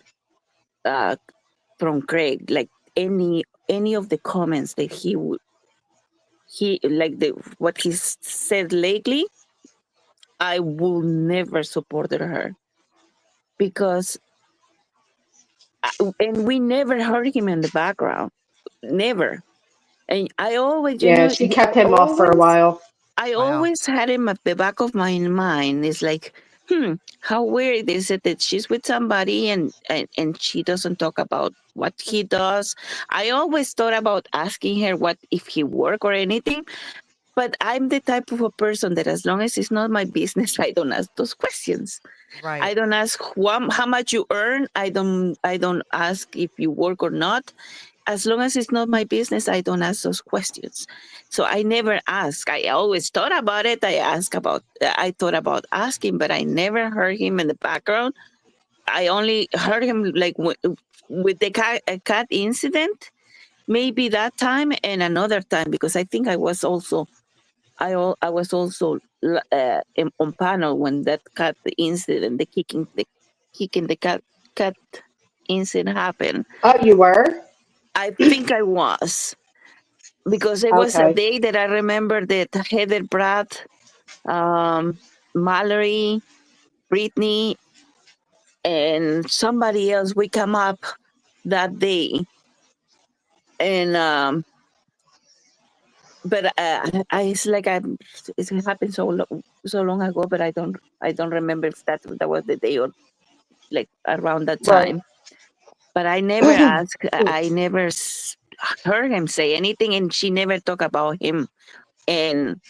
from Craig, like any of the comments that what he said lately, I will never support her, because and we never heard him in the background, never. And I always, Yeah, she kept him off for a while. I Wow. always had him at the back of my mind. It's like, how weird is it that she's with somebody and she doesn't talk about what he does. I always thought about asking her what if he work or anything, but I'm the type of a person that as long as it's not my business, I don't ask those questions. Right. I don't ask how much you earn. I don't ask if you work or not. As long as it's not my business, I don't ask those questions. So I never ask. I always thought about it. I thought about asking, but I never heard him in the background. I only heard him like with the cat incident, maybe that time and another time, because I think I was also on panel when that cat incident, the kicking the cat incident happened. Oh, you were? I think I was, because it was a Okay. day that I remember that Heather, Brad, Mallory, Brittany, and somebody else, we come up that day, and but it's like it happened so long ago, but I don't remember if that was the day or like around that Right. time. But I never asked. I never heard him say anything, and she never talked about him and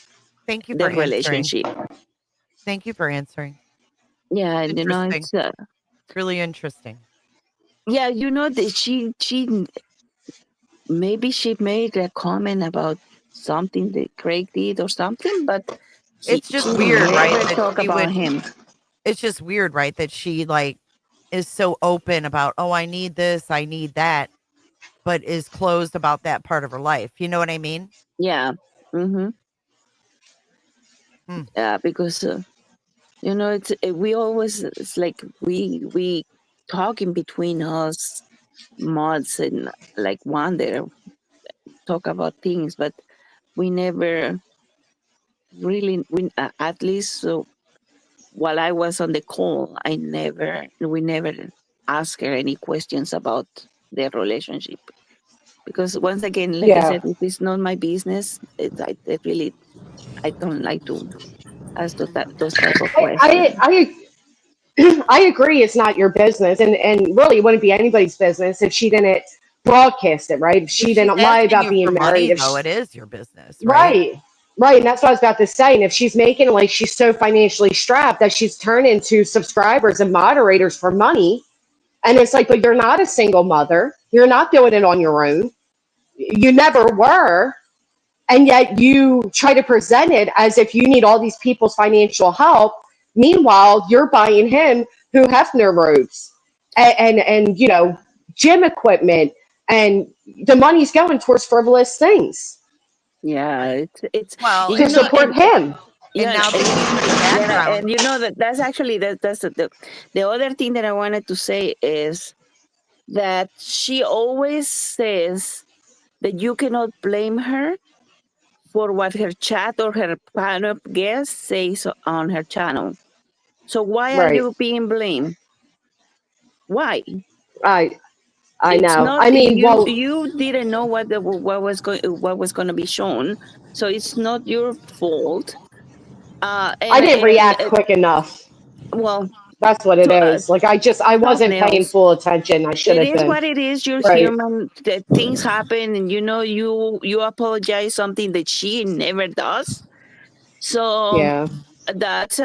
Thank you the for answering. relationship. Thank you for answering. Yeah, and Interesting. it's Really interesting. yeah, that she maybe she made a comment about something that Craig did or something, but It's just she weird, right? never That talk she about would. him. It's just weird, right? That she like is so open about, oh, I need this, I need that, but is closed about that part of her life. You know what I mean? Yeah. Mm-hmm. Hmm. Yeah, because it's we always, it's like we talking between us mods and like wonder, talk about things, but we never really at least while I was on the call, we never asked her any questions about their relationship, because once again, like I Yeah. said, if it's not my business, I don't like to ask those type of questions. I agree it's not your business, and really it wouldn't be anybody's business if she didn't broadcast it, right? If If she she's didn't lie asking about you being for married, money, if though, she, it is your business, right? right, right, and that's what I was about to say. And if she's making, like, she's so financially strapped that she's turning to subscribers and moderators for money, and it's like, but you're not a single mother, you're not doing it on your own, you never were, and yet you try to present it as if you need all these people's financial help. Meanwhile, you're buying him who Hefner robes and gym equipment, and the money's going towards frivolous things Yeah, Right. it's Well, to and support him. yeah, now being in the background, and that's actually that's the other thing that I wanted to say is that she always says that you cannot blame her for what her chat or her panel guest says on her channel. So why are Right. you being blamed? Why? I I It's know. not I mean, well, you didn't know what was going to be shown, so it's not your fault. I And didn't react quick enough. well, That's what it to is. Like, I wasn't paying thumbnails. full attention. I should It have is been. what it is. You're Right. human. That things happen, and you apologize something that she never does. So Yeah. that's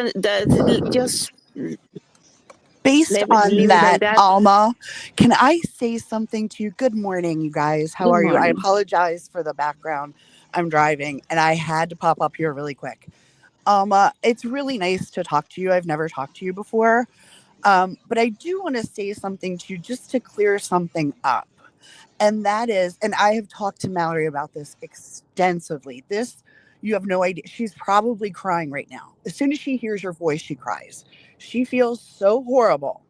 just Based on leave it like that, that. Alma, can I say something to you? Good morning, you guys. How Good are you? I morning. apologize for the background. I'm driving and I had to pop up here really quick. Alma, it's really nice to talk to you. I've never talked to you before. But I do want to say something to you just to clear something up. And that is, and I have talked to Mallory about this extensively. You have no idea. She's probably crying right now. As soon as she hears your voice, she cries. She feels so horrible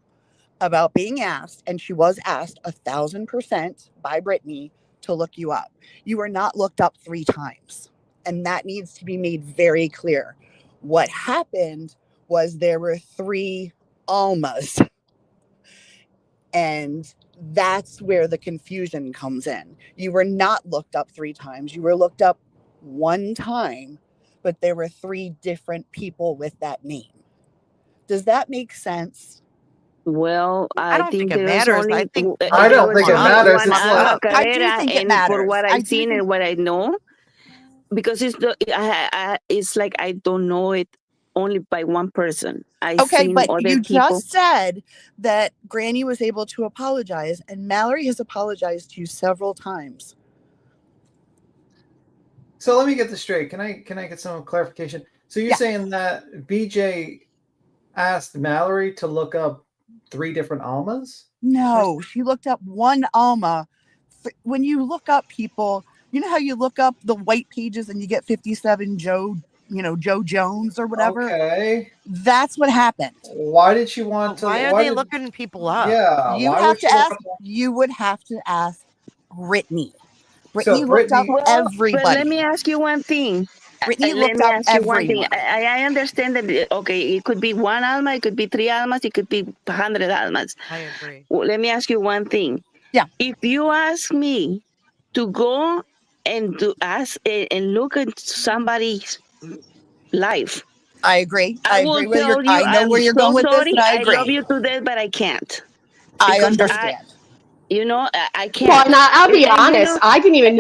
about being asked, and she was asked 1,000% by Brittany to look you up. You were not looked up 3 times. And that needs to be made very clear. What happened was there were 3 Almas. And That's where the confusion comes in. You were not looked up 3 times. You were looked up 1 time, but there were 3 different people with that name. Does that make sense? Well, I I don't think think it there was matters. I only think I there don't was think it only matters. one It's Alma like, I do Carrera, think it and for matters. what I I've do seen think and what I know, because it's like I don't know it only by one person. I Okay, seen but other you people. just said that Granny was able to apologize, and Mallory has apologized to you several times. so let me get this straight. Can I get some clarification? So you're Yeah. saying that BJ asked Mallory to look up 3 different Almas? No, she looked up one Alma. When you look up people, you know how you look up the white pages and you get 57 Joe, Joe Jones or whatever? Okay. That's what happened. Why did she want to? Why are they looking people up? Yeah. You Why have would to she look ask, up? you would have to ask Brittany. So Brittany looked up Brittany. Well, but let me everybody. ask you one thing. Brittany Let looked me up ask you one thing. everyone. I understand that, okay, it could be 1 alma, it could be 3 almas, it could be 100 almas. I agree. Well, let me ask you one thing. Yeah. If you ask me to go and to ask and look at somebody's life, I agree. I will tell you, I know where I'm you're going so with this, sorry. and I I love agree. you to death, but I can't. I Because understand. I can't. Well, and I'll be And honest, I didn't even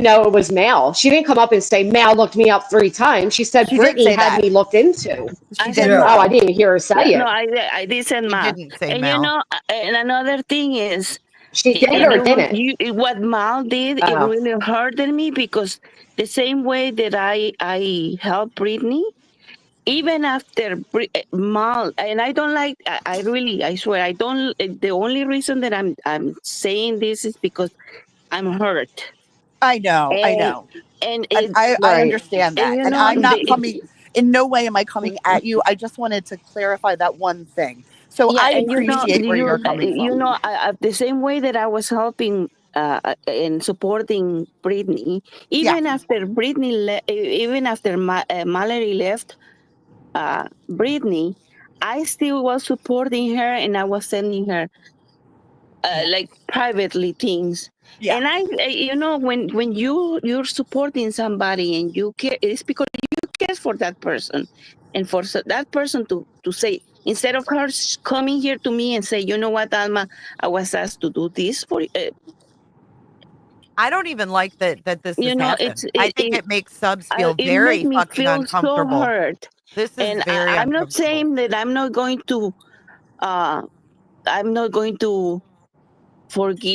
know it was Mel. She didn't come up and say, Mel looked me up 3 times. She said, She did Brittany say had that. me looked into. She I did said say Yeah. Oh, that. I didn't hear her say no, it. I did send He Ma. didn't say And Mel. and another thing is, She did or didn't? what Mal did, it Oh. really hurted me, because the same way that I helped Brittany, even after Mal, and I don't like, I swear, I don't. The only reason that I'm saying this is because I'm hurt, I know. and and And it, I Right. understand that. and And I'm not coming, in no way am I coming at you. I just wanted to clarify that one thing. So yeah, I and appreciate where you're coming from. the same way that I was helping and supporting Brittany, Yeah. even after even after Mallory left Brittany, I still was supporting her, and I was sending her Yeah. like privately things. Yeah. And when you're supporting somebody and you care, it's because you care for that person, and for that person to say, instead of her coming here to me and say, you know what, Alma, I was asked to do this for I don't even like that this has happened. it's I think it makes subs feel it made very me fucking feel so uncomfortable. hurt. This is And very I'm not uncomfortable. saying that uh I'm not going to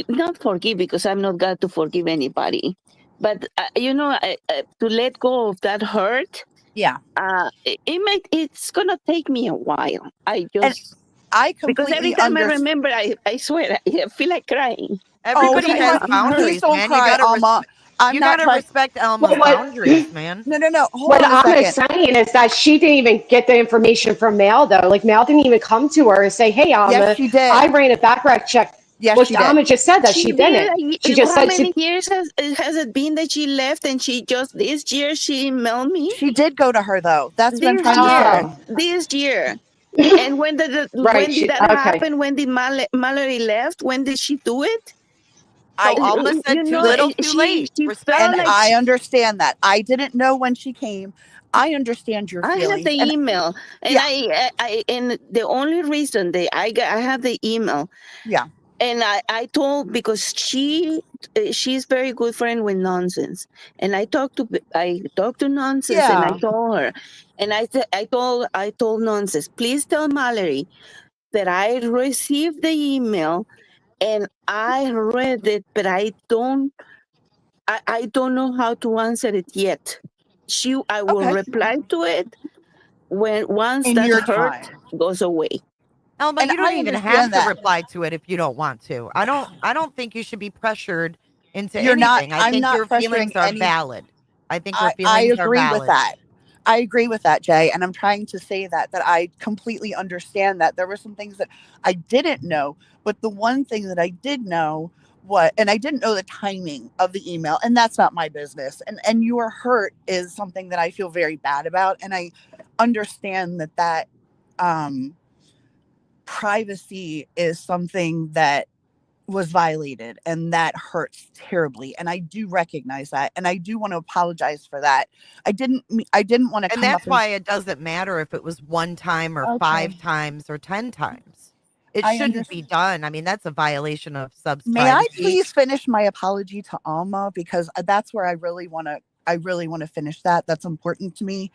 not forgive, because I'm not God to forgive anybody, but to let go of that hurt. Yeah. It's gonna take me a while. And I Because every completely time I understand. remember, I swear, I feel like crying. Oh, Everybody Because has please boundaries, don't man. You cry, gotta Alma. I'm you not gotta trying. respect Well, Elma's what boundaries, man. No. Hold what on a Anna's second. saying is that she didn't even get the information from Mal, though. Like, Mal didn't even come to her and say, hey, Yes, Anna, she did. I ran a background check. Yes, Well, she did. Anna just said that she didn't. She just how said many years has it been that she left, and she just this year she emailed me She did go to her, though. That's what I'm this trying to year, say. this year. And right. when did that Okay. happen? When did Mallory left? When did she do it? So Alma said too little, too late. She Respect felt And it. like I understand that. I didn't know when she came. I understand your I have feelings. the And email, and yeah, and the only reason that I have the email, yeah. and I told, because she's very good friend with Nonsense, and I talked to Nonsense, and I Yeah. told her, and I told Nonsense, please tell Mallory that I received the email and I read it, but I don't know how to answer it yet. I will Okay. reply to it once In that your hurt time. goes away. Elma, And you don't I even have understand to that. reply to it if you don't want to. I don't think you should be pressured into You're not, anything. I I'm think not your feelings pressuring are any. valid. I think your I feelings are agree with valid. that. I agree with that, Jay. And I'm trying to say that I completely understand that there were some things that I didn't know, but the one thing that I did know and I didn't know the timing of the email, and that's not my business. And your hurt is something that I feel very bad about, and I understand that um privacy is something that was violated, and that hurts terribly, and I do recognize that, and I do want to apologize for that. I didn't want to And come up that's why it doesn't matter if it was 1 time or 5 times or 10 times. It I shouldn't be done. I mean, that's a violation of subs May I privacy. please finish my apology to Alma, because that's where I really want to finish that. That's important to me.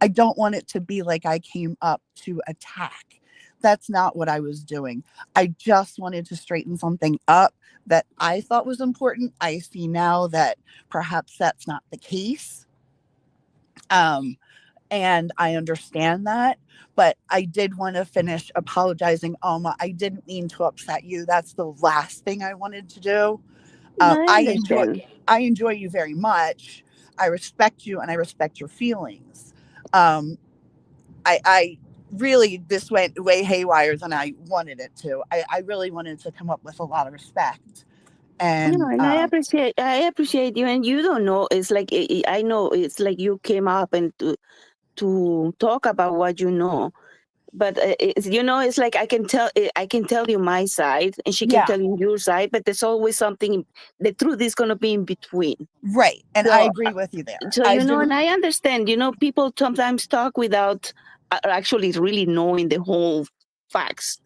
I don't want it to be like I came up to attack. That's not what I was doing. I just wanted to straighten something up that I thought was important. I see now that perhaps that's not the case. And I understand that, but I did want to finish apologizing, Alma. I didn't mean to upset you. That's the last thing I wanted to do. I enjoy you very much. I respect you, and I respect your feelings. I really, this went way haywire than I wanted it to. I really wanted to come up with a lot of respect. And I appreciate you, and you don't know. It's like I know it's like you came up and to talk about what you know, but it's like I can tell you my side, and she can tell you your side, but there's always something. The truth is going to be in between, right? And I agree with you there. So and I understand. People sometimes talk without actually really knowing the whole facts.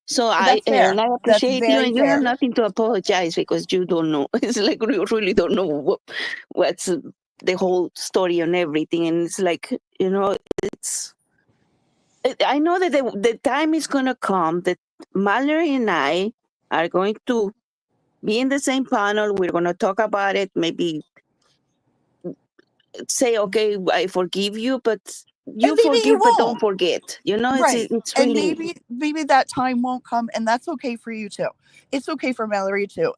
So I appreciate you, and you have nothing to apologize, because you don't know. It's like you really don't know what's the whole story on everything, and it's like I know that the time is gonna come that Mallory and I are going to be in the same panel. We're gonna talk about it. Maybe say, okay, I forgive you, but you forgive, but don't forget. Right. It's and really maybe that time won't come, and that's okay for you too. It's okay for Mallory too.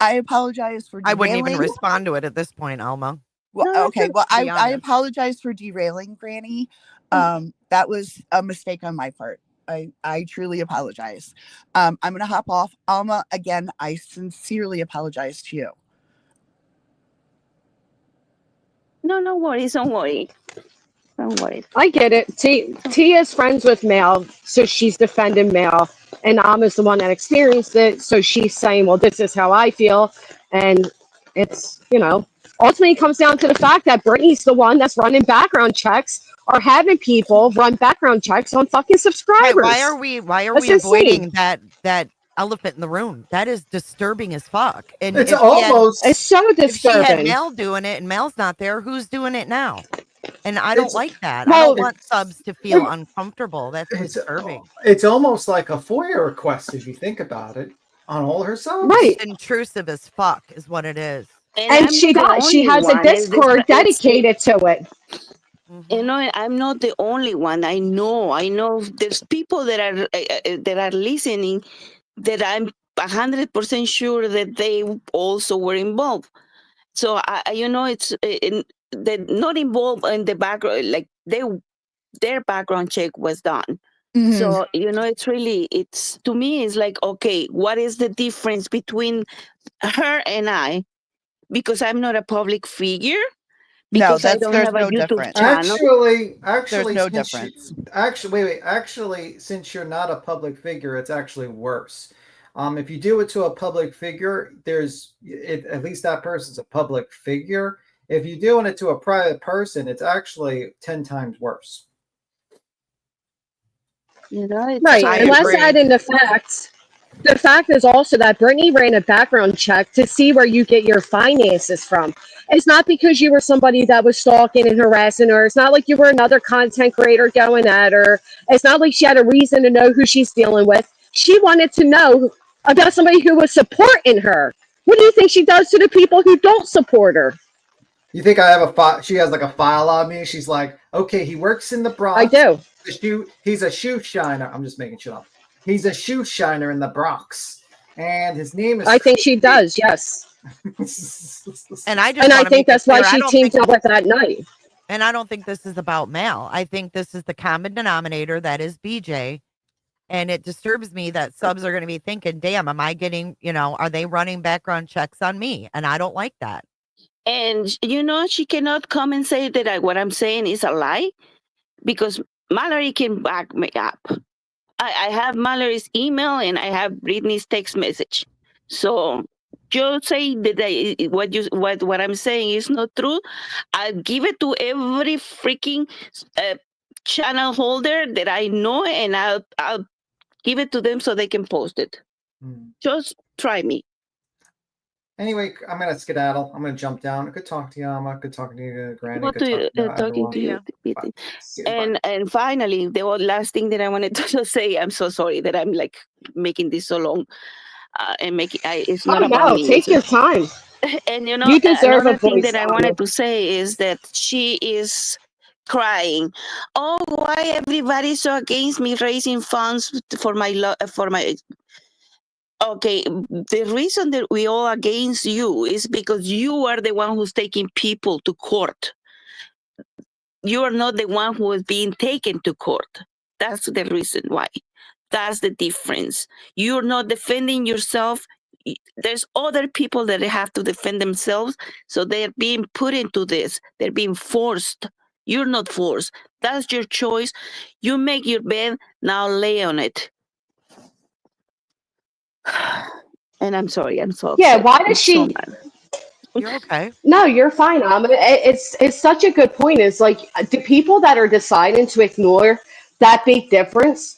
I apologize for derailing. I wouldn't even respond to it at this point, Alma. Well, okay. Well, I apologize for derailing, Granny. That was a mistake on my part. I truly apologize. I'm gonna hop off. Alma, again, I sincerely apologize to you. No worries. Don't worry. Don't worry. I get it. T is friends with Mel, so she's defending Mel, and Alma's the one that experienced it, so she's saying, well, this is how I feel. And it's, ultimately it comes down to the fact that Brittany's the one that's running background checks or having people run background checks on fucking subscribers. Why are we avoiding that elephant in the room? That is disturbing as fuck. And it's so disturbing. If she had Mel doing it and Mel's not there, who's doing it now? And I don't like that. I don't want subs to feel uncomfortable. That's disturbing. It's almost like a FOIA request if you think about it on all her subs. Right. It's intrusive as fuck is what it is. And she has a Discord dedicated to it. I'm not the only one. I know there's people that are listening that I'm 100% sure that they also were involved. So it's they're not involved in the background, like their background check was done. Mm-hmm. So it's to me it's like, okay, what is the difference between her and I? Because I'm not a public figure. Because I don't have a YouTube channel. Actually, there's no difference. Actually, since you're not a public figure, it's actually worse. If you do it to a public figure, at least that person's a public figure. If you're doing it to a private person, it's actually 10 times worse. Right, and let's add in the fact. The fact is also that Brittany ran a background check to see where you get your finances from. It's not because you were somebody that was stalking and harassing her. It's not like you were another content creator going at her. It's not like she had a reason to know who she's dealing with. She wanted to know about somebody who was supporting her. What do you think she does to the people who don't support her? You think I have a file? She has like a file on me. She's like, okay, he works in the Bronx. I do. He's a shoe shiner. I'm just making shit up. He's a shoe shiner in the Bronx, and his name is. I think she does. Yes. And I think that's why she teamed up with that night. And I don't think this is about Mal. I think this is the common denominator that is BJ. And it disturbs me that subs are going to be thinking, damn, am I getting, are they running background checks on me? And I don't like that. And, she cannot come and say that what I'm saying is a lie, because Mallory can back me up. I have Mallory's email and I have Brittany's text message. So you say that what I'm saying is not true. I'll give it to every freaking channel holder that I know, and I'll give it to them so they can post it. Just try me. Anyway, I'm gonna skedaddle. I'm gonna jump down. Good talk to you, Alma. Good talking to you, Granny. Good Good talking to you. And finally, the last thing that I wanted to just say, I'm so sorry that I'm like making this so long, and it's not about me. Take your time. And you deserve another a thing voice. that I wanted to say is that she is crying. Oh, why everybody's so against me raising funds for my Okay, the reason that we all against you is because you are the one who's taking people to court. You are not the one who is being taken to court. That's the reason why. That's the difference. You're not defending yourself. There's other people that have to defend themselves, so they're being put into this. They're being forced. You're not forced. That's your choice. You make your bed, now lay on it. And I'm sorry, I'm so upset. Why does she? So You're okay. No, you're fine. It's such a good point. It's like the people that are deciding to ignore that big difference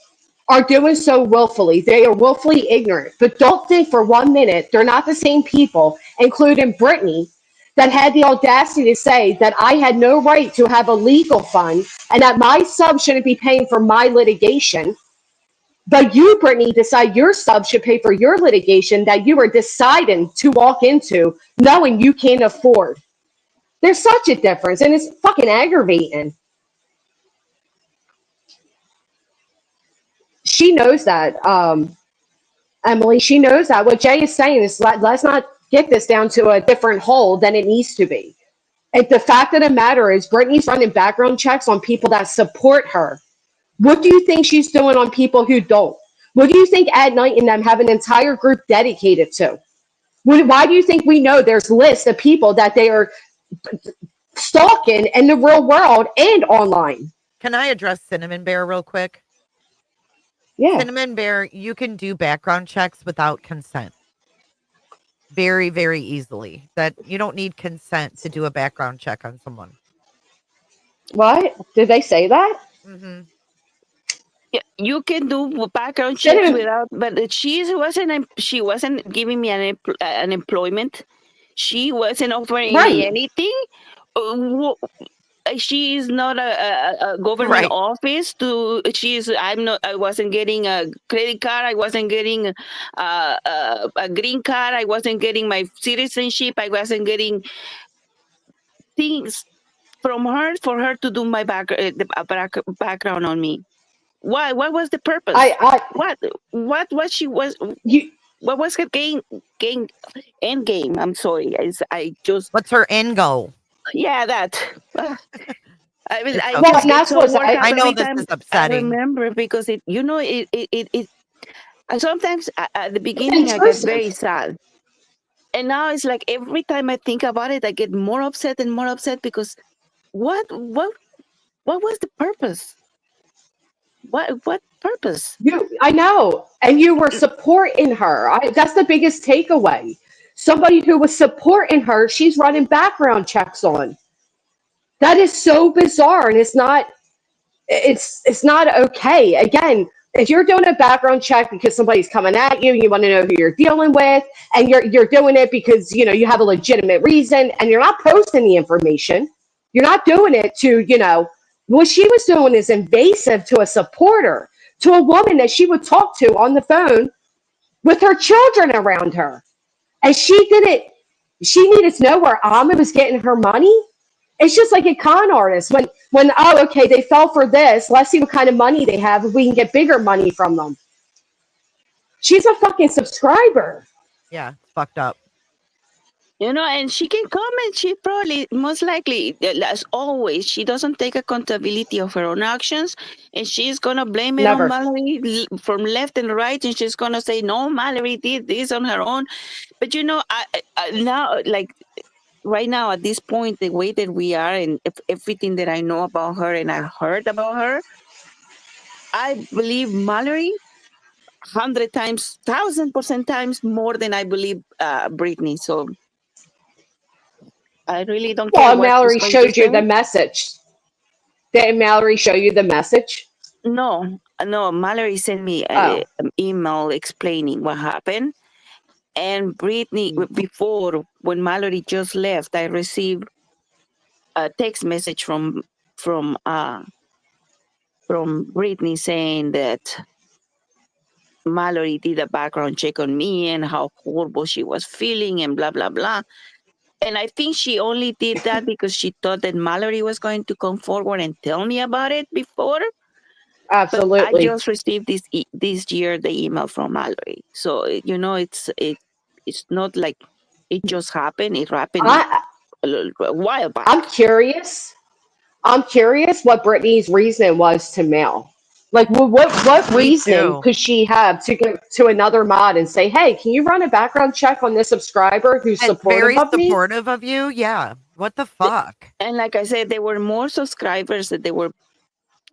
are doing so willfully. They are willfully ignorant. But don't think for 1 minute they're not the same people, including Brittany, that had the audacity to say that I had no right to have a legal fund and that my sub shouldn't be paying for my litigation. But you, Brittany, decide your sub should pay for your litigation that you are deciding to walk into, knowing you can't afford. There's such a difference, and it's fucking aggravating. She knows that, Emily. She knows that. What Jay is saying is let's not get this down to a different hole than it needs to be. And the fact of the matter is, Brittany's running background checks on people that support her. What do you think she's doing on people who don't? What do you think At Night and them have an entire group dedicated to? Why do you think we know there's lists of people that they are stalking in the real world and online? Can I address Cinnamon Bear real quick? Yeah. Cinnamon Bear, you can do background checks without consent. Very, very easily. That you don't need consent to do a background check on someone. What? Did they say that? Mm-hmm. Yeah, you can do background checks without, but she wasn't giving me an employment. She wasn't offering me anything. She is not a government office. I wasn't getting a credit card. I wasn't getting a green card. I wasn't getting my citizenship. I wasn't getting things from her for her to do my background on me. Why? What was the purpose? What was she was? What was her end game? I'm sorry. What's her end goal? Yeah, that. I know this is upsetting. I remember because it. Sometimes at the beginning I get very sad, and now it's like every time I think about it, I get more upset and more upset because what was the purpose? What purpose? I know, and you were supporting her. That's the biggest takeaway. Somebody who was supporting her, she's running background checks on. That is so bizarre, and it's not okay. Again, if you're doing a background check because somebody's coming at you, you want to know who you're dealing with, and you're doing it because you have a legitimate reason, and you're not posting the information. You're not doing it to what she was doing is invasive to a supporter, to a woman that she would talk to on the phone with her children around her. And she needed to know where Alma was getting her money. It's just like a con artist. When okay, they fell for this, let's see what kind of money they have if we can get bigger money from them. She's a fucking subscriber. Yeah, it's fucked up. And she can comment. She probably, most likely, as always, she doesn't take accountability of her own actions, and she's gonna blame it on Mallory from left and right, and she's gonna say, "No, Mallory did this on her own." But I now, like right now, at this point, the way that we are, and everything that I know about her and I heard about her, I believe Mallory 100 times, 1,000% times more than I believe Brittany. So I really don't care Well, what she's Mallory going to showed you the say. message. Did Mallory show you the message? No, no. Mallory sent me Oh, an email explaining what happened. And Brittany, before when Mallory just left, I received a text message from Brittany saying that Mallory did a background check on me and how horrible she was feeling and blah blah blah. And I think she only did that because she thought that Mallory was going to come forward and tell me about it before. But I absolutely. just received this year the email from Mallory, so it's not like it just happened. It happened I a while I'm back. curious. I'm curious what Brittany's reasoning was to Mel. Like, what Me reasoning too. could she have to go to another mod and say, "Hey, can you run a background check on this subscriber who's That's supportive very of me?" supportive of you. Yeah. What the The- fuck? And like I said, there were more subscribers that they were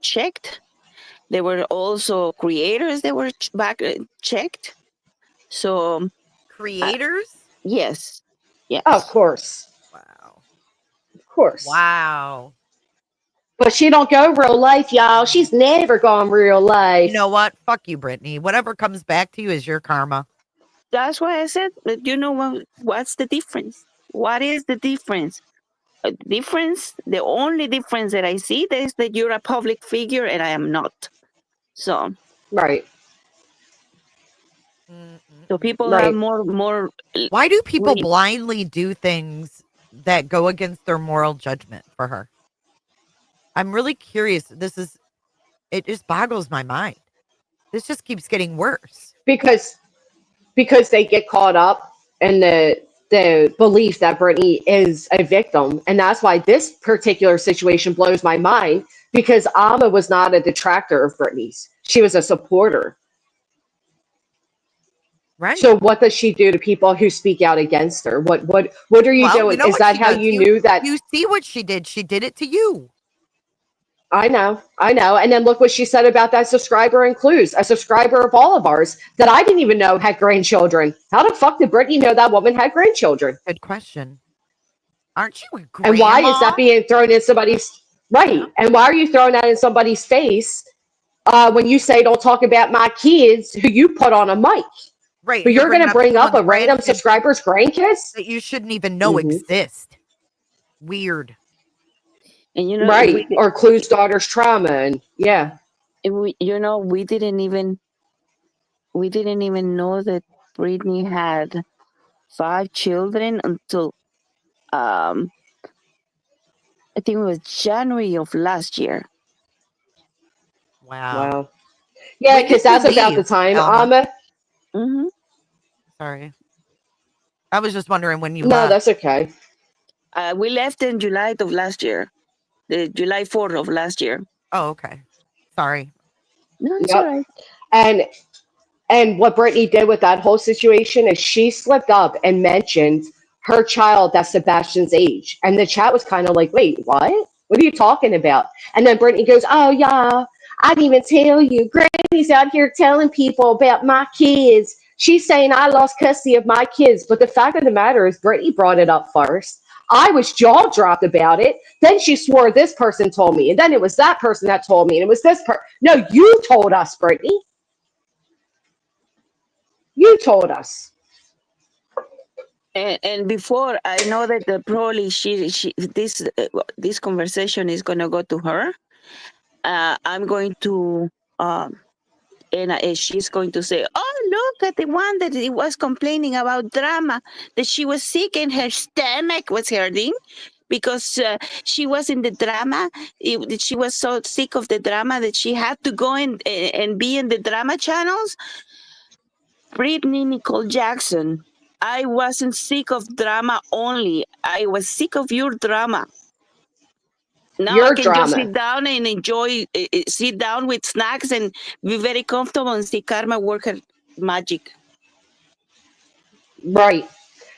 checked. There were also creators that were checked. So Creators? yes, Oh, of yes. course, Wow. of course. Wow. But she don't go real life, y'all. She's never gone real You know life. what? Fuck you, Brittany. Whatever comes back to you is your karma. That's why I said, you know what? What's the difference? What is the difference? A difference? The only difference that I see is that you're a public figure and I am not. So, Right, so people have right. more. Why do people Read. blindly do things that go against their moral judgment for her? I'm really curious. It just boggles my mind. This just keeps getting worse. Because they get caught up in the belief that Brittany is a victim, and that's why this particular situation blows my mind. Because Alma was not a detractor of Brittany's; she was a supporter. Right. So what does she do to people who speak out against her? What are you Well, you doing? know Is what that she how does? you knew that? You see what she did? She did it to you. I know. And then look what she said about that subscriber in Clues, a subscriber of all of ours that I didn't even know had grandchildren. How the fuck did Brittany know that woman had grandchildren? Good question. Aren't you a And why is grandma? that being thrown in somebody's Yeah. right? And why are you throwing that in somebody's face when you say don't talk about my kids who you put on a mic? Right. But And you're you're going bringing to up bring up someone's a random grandkids subscriber's grandkids? that you shouldn't even know Hmm. exist. Weird. And if Right. Or Clue's daughter's trauma. And yeah. we didn't even know that Britney had 5 children until um I think it was January of last year. Wow. Wow. Yeah, When did because you that's about the leave, time, Alma? Alma. Hmm. Sorry. I was just wondering when you No, left. that's okay. We left in July of last year, the July 4th of last year. Oh, okay. Sorry. No, it's all Yep. right. And what Brittany did with that whole situation is she slipped up and mentioned her child that's Sebastian's age. And the chat was kind of like, wait, what? What are you talking about? And then Brittany goes, oh, yeah, I didn't even tell you. Granny's out here telling people about my kids. She's saying I lost custody of my kids. But the fact of the matter is, Brittany brought it up first. I was jaw dropped about it. Then she swore this person told me. And then it was that person that told me. And it was this person. No, you told us, Brittany. You told us. And before I know that probably this conversation is gonna go to her. I'm going to and she's going to say, "Oh, look at the one that it was complaining about drama, that she was sick and her stomach was hurting because she was in the drama. She was so sick of the drama that she had to go and be in the drama channels." Britney Nicole Jackson, I wasn't sick of drama only. I was sick of your drama. Now I Your can just drama. sit down and enjoy, sit down with snacks and be very comfortable and see Karma work her magic. Right.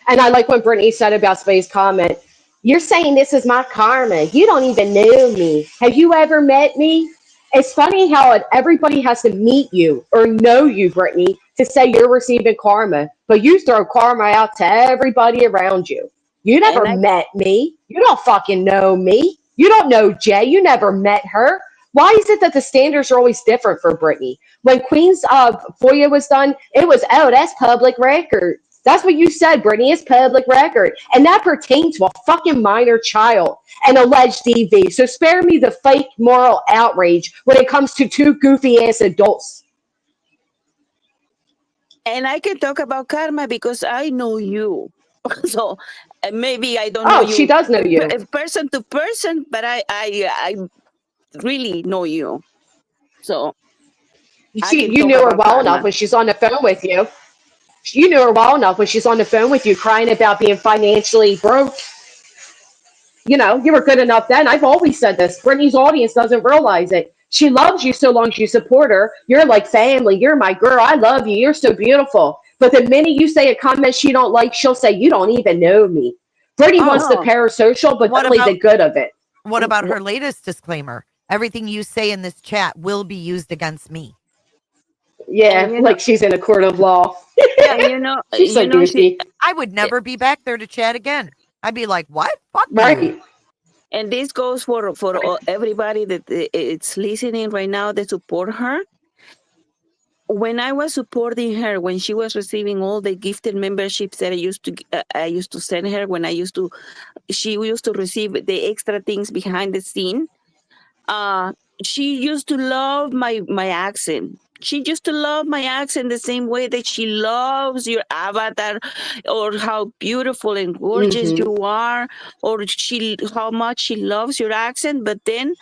And I like what Brittany said about Space's comment. You're saying this is my karma. You don't even know me. Have you ever met me? It's funny how everybody has to meet you or know you, Brittany, to say you're receiving karma, but you throw karma out to everybody around you. You never And I met me. You don't fucking know me. You don't know Jay. You never met her. Why is it that the standards are always different for Brittany? When Queen's FOIA was done, it was, oh, that's public record. That's what you said, Brittany. It's public record. And that pertains to a fucking minor child and alleged DV. So spare me the fake moral outrage when it comes to two goofy ass adults. and I can talk about karma because I know you. So maybe I don't know Oh, she you does know you. person to person, but I really know you. So I can You talk knew her about well enough karma. when she's on the phone with you. You knew her well enough when she's on the phone with you crying about being financially broke. You know, you were good enough then. I've always said this. Brittany's audience doesn't realize it. She loves you so long as you support her. You're like family. You're my girl. I love you. You're so beautiful. But the minute you say a comment she don't like, she'll say, you don't even know me. Brittany Oh, wants the No. parasocial, but what only the about good of it. what about her latest disclaimer? Everything you say in this chat will be used against me. Yeah, And like she's in a court of law. Yeah, and She's so she goofy. I would never be back there to chat again. I'd be like, what? Fuck you. Right. and this goes for everybody that it's listening right now that support her. When I was supporting her, when she was receiving all the gifted memberships that I used to send her, she used to receive the extra things behind the scene. Uh, she used to love my accent. She used to love my accent the same way that she loves your avatar, or how beautiful and gorgeous Mm-hmm. you are, or how much she loves your accent. But then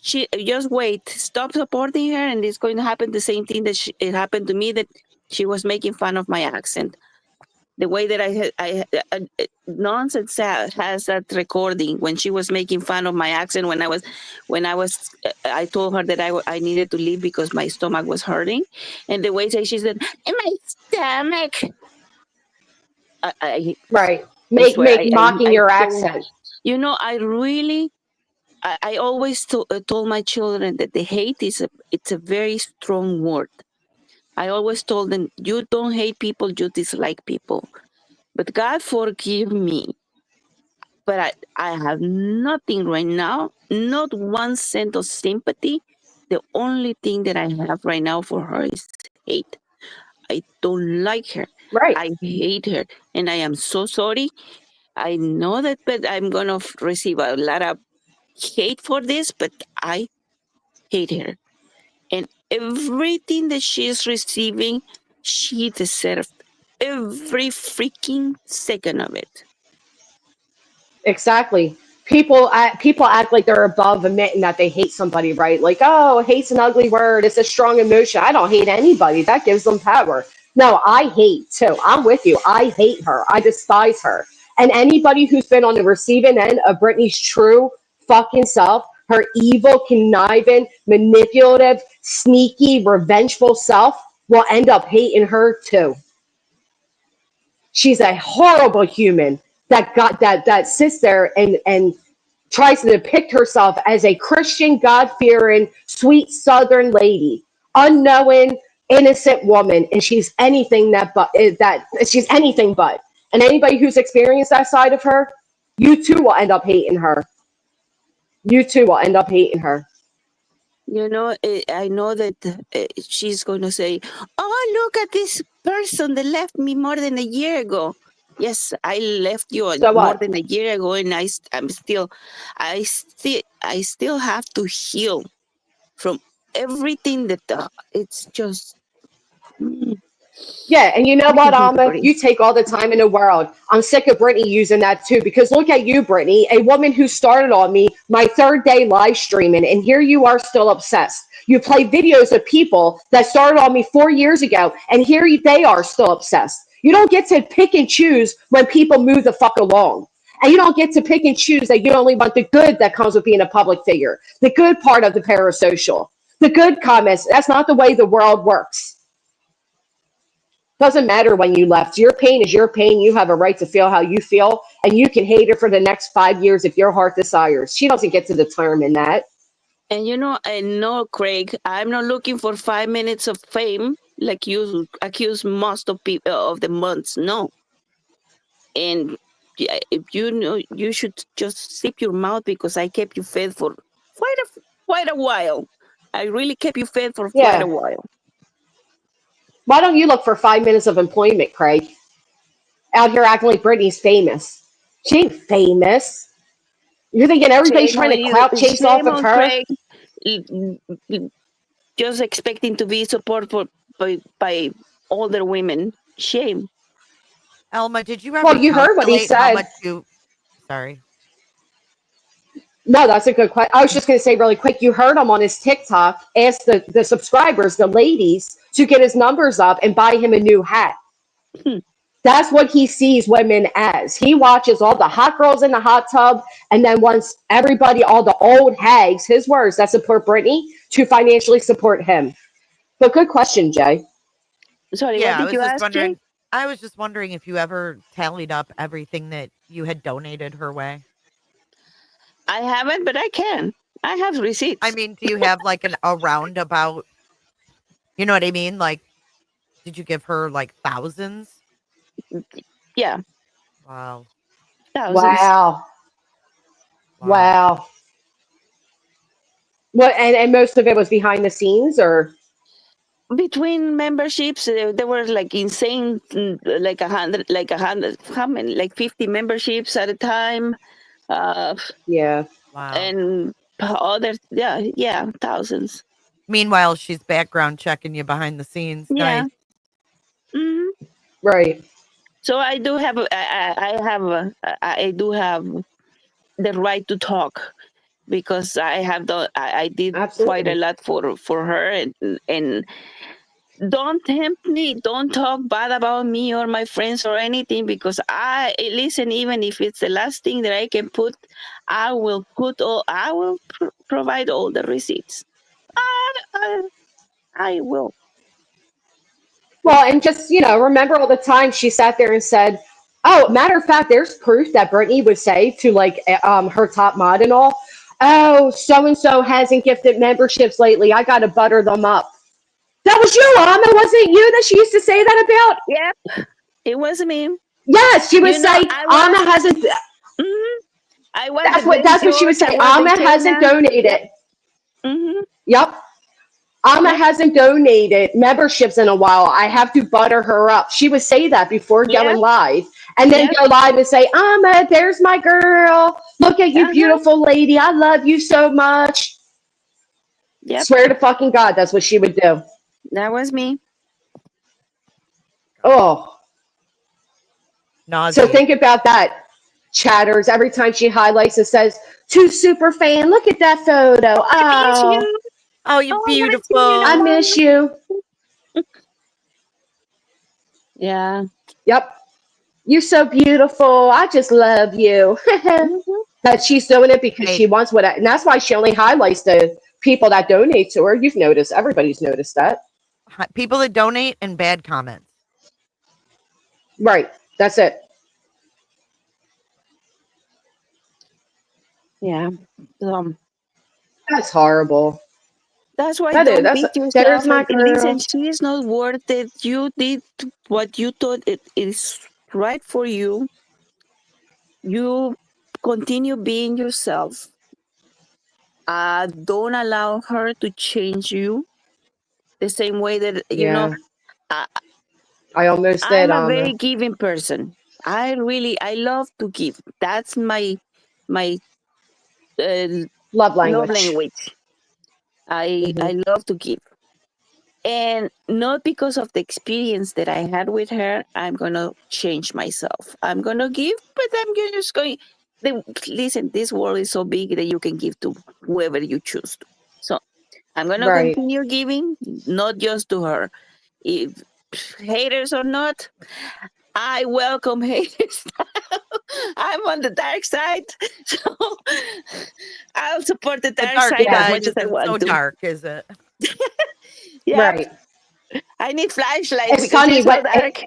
she just wait, stop supporting her, and it's going to happen the same thing that it happened to me, that she was making fun of my accent. The way that nonsense has that recording when she was making fun of my accent I told her that I needed to leave because my stomach was hurting, and the way that she said, "In my stomach," I Right. I swear Make mocking I your don't. accent. I really I always told my children that the hate it's a very strong word. I always told them, you don't hate people, you dislike people. But God forgive me. But I have nothing right now, not 1 cent of sympathy. The only thing that I have right now for her is hate. I don't like her. Right. I hate her. And I am so sorry. I know that, but I'm going to receive a lot of hate for this, but I hate her. And everything that she is receiving, she deserved every freaking second of it. Exactly. People act like they're above admitting that they hate somebody, right? Like, oh, hate's an ugly word. It's a strong emotion. I don't hate anybody. That gives them power. No, I hate too. I'm with you. I hate her. I despise her. And anybody who's been on the receiving end of Britney's true fucking self, her evil, conniving, manipulative, sneaky, revengeful self, will end up hating her too. She's a horrible human that sits there and tries to depict herself as a Christian, God-fearing, sweet Southern lady, unknowing, innocent woman, and she's anything that she's anything but. And anybody who's experienced that side of her, you too will end up hating her. You too will end up hating her. I know that she's going to say, "Oh, look at this person that left me more than a year ago." Yes, I left you So more what? than a year ago, and I still have to heal from everything that it's just Yeah, and you know making what, me Alma? crazy. You take all the time in the world. I'm sick of Brittany using that too, because look at you, Brittany, a woman who started on me my third day live streaming, and here you are still obsessed. You play videos of people that started on me 4 years ago, and they are still obsessed. You don't get to pick and choose when people move the fuck along. And you don't get to pick and choose that you only want the good that comes with being a public figure, the good part of the parasocial, the good comments. That's not the way the world works. Doesn't matter when you left. Your pain is your pain. You have a right to feel how you feel, and you can hate her for the next 5 years if your heart desires. She doesn't get to determine that. And and no, Craig, I'm not looking for 5 minutes of fame like you accuse most of people of the months. No. And if you should just zip your mouth because I kept you fed for quite a while. I really kept you fed for quite a Yeah. while. Why don't you look for 5 minutes of employment, Craig? Out here acting like Brittany's famous. She ain't famous. You're thinking everybody's Shame trying on to you. clout chase off Shame of on her? Craig. Just expecting to be supported by older women. Shame. Elma, did you Well, ever you heard what he calculate how said. much you? Sorry. No, that's a good question. I was just going to say really quick, you heard him on his TikTok ask the subscribers, the ladies, to get his numbers up and buy him a new hat. That's what he sees women as. He watches all the hot girls in the hot tub and then wants everybody, all the old hags, his words, that support Brittany, to financially support him. But good question, Jay. Sorry, what Yeah, I did was you just ask, Jay? wondering. I was just wondering if you ever tallied up everything that you had donated her way. I haven't, but I can. I have I receipts. mean, do you have like a roundabout? You know what I mean? Like, did you give her like thousands? Yeah, Wow. thousands. Wow. Wow. Wow. What and most of it was behind the scenes or Between memberships, there were like insane, like 100, how many, like 50 memberships at a time, yeah. Wow. and others, yeah, thousands. Meanwhile, she's background checking you behind the scenes. Yeah. Nice. hmm Right. So I do have, I do have the right to talk because I did quite a Absolutely. lot for her, and don't tempt me, don't talk bad about me or my friends or anything, because I listen, even if it's the last thing that I can put, I will provide all the receipts. I will. Well, and just, remember all the time she sat there and said, oh, matter of fact, there's proof that Brittany would say to like her top mod and all, oh, so and so hasn't gifted memberships lately. I got to butter them up. That was you, Alma. Was it you that she used to say that about? Yep, it was me. Yes, she would say I Alma was. hasn't. Mhm. I was That's the what best that's what she would George. I say. was the Alma hasn't Shayna. donated. hmm Yep. Alma Yep. hasn't donated memberships in a while. I have to butter her up. She would say that before going Yep. live. And then Yep. go live and say, Alma, there's my girl. Look at you, Uh-huh. beautiful lady. I love you so much. Yep. Swear to fucking God, that's what she would do. That was me. Oh. So Nauseating. think about that, chatters. Every time she highlights and says, to super fan, look at that photo. I miss Oh, you. Oh, you Oh, I haven't seen you in a I beautiful. miss while. you. Yeah. Yep. You're so beautiful. I just love you. hmm That she's doing it because Hey, she wants what, and that's why she only highlights the people that donate to her. You've noticed, everybody's noticed that, people that donate and bad comments. right? That's it. Yeah. That's horrible. That's why That is. don't That's beat there's yourself. my And listen, girl. she is not worth it. You did what you thought it is right for you. You continue being yourself. Don't allow her to change you the same way that, Yeah, I, I almost did, I'm a Alma. very giving person. I love to give. That's my uh, Love love language. language. Hmm. I love to give. And not because of the experience that I had with her, I'm gonna change myself. I'm gonna give, but just going. Listen, this world is so big that you can give to whoever you choose to. So I'm gonna Right. continue giving, not just to her. If haters or not, I welcome haters. I'm on the dark side, so I'll support the The dark dark side as Yeah. side much as I isn't so want to. dark, is it? Yep, Right. I need flashlights It's to see funny so what dark.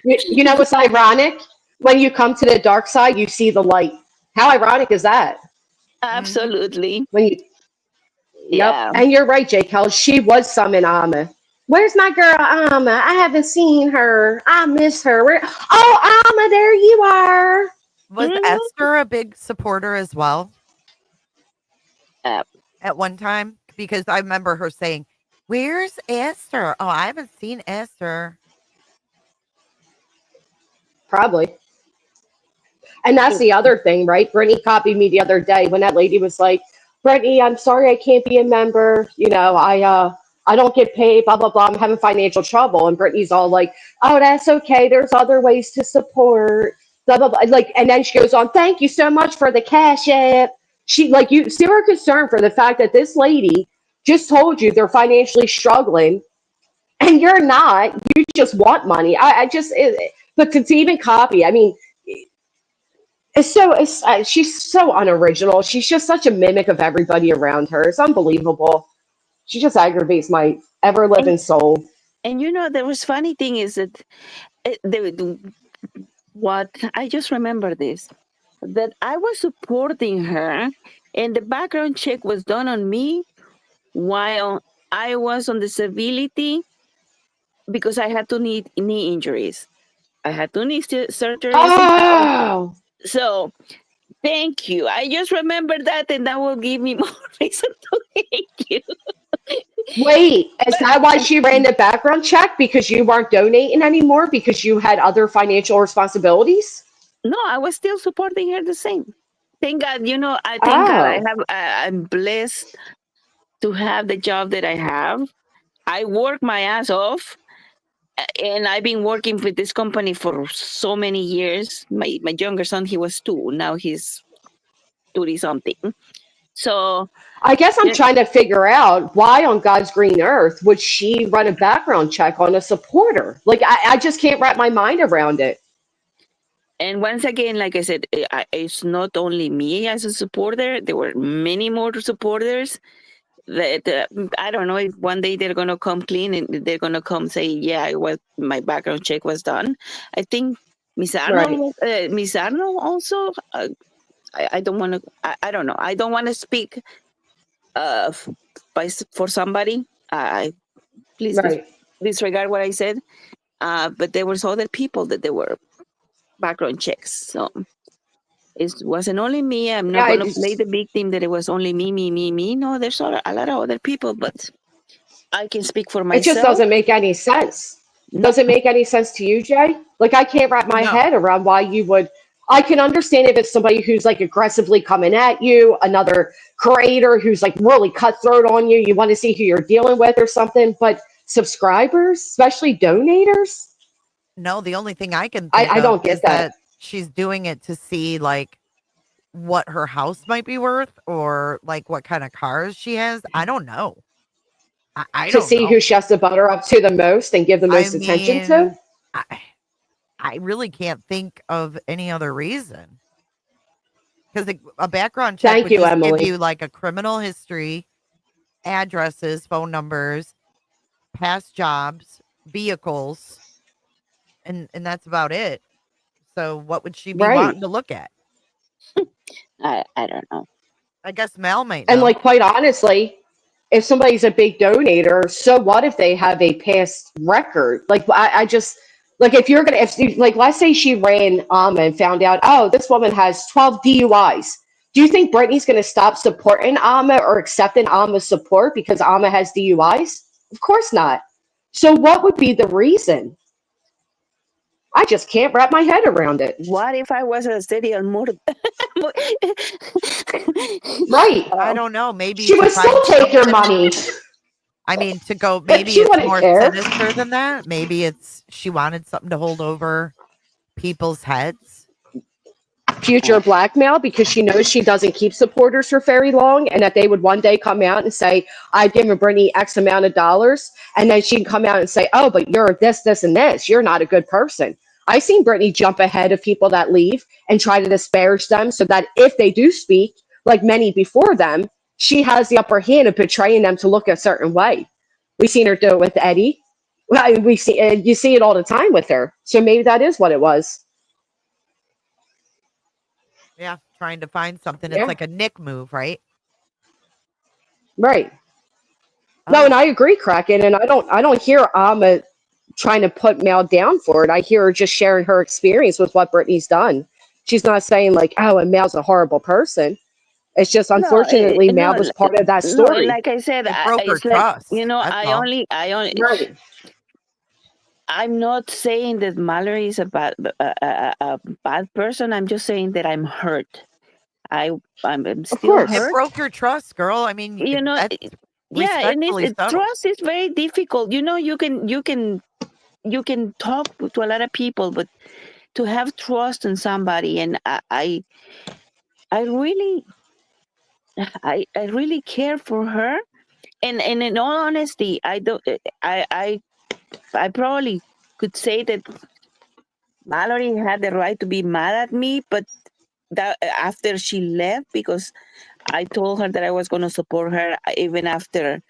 you know. What's ironic? When you come to the dark side, you see the light. How ironic is that? Absolutely. When you, yep. Yeah. And you're right, J. Kel. She was summon Amma. Where's my girl Amma? I haven't seen her. I miss her. Oh, Amma, there you are. Was Mhm. Esther a big supporter as well Uh, at one time? Because I remember her saying, "Where's Esther? Oh, I haven't seen Esther." Probably. And that's the other thing, right? Brittany copied me the other day when that lady was like, Brittany, I'm sorry I can't be a member. I don't get paid, blah, blah, blah. I'm having financial trouble. And Brittany's all like, oh, that's okay. There's other ways to support, blah, blah, blah. Like, and then she goes on, thank you so much for the cash app. She like you zero concern for the fact that this lady just told you they're financially struggling and you're not. You just want money. But to even copy, I mean, she's so unoriginal. She's just such a mimic of everybody around her. It's unbelievable. She just aggravates my ever and living soul. and there was funny thing is that what I just remember this, that I was supporting her, and the background check was done on me while I was on disability because I had two knee injuries. I had two knee surgeries in house. Oh, So thank you. I just remember that, and that will give me more reason to thank you. wait, is that why she ran the background check? Because you weren't donating anymore because you had other financial responsibilities? No, I was still supporting her the same. Thank God, I thank God Oh, I'm blessed to have the job that I have. I work my ass off, and I've been working with this company for so many years. My younger son, he was 2. Now he's 30 something. So I guess I'm yeah, trying to figure out why on God's green earth would she run a background check on a supporter? Like, I just can't wrap my mind around it. and once again, like I said, it's not only me as a supporter. There were many more supporters that I don't know if one day they're gonna come clean and they're gonna come say, yeah, my background check was done. I think Right. Miss Arnold also. I don't want to. I don't know. I don't want to speak f- for somebody. Please Right. disregard what I said. But there was other people that they were background checks. So it wasn't only me. I'm Yeah, not I gonna play just the victim that it was only me, me, me, me. No, there's a lot of other people, but I can speak for it just myself. doesn't make any sense. No, Does it make any sense to you, Jay? Like I can't wrap my No, head around why you would. I can understand if it's somebody who's like aggressively coming at you, another creator who's like really cutthroat on you. You want to see who you're dealing with or something. But subscribers, especially donators, no. The only thing I can think I of don't is get that. that she's doing it to see like what her house might be worth or like what kind of cars she has. I don't know. I To don't see know. who she has to butter up to the most and give the I most attention to. mean, I really can't think of any other reason because a background check Thank would you, just give Emily. you like a criminal history, addresses, phone numbers, past jobs, vehicles, and that's about it. So what would she be Right. wanting to look at? I don't know. I guess Mel might And know. like quite honestly, if somebody's a big donator, so what if they have a past record? Like I just like if you're gonna if you, like let's say she ran and found out, oh, this woman has 12 DUIs. Do you think Brittany's gonna stop supporting Amma or accepting Amma's support because Amma has DUIs? Of course not. So what would be the reason? I just can't wrap my head around it. What if I was a serial murder? Right. I um, don't know. Maybe She to would still find take your something. money. I mean, to go, maybe She it's wouldn't more care. sinister than that. Maybe it's she wanted something to hold over people's heads. Future blackmail because she knows she doesn't keep supporters for very long and that they would one day come out and say, I've given Brittany X amount of dollars. And then she'd come out and say, oh, but you're this, this, and this. You're not a good person. I've seen Brittany jump ahead of people that leave and try to disparage them so that if they do speak, like many before them, she has the upper hand of betraying them to look a certain way. We've seen her do it with Eddie. Well, we see you see it all the time with her. So maybe that is what it was. Yeah, trying to find something. Yeah. It's like a Nick move, right? Right. No, Oh, and I agree, Kraken, and I don't hear Amma trying to put Mel down for it. I hear her just sharing her experience with what Brittany's done. She's not saying like, oh, and Mel's a horrible person. It's just unfortunately Mel was part of that no. And story. like I said, it broke her it's like trust. That's all. Right. I'm not saying that Mallory is a bad person. I'm just saying that I'm hurt. I'm Of still course. It hurt. broke your trust, girl. I mean, You know, that's yeah, and respectfully so. trust is very difficult. You know, you can talk to a lot of people, but to have trust in somebody, and I really I really care for her, and in all honesty, I don't I probably could say that Mallory had the right to be mad at me, but that after she left, because I told her that I was going to support her even after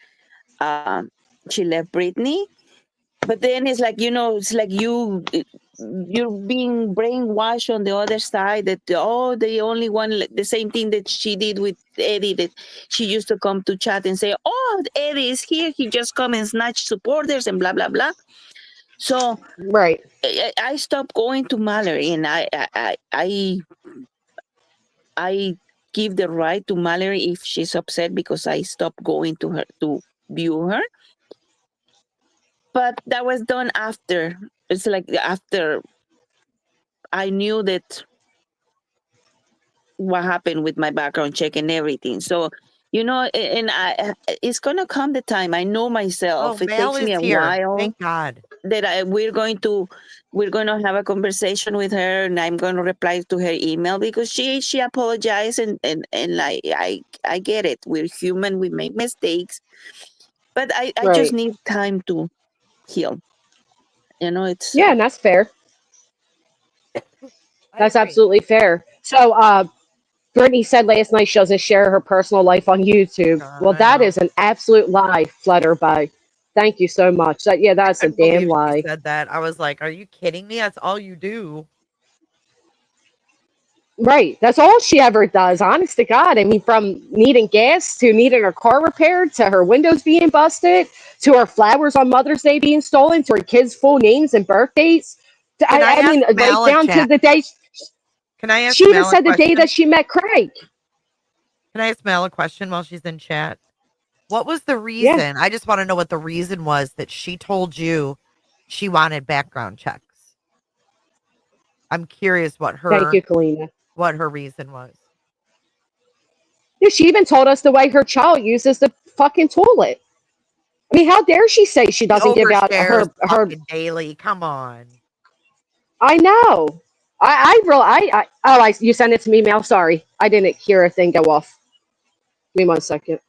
um, she left Brittany. But then it's like, you know, it's like you're being brainwashed on the other side that, oh, the only one, the same thing that she did with Eddie, that she used to come to chat and say, oh, Eddie is here, he just come and snatch supporters and blah blah blah. So Right. I stopped going to Mallory, and I give the right to Mallory if she's upset because I stopped going to her to view her. But that was done after. It's like after I knew that what happened with my background check and everything. So, you know, and it's gonna come the time. I know myself. Oh, It Mel takes me is a here. while Thank God. that we're going to have a conversation with her, and I'm going to reply to her email because she apologized, and I get it. We're human. We make mistakes, but I just Right. need time to heal. You know, it's Yeah, and that's fair. I That's agree. absolutely fair. So, Brittany said last night she doesn't share her personal life on YouTube. God, Well, I that know. is an absolute lie, Flutterby. Thank you so much. That's I a couldn't damn believe she lie. said that. I was like, are you kidding me? That's all you do. Right. That's all she ever does, honest to God. I mean, from needing gas to needing her car repaired to her windows being busted to her flowers on Mother's Day being stolen to her kids' full names and birthdays. Can I I ask mean, right Mal a down to chat? the day. Can I ask She even Mal a said the day question? that she met Craig. Can I ask Mel a question while she's in chat? What was the Yeah. reason? I just want to know what the reason was that she told you she wanted background checks. I'm curious Thank you, Kalina. what her reason was. Yeah, she even told us the way her child uses the fucking toilet. I mean, how dare she say she She doesn't give out overshares her fucking daily. Come on. I know. You sent it to me, Mel. Sorry. I didn't hear a thing go off. Give me 1 second.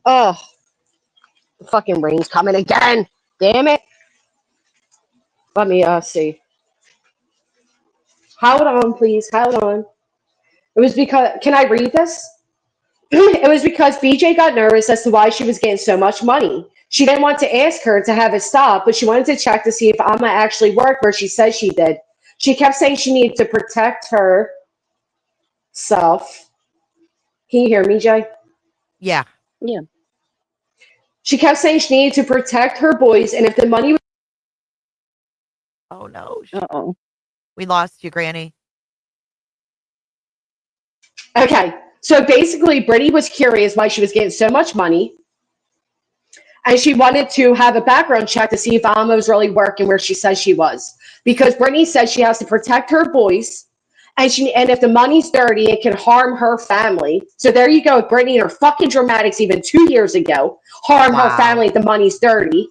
Oh, the fucking rain's coming again. Damn it. Let me see. Hold on, please. Hold on. It was because can I read this? It was because BJ got nervous as to why she was getting so much money. She didn't want to ask her to have it stop, but she wanted to check to see if Amma actually worked where she said she did. She kept saying she needed to protect herself. Can you hear me, Jay? Yeah. yeah. She kept saying she needed to protect her boys, and if the money was Oh no. Uh-oh. We lost you, Granny. okay. So basically, Brittany was curious why she was getting so much money, and she wanted to have a background check to see if Alma was really working where she says she was. Because Brittany says she has to protect her boys, and if the money's dirty, it can harm her family. So there you go, Brittany and her fucking dramatics even 2 years ago harm her Wow. family if the money's dirty.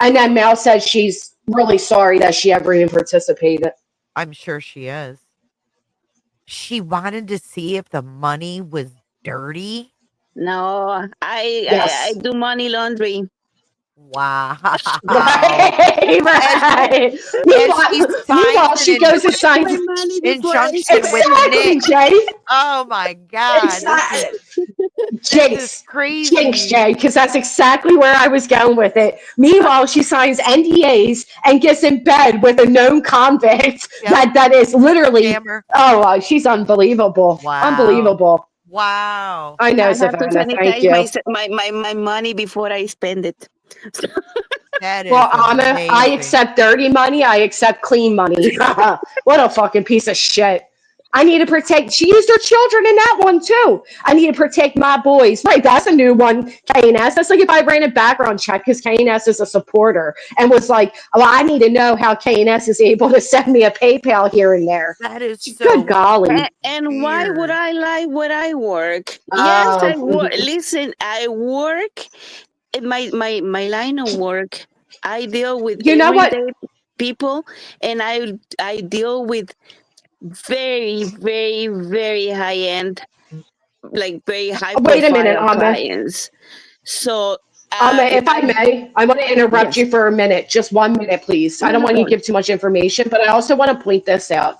And then Mel says she's really sorry that she ever even participated. I'm sure she is. She wanted to see if the money was dirty. No, I Yes. do money laundry. Wow. Right, right. As she Meanwhile, signs she an goes and signs My money before I injunction with exactly, Nick. Jay. Oh my God. This is Jinx, crazy. Jay, because that's exactly where I was going with it. Meanwhile, she signs NDAs and gets in bed with a known convict Yep. that is literally, Scammer. she's unbelievable. Wow. Unbelievable. Wow. I know, I have to Savannah. Thank sanitize you. my money before I spend it. That is Well, Anna, I amazing. accept dirty money. I accept clean money. What a fucking piece of shit. I need to protect. She used her children in that one too. I need to protect my boys. Right, that's a new one. KNS. That's like if I ran a background check because KNS is a supporter and was like, "Well, I need to know how KNS is able to send me a PayPal here and there." That is so Good golly. And why would weird. I lie where I work? Yes, I work. Listen, I work in my line of work. I deal with You know what? everyday people, and I deal with very, very, very high end, like very high Wait a minute, profile Amma. clients. So if If I may, I want to interrupt yes, you for a minute. Just 1 minute, please. I no, don't no, want go you to on. give too much information, but I also want to point this out.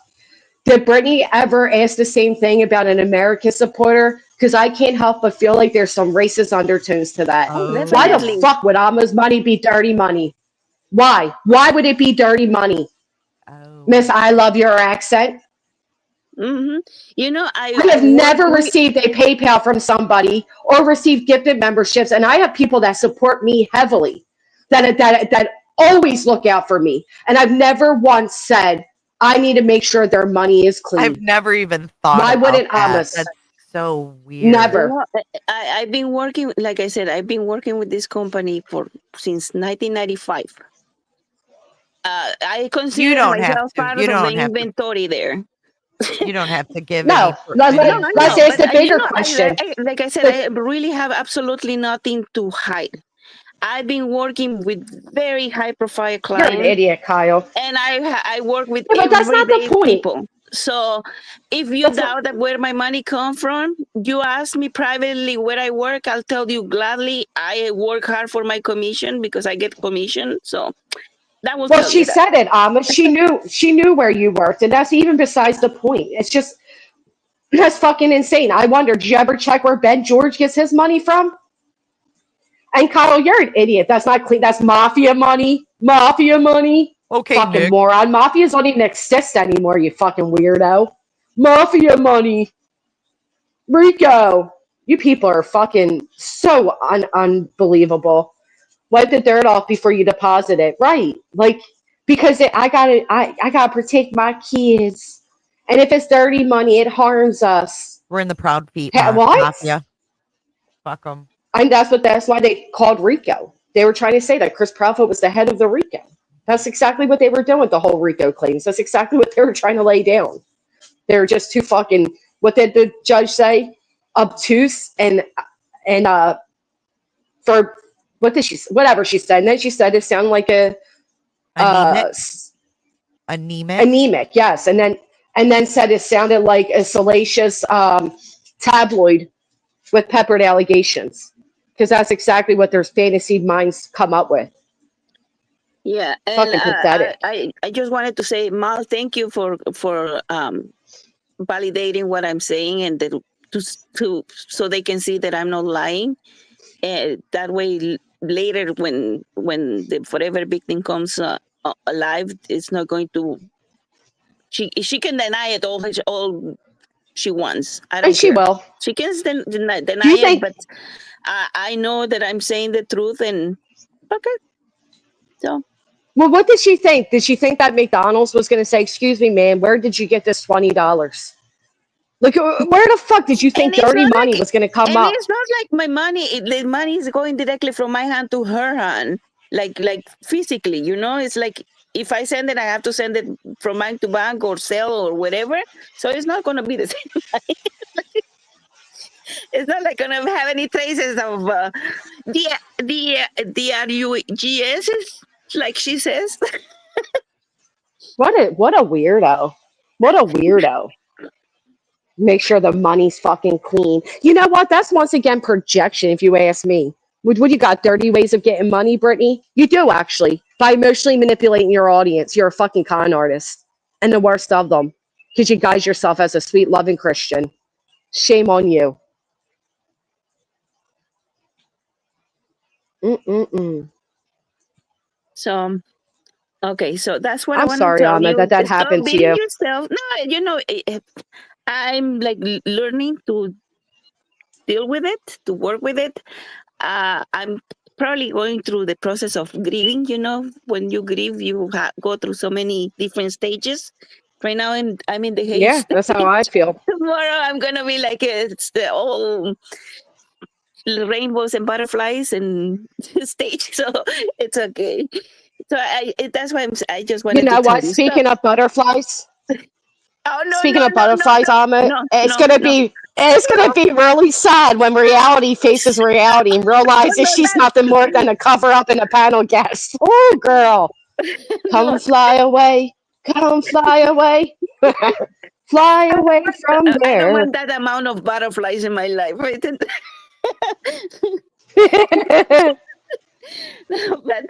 Did Brittany ever ask the same thing about an American supporter? Because I can't help but feel like there's some racist undertones to that. Oh, Why the definitely. fuck would Alma's money be dirty money? Why? Why would it be dirty money? Oh. Miss, I love your accent. Hmm. You know, I I have work never with. received a PayPal from somebody or received gifted memberships, and I have people that support me heavily, that always look out for me, and I've never once said I need to make sure their money is clean. I've never even thought Why about wouldn't that. Amos? That's so weird. You Never. know, I've been working, like I said, I've been working with this company since 1995. I You consider don't have myself to. part You of the don't have to. inventory there. You don't have to give No, No, any I let's know, ask but the you bigger know, question. like I said, The- I really have absolutely nothing to hide. I've been working with very high profile You're an clients, idiot, Kyle. and I work with Yeah, but that's not the everyday point. people. So if you That's not, doubt that where my money come from, you ask me privately where I work, I'll tell you gladly I work hard for my commission because I get commission. So that will well, tell she you that. said it, Amma. She knew where you worked, and that's even besides the point. It's just that's fucking insane. I wonder, did you ever check where Ben George gets his money from? And Kyle, you're an idiot. That's not clean. That's mafia money. Mafia money. Okay, Fucking Nick. moron. Mafias don't even exist anymore, you fucking weirdo. Mafia money. Rico. You people are fucking so unbelievable. Wipe the dirt off before you deposit it. Right. Like, because I gotta protect my kids. And if it's dirty money, it harms us. We're in the Proud Feet What? Mafia. Fuck them. And that's why they called Rico. They were trying to say that Chris Proudfoot was the head of the Rico. That's exactly what they were doing with the whole Rico claims. That's exactly what they were trying to lay down. They were just too fucking, what did the judge say? Obtuse and for what did she, whatever she said. And then she said it sounded like Anemic. Anemic. anemic, yes. And then said it sounded like a salacious tabloid with peppered allegations. Because that's exactly what their fantasy minds come up with. Yeah, and Fucking pathetic. I just wanted to say, Mal, thank you for validating what I'm saying, and that to so they can see that I'm not lying. And that way, later when the forever victim comes alive, it's not going to. She can deny it all she wants. I don't And she care. will. She can deny Do you it, think? but I know that I'm saying the truth, and okay. So Well, what did she think? Did she think that McDonald's was going to say, "Excuse me, man, where did you get this $20? Like, where the fuck did you think and it's dirty not money like was going to come and up?" it's not like my money. The money is going directly from my hand to her hand, like physically. You know, it's like if I send it, I have to send it from bank to bank or sell or whatever. So it's not going to be the same money. It's not like gonna have any traces of the RUGS, like she says. What a weirdo. What a weirdo. Make sure the money's fucking clean. You know what? That's once again projection, if you ask me. What you got? Dirty ways of getting money, Brittany? You do, actually. By emotionally manipulating your audience. You're a fucking con artist. And the worst of them. Because you guise yourself as a sweet, loving Christian. Shame on you. Mm-mm-mm. So, okay, so that's what I I'm want to sorry, tell Alma, you. that Stop happened to beating you. yourself. No, I'm like learning to deal with it, to work with it. I'm probably going through the process of grieving. When you grieve, you go through so many different stages. Right now, I'm in the hate Yeah, stage. that's how I feel. Tomorrow, I'm gonna be like it's the all rainbows and butterflies and stage. So it's okay. So that's why I just You wanted to know tell what? you stuff. Speaking of butterflies, Oh no speaking no of no butterflies, Alma, no it's no gonna no be it's gonna no be really sad when reality faces reality and realizes no she's nothing more than a cover up and a panel guest. Oh, girl, come no. fly away, come fly away, fly away from I don't there. want that amount of butterflies in my life. Right? but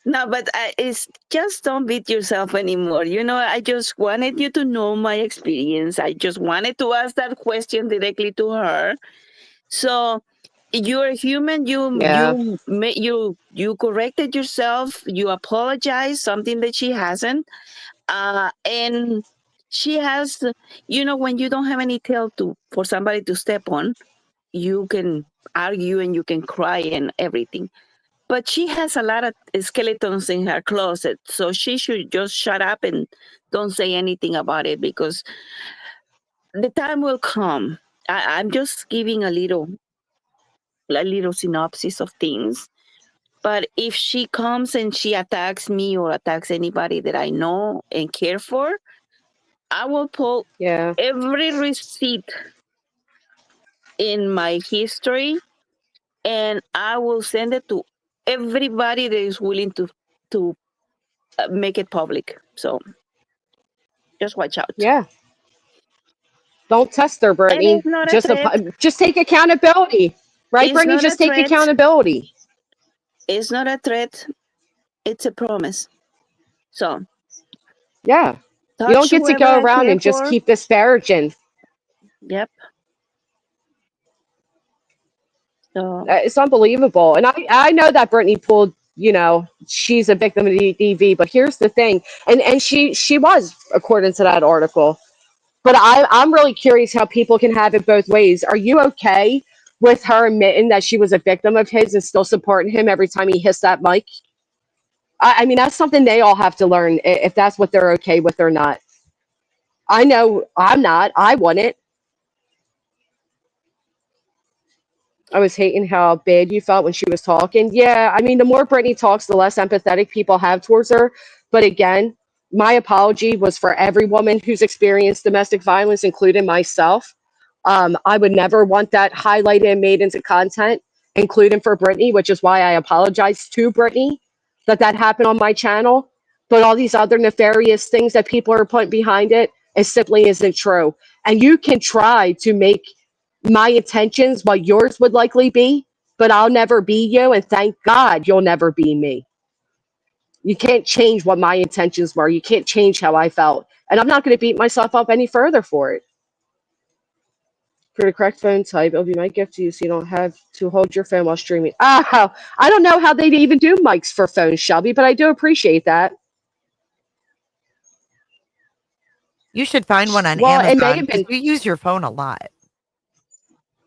no, but it's just don't beat yourself anymore. I just wanted you to know my experience. I just wanted to ask that question directly to her. So you're human. Yeah, You corrected yourself. You apologized, something that she hasn't. And she has. When you don't have any tail for somebody to step on, you can argue and you can cry and everything. But she has a lot of skeletons in her closet, so she should just shut up and don't say anything about it because the time will come. I'm just giving a little synopsis of things. But if she comes and she attacks me or attacks anybody that I know and care for, I will pull yeah, every receipt in my history and I will send it to everybody that is willing to make it public. So just watch out. yeah. Don't test her, And Brittany. it's not a threat. Just take accountability, right, It's Brittany? not a Just take threat. accountability. It's not a threat. It's a promise. So Yeah, you don't touch get to whoever go I around care and just for. keep disparaging. Yep. So It's unbelievable. And I know that Brittany pulled, she's a victim of DV, but here's the thing. And she was, according to that article. But I'm really curious how people can have it both ways. Are you okay with her admitting that she was a victim of his and still supporting him every time he hits that mic? I mean, that's something they all have to learn if that's what they're okay with or not. I know I'm not. I wouldn't. I was hating how bad you felt when she was talking. Yeah, I mean, the more Brittany talks, the less empathetic people have towards her. But again, my apology was for every woman who's experienced domestic violence, including myself. I would never want that highlighted and made into content, including for Brittany, which is why I apologized to Brittany that happened on my channel. But all these other nefarious things that people are putting behind it simply isn't true. And you can try to make my intentions what yours would likely be, but I'll never be you, and thank God you'll never be me. You can't change what my intentions were. You can't change how I felt. And I'm not going to beat myself up any further for it. For the correct phone type, it'll be my gift to you so you don't have to hold your phone while streaming. Oh, I don't know how they even do mics for phones, Shelby, but I do appreciate that. You should find one on Well, it may Amazon have because been, you use your phone a lot.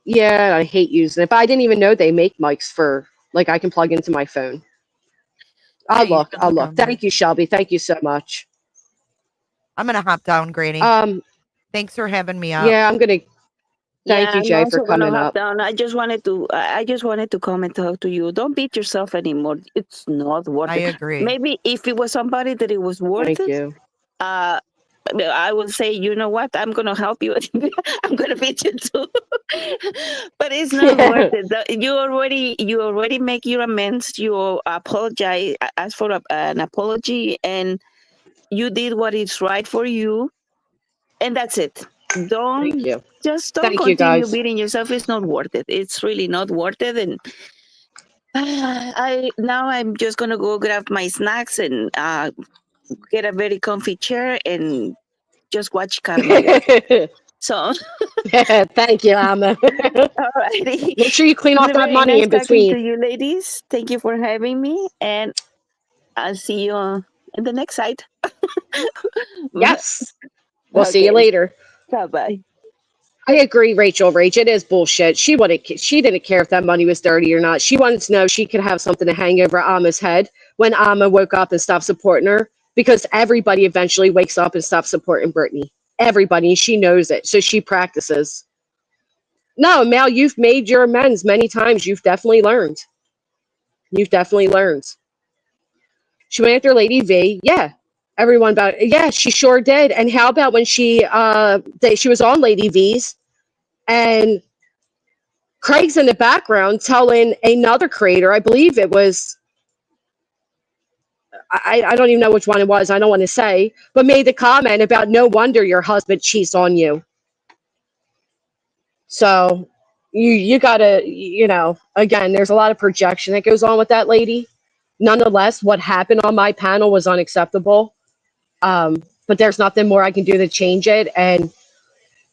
yeah, I hate using it, but I didn't even know they make mics for, like, I can plug into my phone. Yeah, you should I'll look look. on there. Thank you, Shelby. Thank you so much. I'm gonna hop down, Granny. Thanks for having me up. Yeah, I'm gonna thank yeah, you, I'm Jay, for also gonna coming hop up. down. I just wanted to come and talk to you. Don't beat yourself anymore. It's not worth I it. agree. Maybe if it was somebody that it was worth Thank it, you. I would say, you know what, I'm gonna help you. I'm gonna beat you too. But it's not worth it. You already make your amends. You apologize, ask for an apology, and you did what is right for you, and that's it. Thank Don't you. just don't Thank you, continue guys. beating yourself. It's not worth it. It's really not worth it. And I'm just gonna go grab my snacks and get a very comfy chair and just watch Carmen. So, Thank you, Amma. alrighty. Make sure you clean off that Very money nice in talking to between. you, ladies. Thank you for having me, and I'll see you in the next site. Yes. We'll see you Okay. later. Bye bye. I agree, Rachel. Rach, it is bullshit. She didn't care if that money was dirty or not. She wanted to know she could have something to hang over Amma's head when Amma woke up and stopped supporting her, because everybody eventually wakes up and stops supporting Brittany. Everybody, she knows it, so she practices. No, Mal, you've made your amends many times. You've definitely learned. You've definitely learned. She went after Lady V. Yeah, everyone about it. Yeah, she sure did. And how about when she was on Lady V's and Craig's in the background telling another creator, I believe it was, I don't even know which one it was, I don't want to say, but made the comment about no wonder your husband cheats on you. So you gotta, again, there's a lot of projection that goes on with that lady. Nonetheless, what happened on my panel was unacceptable. But there's nothing more I can do to change it. And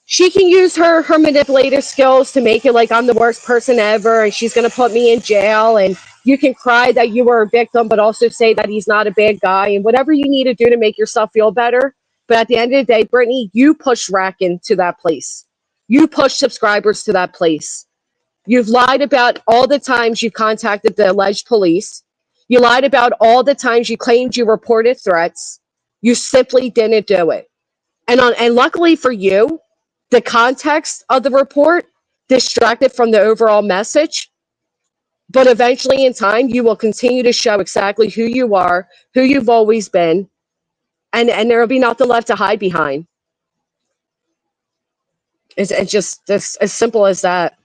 she can use her manipulative skills to make it like I'm the worst person ever and she's going to put me in jail, and you can cry that you were a victim but also say that he's not a bad guy and whatever you need to do to make yourself feel better. But at the end of the day, Brittany, you pushed Rackin to that place. You pushed subscribers to that place. You've lied about all the times you contacted the alleged police. You lied about all the times you claimed you reported threats. You simply didn't do it. And luckily for you, the context of the report distracted from the overall message. But eventually in time, you will continue to show exactly who you are, who you've always been, and there will be nothing left to hide behind. It's just as simple as that.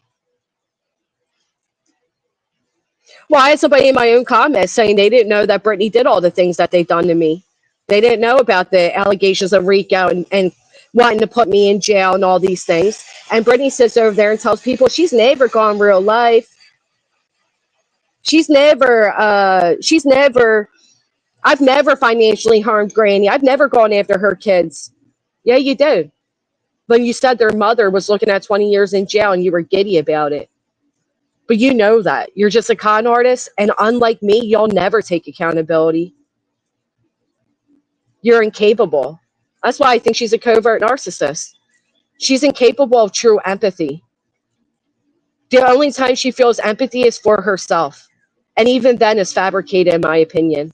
Well, I had somebody in my own comments saying they didn't know that Brittany did all the things that they've done to me. They didn't know about the allegations of RICO and wanting to put me in jail and all these things. And Brittany sits over there and tells people she's never gone real life. She's never, I've never financially harmed Granny. I've never gone after her kids. Yeah, you did. When you said their mother was looking at 20 years in jail and you were giddy about it. But you know that. You're just a con artist. And unlike me, you'll never take accountability. You're incapable. That's why I think she's a covert narcissist. She's incapable of true empathy. The only time she feels empathy is for herself. And even then is fabricated, in my opinion.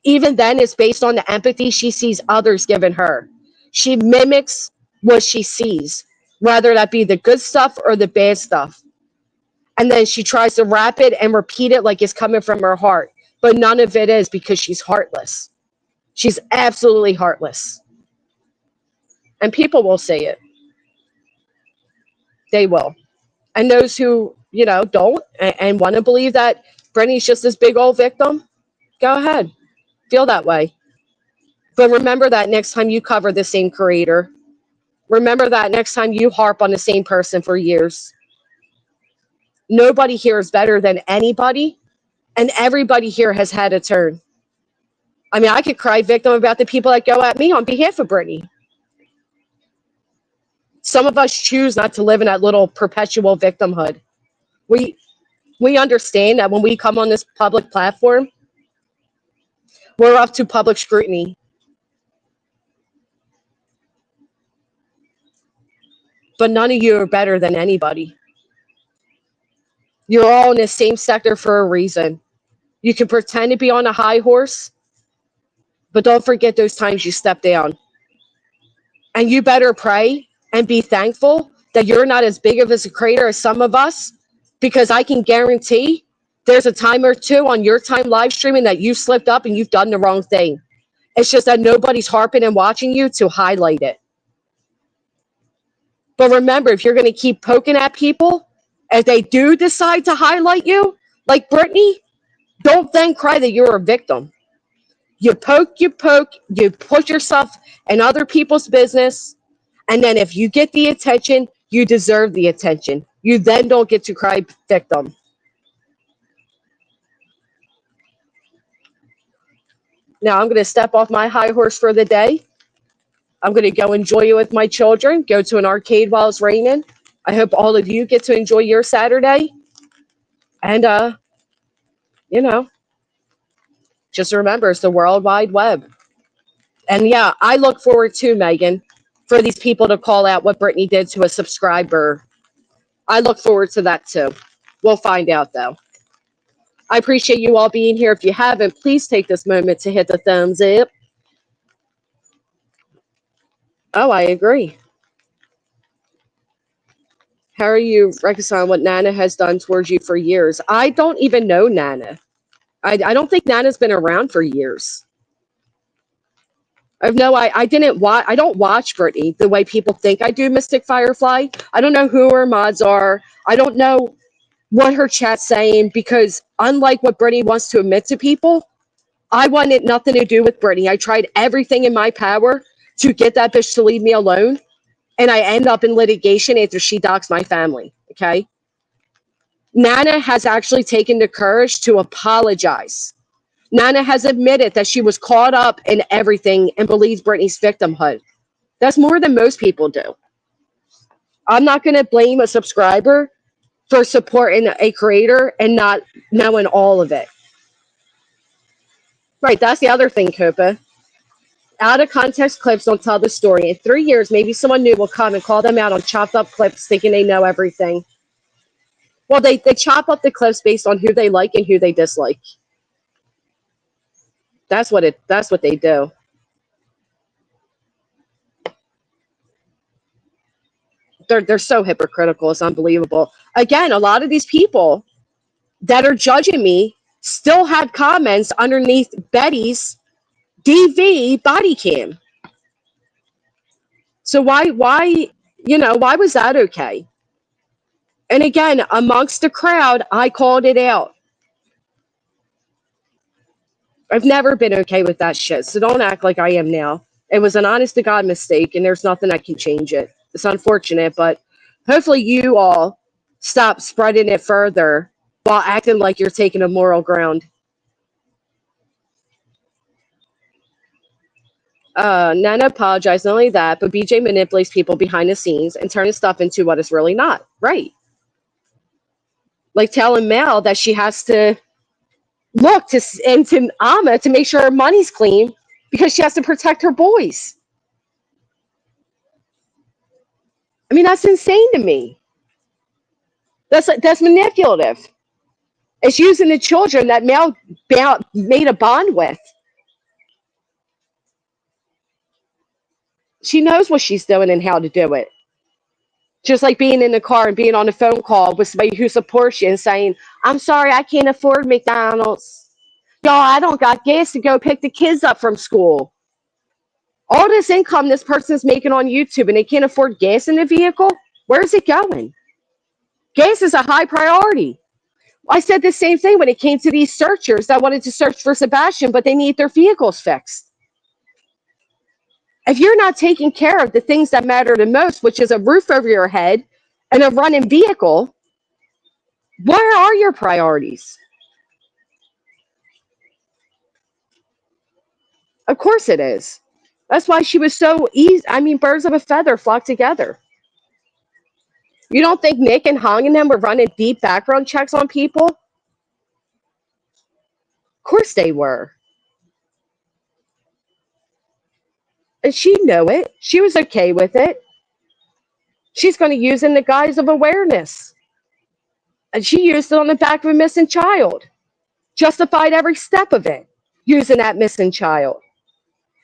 Even then is based on the empathy she sees others giving her. She mimics what she sees, whether that be the good stuff or the bad stuff. And then she tries to wrap it and repeat it like it's coming from her heart. But none of it is, because she's heartless. She's absolutely heartless. And people will say it. They will. And those who, don't and want to believe that Brittany's just this big old victim, go ahead. Feel that way. But remember that next time you cover the same creator. Remember that next time you harp on the same person for years. Nobody here is better than anybody. And everybody here has had a turn. I mean, I could cry victim about the people that go at me on behalf of Brittany. Some of us choose not to live in that little perpetual victimhood. We understand that when we come on this public platform, we're up to public scrutiny. But none of you are better than anybody. You're all in the same sector for a reason. You can pretend to be on a high horse, but don't forget those times you step down. And you better pray and be thankful that you're not as big of a creator as some of us, because I can guarantee there's a time or two on your time live streaming that you've slipped up and you've done the wrong thing. It's just that nobody's harping and watching you to highlight it. But remember, if you're going to keep poking at people, if they do decide to highlight you, like Brittany, don't then cry that you're a victim. You poke, you put yourself in other people's business, and then if you get the attention, you deserve the attention. You then don't get to cry victim. Now I'm going to step off my high horse for the day. I'm going to go enjoy it with my children, go to an arcade while it's raining. I hope all of you get to enjoy your Saturday. And, you know, just remember, it's the World Wide Web. And yeah, I look forward to, Megan, for these people to call out what Brittany did to a subscriber. I look forward to that too. We'll find out though. I appreciate you all being here. If you haven't, please take this moment to hit the thumbs up. Oh, I agree. How are you reconciling what Nana has done towards you for years? I don't even know Nana. I don't think Nana's been around for years. I don't watch Brittany the way people think I do, Mystic Firefly. I don't know who her mods are. I don't know what her chat's saying, because unlike what Brittany wants to admit to people, I wanted nothing to do with Brittany. I tried everything in my power to get that bitch to leave me alone, and I end up in litigation after she doxed my family, okay? Nana has actually taken the courage to apologize. Nana has admitted that she was caught up in everything and believes Brittany's victimhood. That's more than most people do. I'm not going to blame a subscriber for supporting a creator and not knowing all of it. Right, that's the other thing, Copa. Out of context clips don't tell the story. In 3 years, maybe someone new will come and call them out on chopped up clips thinking they know everything. Well, they chop up the clips based on who they like and who they dislike. That's what they do. They're so hypocritical. It's unbelievable. Again, a lot of these people that are judging me still have comments underneath Betty's DV body cam. So why was that okay? And again, amongst the crowd, I called it out. I've never been okay with that shit, so don't act like I am now. It was an honest-to-God mistake, and there's nothing that can change it. It's unfortunate, but hopefully you all stop spreading it further while acting like you're taking a moral ground. Nana apologized. Not only that, but BJ manipulates people behind the scenes and turning stuff into what it's really not. Right. Like telling Mel that she has to look into Amma to make sure her money's clean because she has to protect her boys. I mean, that's insane to me. That's manipulative. It's using the children that Mel made a bond with. She knows what she's doing and how to do it. Just like being in the car and being on a phone call with somebody who supports you and saying, I'm sorry, I can't afford McDonald's. Y'all, I don't got gas to go pick the kids up from school. All this income this person's making on YouTube and they can't afford gas in the vehicle, where's it going? Gas is a high priority. I said the same thing when it came to these searchers that wanted to search for Sebastian, but they need their vehicles fixed. If you're not taking care of the things that matter the most, which is a roof over your head and a running vehicle, where are your priorities? Of course it is. That's why she was so easy. I mean, birds of a feather flock together. You don't think Nick and Hong and them were running deep background checks on people? Of course they were. And she knew it. She was okay with it. She's going to use it in the guise of awareness. And she used it on the back of a missing child. Justified every step of it, using that missing child.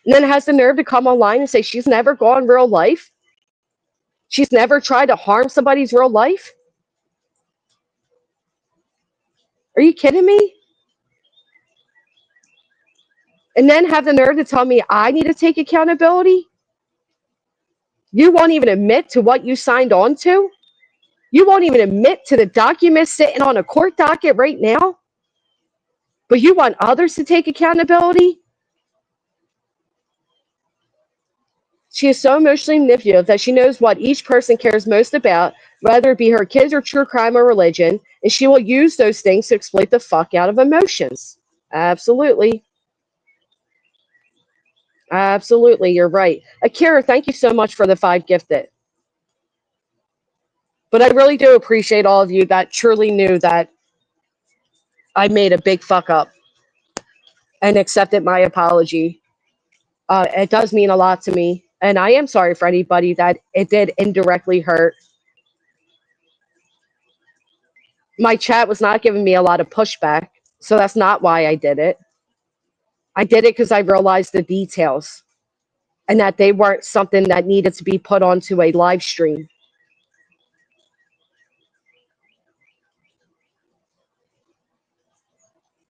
And then has the nerve to come online and say she's never gone real life. She's never tried to harm somebody's real life. Are you kidding me? And then have the nerve to tell me I need to take accountability? You won't even admit to what you signed on to? You won't even admit to the documents sitting on a court docket right now? But you want others to take accountability? She is so emotionally manipulative that she knows what each person cares most about, whether it be her kids or true crime or religion, and she will use those things to exploit the fuck out of emotions. Absolutely. Absolutely, you're right. Akira, thank you so much for the 5 gifted. But I really do appreciate all of you that truly knew that I made a big fuck up and accepted my apology. It does mean a lot to me. And I am sorry for anybody that it did indirectly hurt. My chat was not giving me a lot of pushback, so that's not why I did it. I did it because I realized the details and that they weren't something that needed to be put onto a live stream.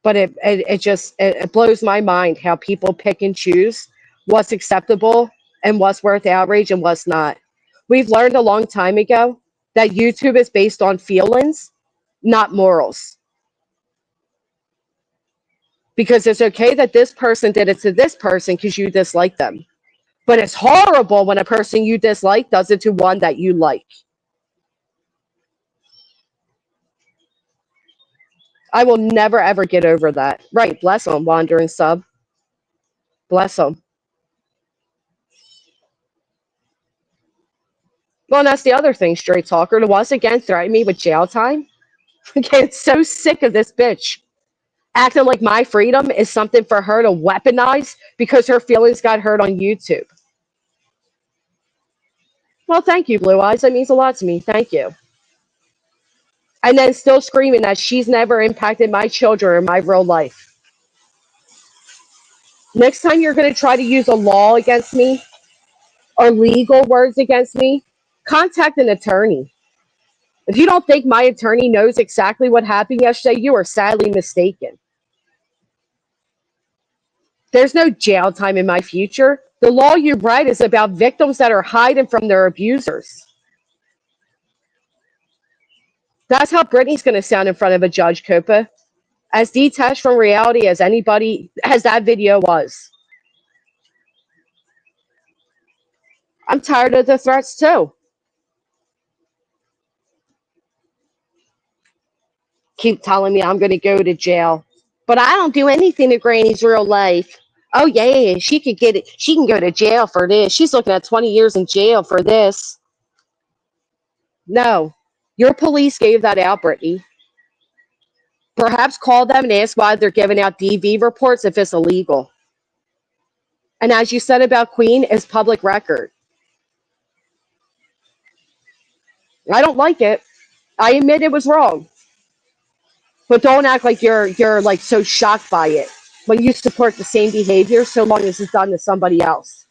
But it blows my mind how people pick and choose what's acceptable and what's worth outrage and what's not. We've learned a long time ago that YouTube is based on feelings, not morals. Because it's okay that this person did it to this person because you dislike them. But it's horrible when a person you dislike does it to one that you like. I will never, ever get over that. Right. Bless them, Wandering Sub. Bless them. Well, and that's the other thing, Straight Talker. To once again threaten me with jail time. I get so sick of this bitch acting like my freedom is something for her to weaponize because her feelings got hurt on YouTube. Well, thank you, Blue Eyes. That means a lot to me. Thank you. And then still screaming that she's never impacted my children or my real life. Next time you're going to try to use a law against me or legal words against me, contact an attorney. If you don't think my attorney knows exactly what happened yesterday, you are sadly mistaken. There's no jail time in my future. The law you write is about victims that are hiding from their abusers. That's how Brittany's going to sound in front of a judge, Copa. As detached from reality as anybody, as that video was. I'm tired of the threats too. Keep telling me I'm going to go to jail. But I don't do anything to Granny's real life. Oh, yeah, she could get it. She can go to jail for this. She's looking at 20 years in jail for this. No, your police gave that out, Brittany. Perhaps call them and ask why they're giving out DV reports if it's illegal. And as you said about Queen, it's public record. I don't like it. I admit it was wrong. But don't act like you're like so shocked by it when you support the same behavior so long as it's done to somebody else.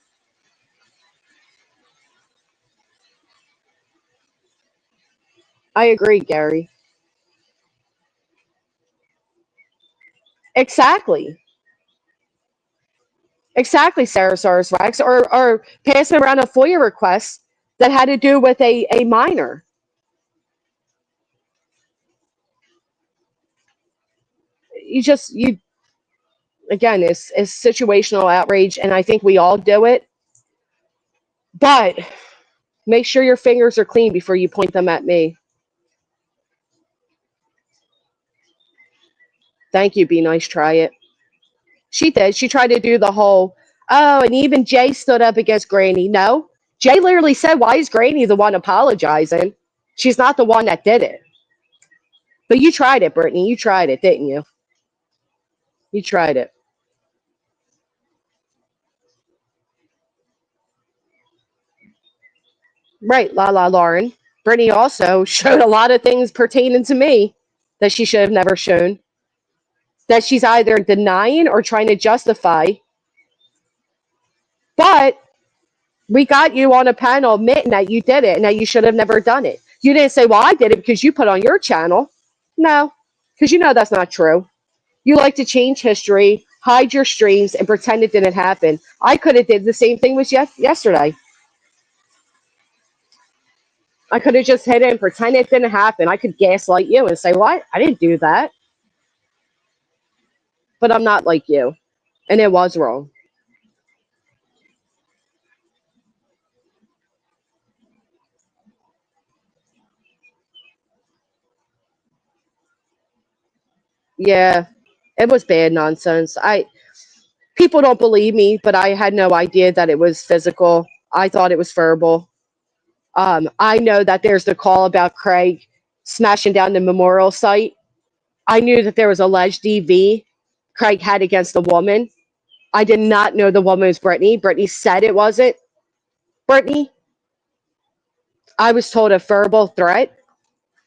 I agree, Gary. Exactly. Exactly, Sarahsaurus Rex. Or passing around a FOIA request that had to do with a minor. You again, it's situational outrage, and I think we all do it. But make sure your fingers are clean before you point them at me. Thank you, Be Nice, try it. She did. She tried to do the whole, oh, and even Jay stood up against Granny. No, Jay literally said, why is Granny the one apologizing? She's not the one that did it. But you tried it, Brittany. You tried it, didn't you? You tried it. Right, Lauren. Brittany also showed a lot of things pertaining to me that she should have never shown. That she's either denying or trying to justify. But we got you on a panel admitting that you did it and that you should have never done it. You didn't say, well, I did it because you put on your channel. No, because you know that's not true. You like to change history, hide your streams, and pretend it didn't happen. I could have did the same thing with yesterday. I could have just hit it and pretend it didn't happen. I could gaslight you and say, what? I didn't do that. But I'm not like you. And it was wrong. Yeah, it was bad nonsense. People don't believe me, but I had no idea that it was physical. I thought it was verbal. I know that there's the call about Craig smashing down the memorial site. I knew that there was alleged DV Craig had against a woman. I did not know the woman was Brittany. Brittany said it wasn't Brittany. I was told a verbal threat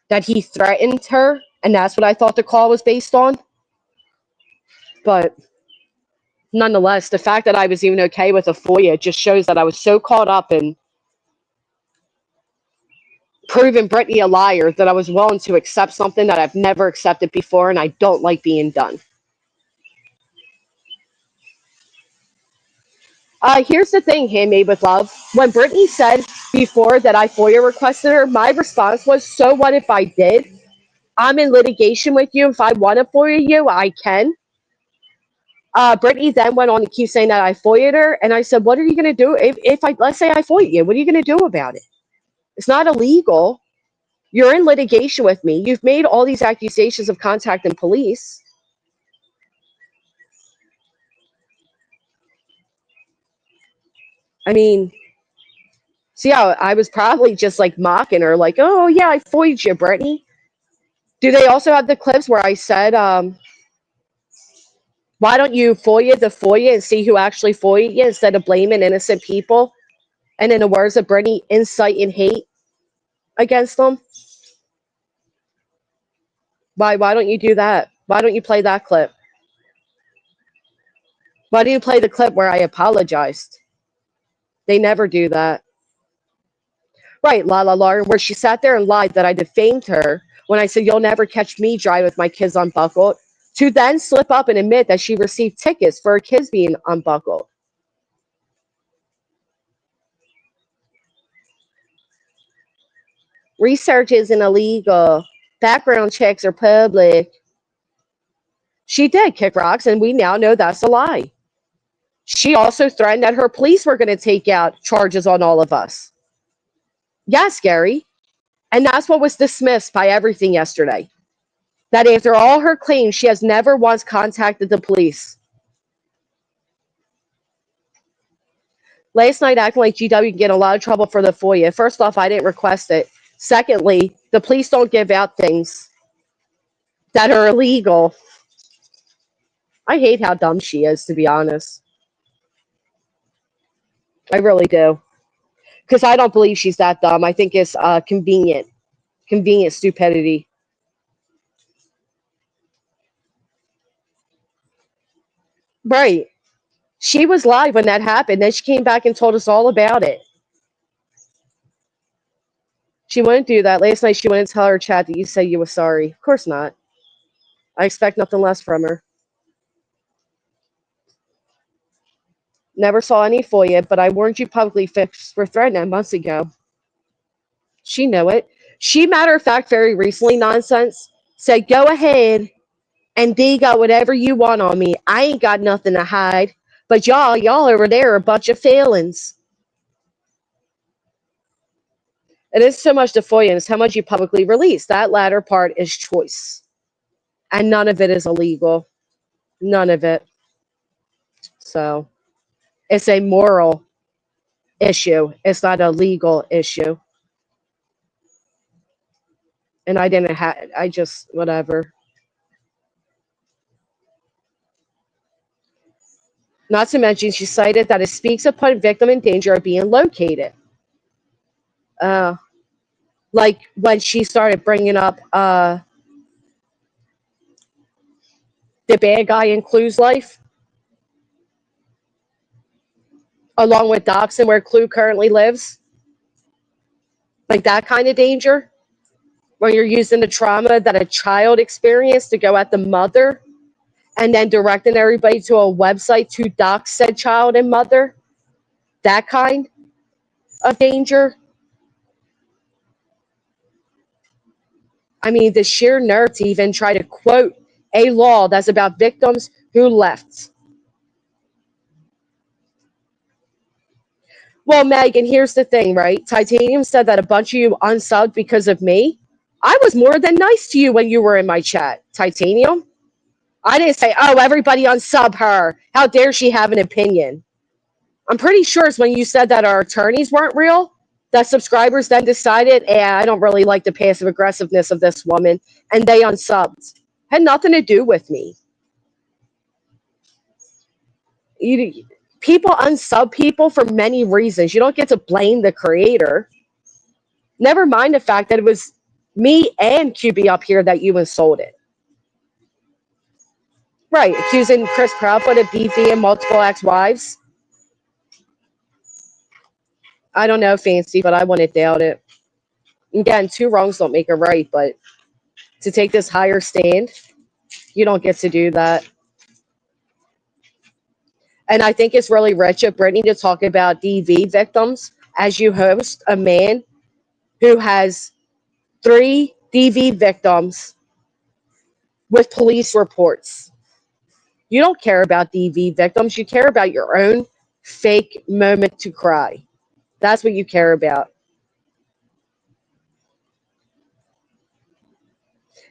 that he threatened her, and that's what I thought the call was based on. But nonetheless, the fact that I was even okay with a FOIA just shows that I was so caught up in proving Brittany a liar that I was willing to accept something that I've never accepted before, and I don't like being done. Here's the thing, Handmade with Love. When Brittany said before that I FOIA requested her, my response was, so what if I did? I'm in litigation with you. If I want to FOIA you, I can. Brittany then went on to keep saying that I FOIA'd her, and I said, what are you going to do if I, let's say I FOIA you? What are you going to do about it? It's not illegal. You're in litigation with me. You've made all these accusations of contacting police. I mean, see how I was probably just like mocking her, like, oh, yeah, I FOIA'd you, Brittany. Do they also have the clips where I said, why don't you FOIA the FOIA and see who actually FOIA you instead of blaming innocent people? And in the words of Brittany, inciting hate against them? Why don't you do that? Why don't you play that clip? Why do you play the clip where I apologized? They never do that. Right, Lauren, where she sat there and lied that I defamed her when I said, you'll never catch me driving with my kids unbuckled, to then slip up and admit that she received tickets for her kids being unbuckled. Research isn't illegal. Background checks are public. She did kick rocks, and we now know that's a lie. She also threatened that her police were going to take out charges on all of us. Yes, Gary. And that's what was dismissed by everything yesterday. That after all her claims, she has never once contacted the police. Last night, acting like GW can get in a lot of trouble for the FOIA. First off, I didn't request it. Secondly, the police don't give out things that are illegal. I hate how dumb she is, to be honest. I really do. Because I don't believe she's that dumb. I think it's convenient stupidity. Right. She was live when that happened. Then she came back and told us all about it. She wouldn't do that. Last night, she wouldn't tell her chat that you said you were sorry. Of course not. I expect nothing less from her. Never saw any FOIA, but I warned you publicly for threatening months ago. She knew it. She, matter of fact, very recently, nonsense, said, go ahead and dig out whatever you want on me. I ain't got nothing to hide. But y'all over there are a bunch of failings. It isn't so much the FOIA, it's how much you publicly release. That latter part is choice. And none of it is illegal. None of it. So it's a moral issue. It's not a legal issue. And I just, whatever. Not to mention, she cited that it speaks upon victim in danger of being located. Like when she started bringing up the bad guy in Clue's life, along with Doxson, where Clue currently lives. Like that kind of danger, where you're using the trauma that a child experienced to go at the mother and then directing everybody to a website to dox said child and mother. That kind of danger. I mean, the sheer nerve to even try to quote a law that's about victims who left. Well, Megan, here's the thing, right? Titanium said that a bunch of you unsubbed because of me. I was more than nice to you when you were in my chat, Titanium. I didn't say, oh, everybody unsub her. How dare she have an opinion? I'm pretty sure it's when you said that our attorneys weren't real, that subscribers then decided, I don't really like the passive aggressiveness of this woman, and they unsubbed. Had nothing to do with me. People unsub people for many reasons. You don't get to blame the creator. Never mind the fact that it was me and QB up here that you insulted. Right, accusing Chris Proudfoot of DV and multiple ex-wives. I don't know, Fancy, but I wouldn't doubt it. Again, 2 wrongs don't make a right, but to take this higher stand, you don't get to do that. And I think it's really rich of Brittany to talk about DV victims as you host a man who has 3 DV victims with police reports. You don't care about DV victims. You care about your own fake moment to cry. That's what you care about.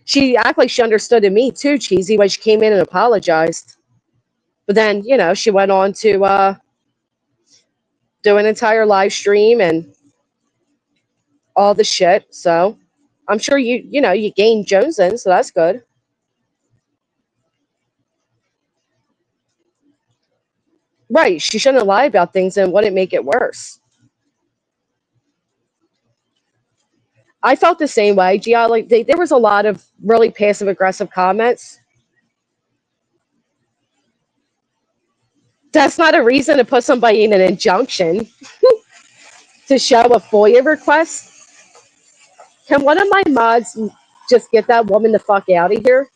She acted like she understood me too, Cheesy, when she came in and apologized. But then, she went on to do an entire live stream and all the shit. So I'm sure you gained Jones in, so that's good. Right. She shouldn't lie about things and wouldn't make it worse. I felt the same way. Gia, like there was a lot of really passive aggressive comments. That's not a reason to put somebody in an injunction to show a FOIA request. Can one of my mods just get that woman the fuck out of here?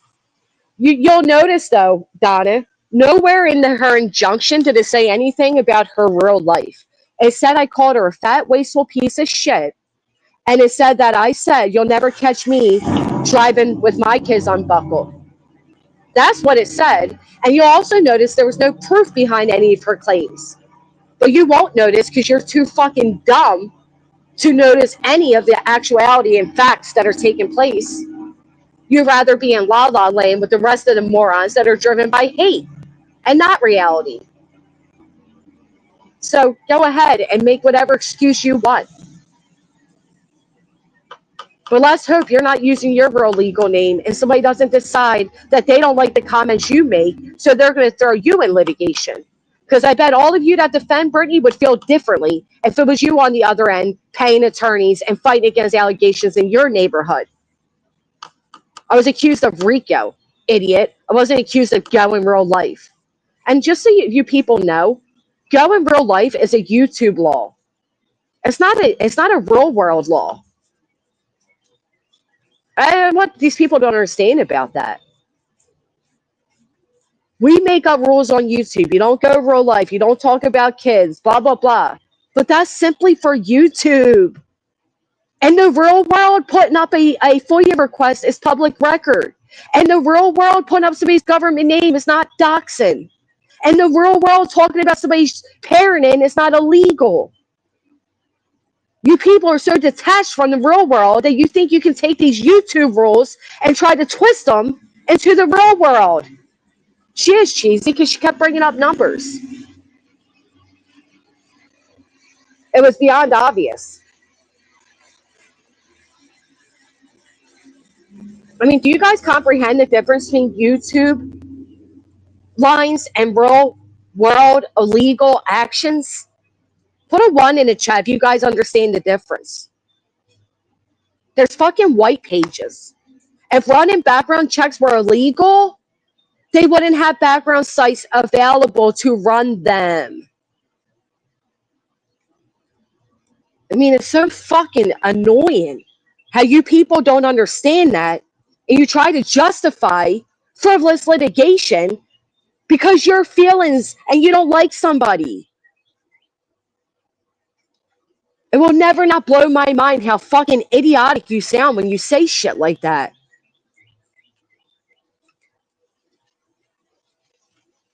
You'll notice, though, Donna, nowhere in her injunction did it say anything about her real life. It said I called her a fat, wasteful piece of shit. And it said that I said, you'll never catch me driving with my kids unbuckled. That's what it said. And you'll also notice there was no proof behind any of her claims. But you won't notice because you're too fucking dumb to notice any of the actuality and facts that are taking place. You'd rather be in La La Land with the rest of the morons that are driven by hate and not reality. So go ahead and make whatever excuse you want. But let's hope you're not using your real legal name and somebody doesn't decide that they don't like the comments you make, so they're going to throw you in litigation. Because I bet all of you that defend Brittany would feel differently if it was you on the other end paying attorneys and fighting against allegations in your neighborhood. I was accused of RICO, idiot. I wasn't accused of Go in real life. And just so you people know, Go in real life is a YouTube law. It's not a real world law. And what these people don't understand about that. We make up rules on YouTube. You don't go real life. You don't talk about kids, blah, blah, blah. But that's simply for YouTube. In the real world, putting up a FOIA request is public record. In the real world, putting up somebody's government name is not doxing. In the real world, talking about somebody's parenting is not illegal. You people are so detached from the real world that you think you can take these YouTube rules and try to twist them into the real world. She is cheesy because she kept bringing up numbers. It was beyond obvious. I mean, do you guys comprehend the difference between YouTube lines and real world illegal actions? Put a 1 in the chat if you guys understand the difference. There's fucking white pages. If running background checks were illegal, they wouldn't have background sites available to run them. I mean, it's so fucking annoying how you people don't understand that, and you try to justify frivolous litigation because your feelings and you don't like somebody. It will never not blow my mind how fucking idiotic you sound when you say shit like that.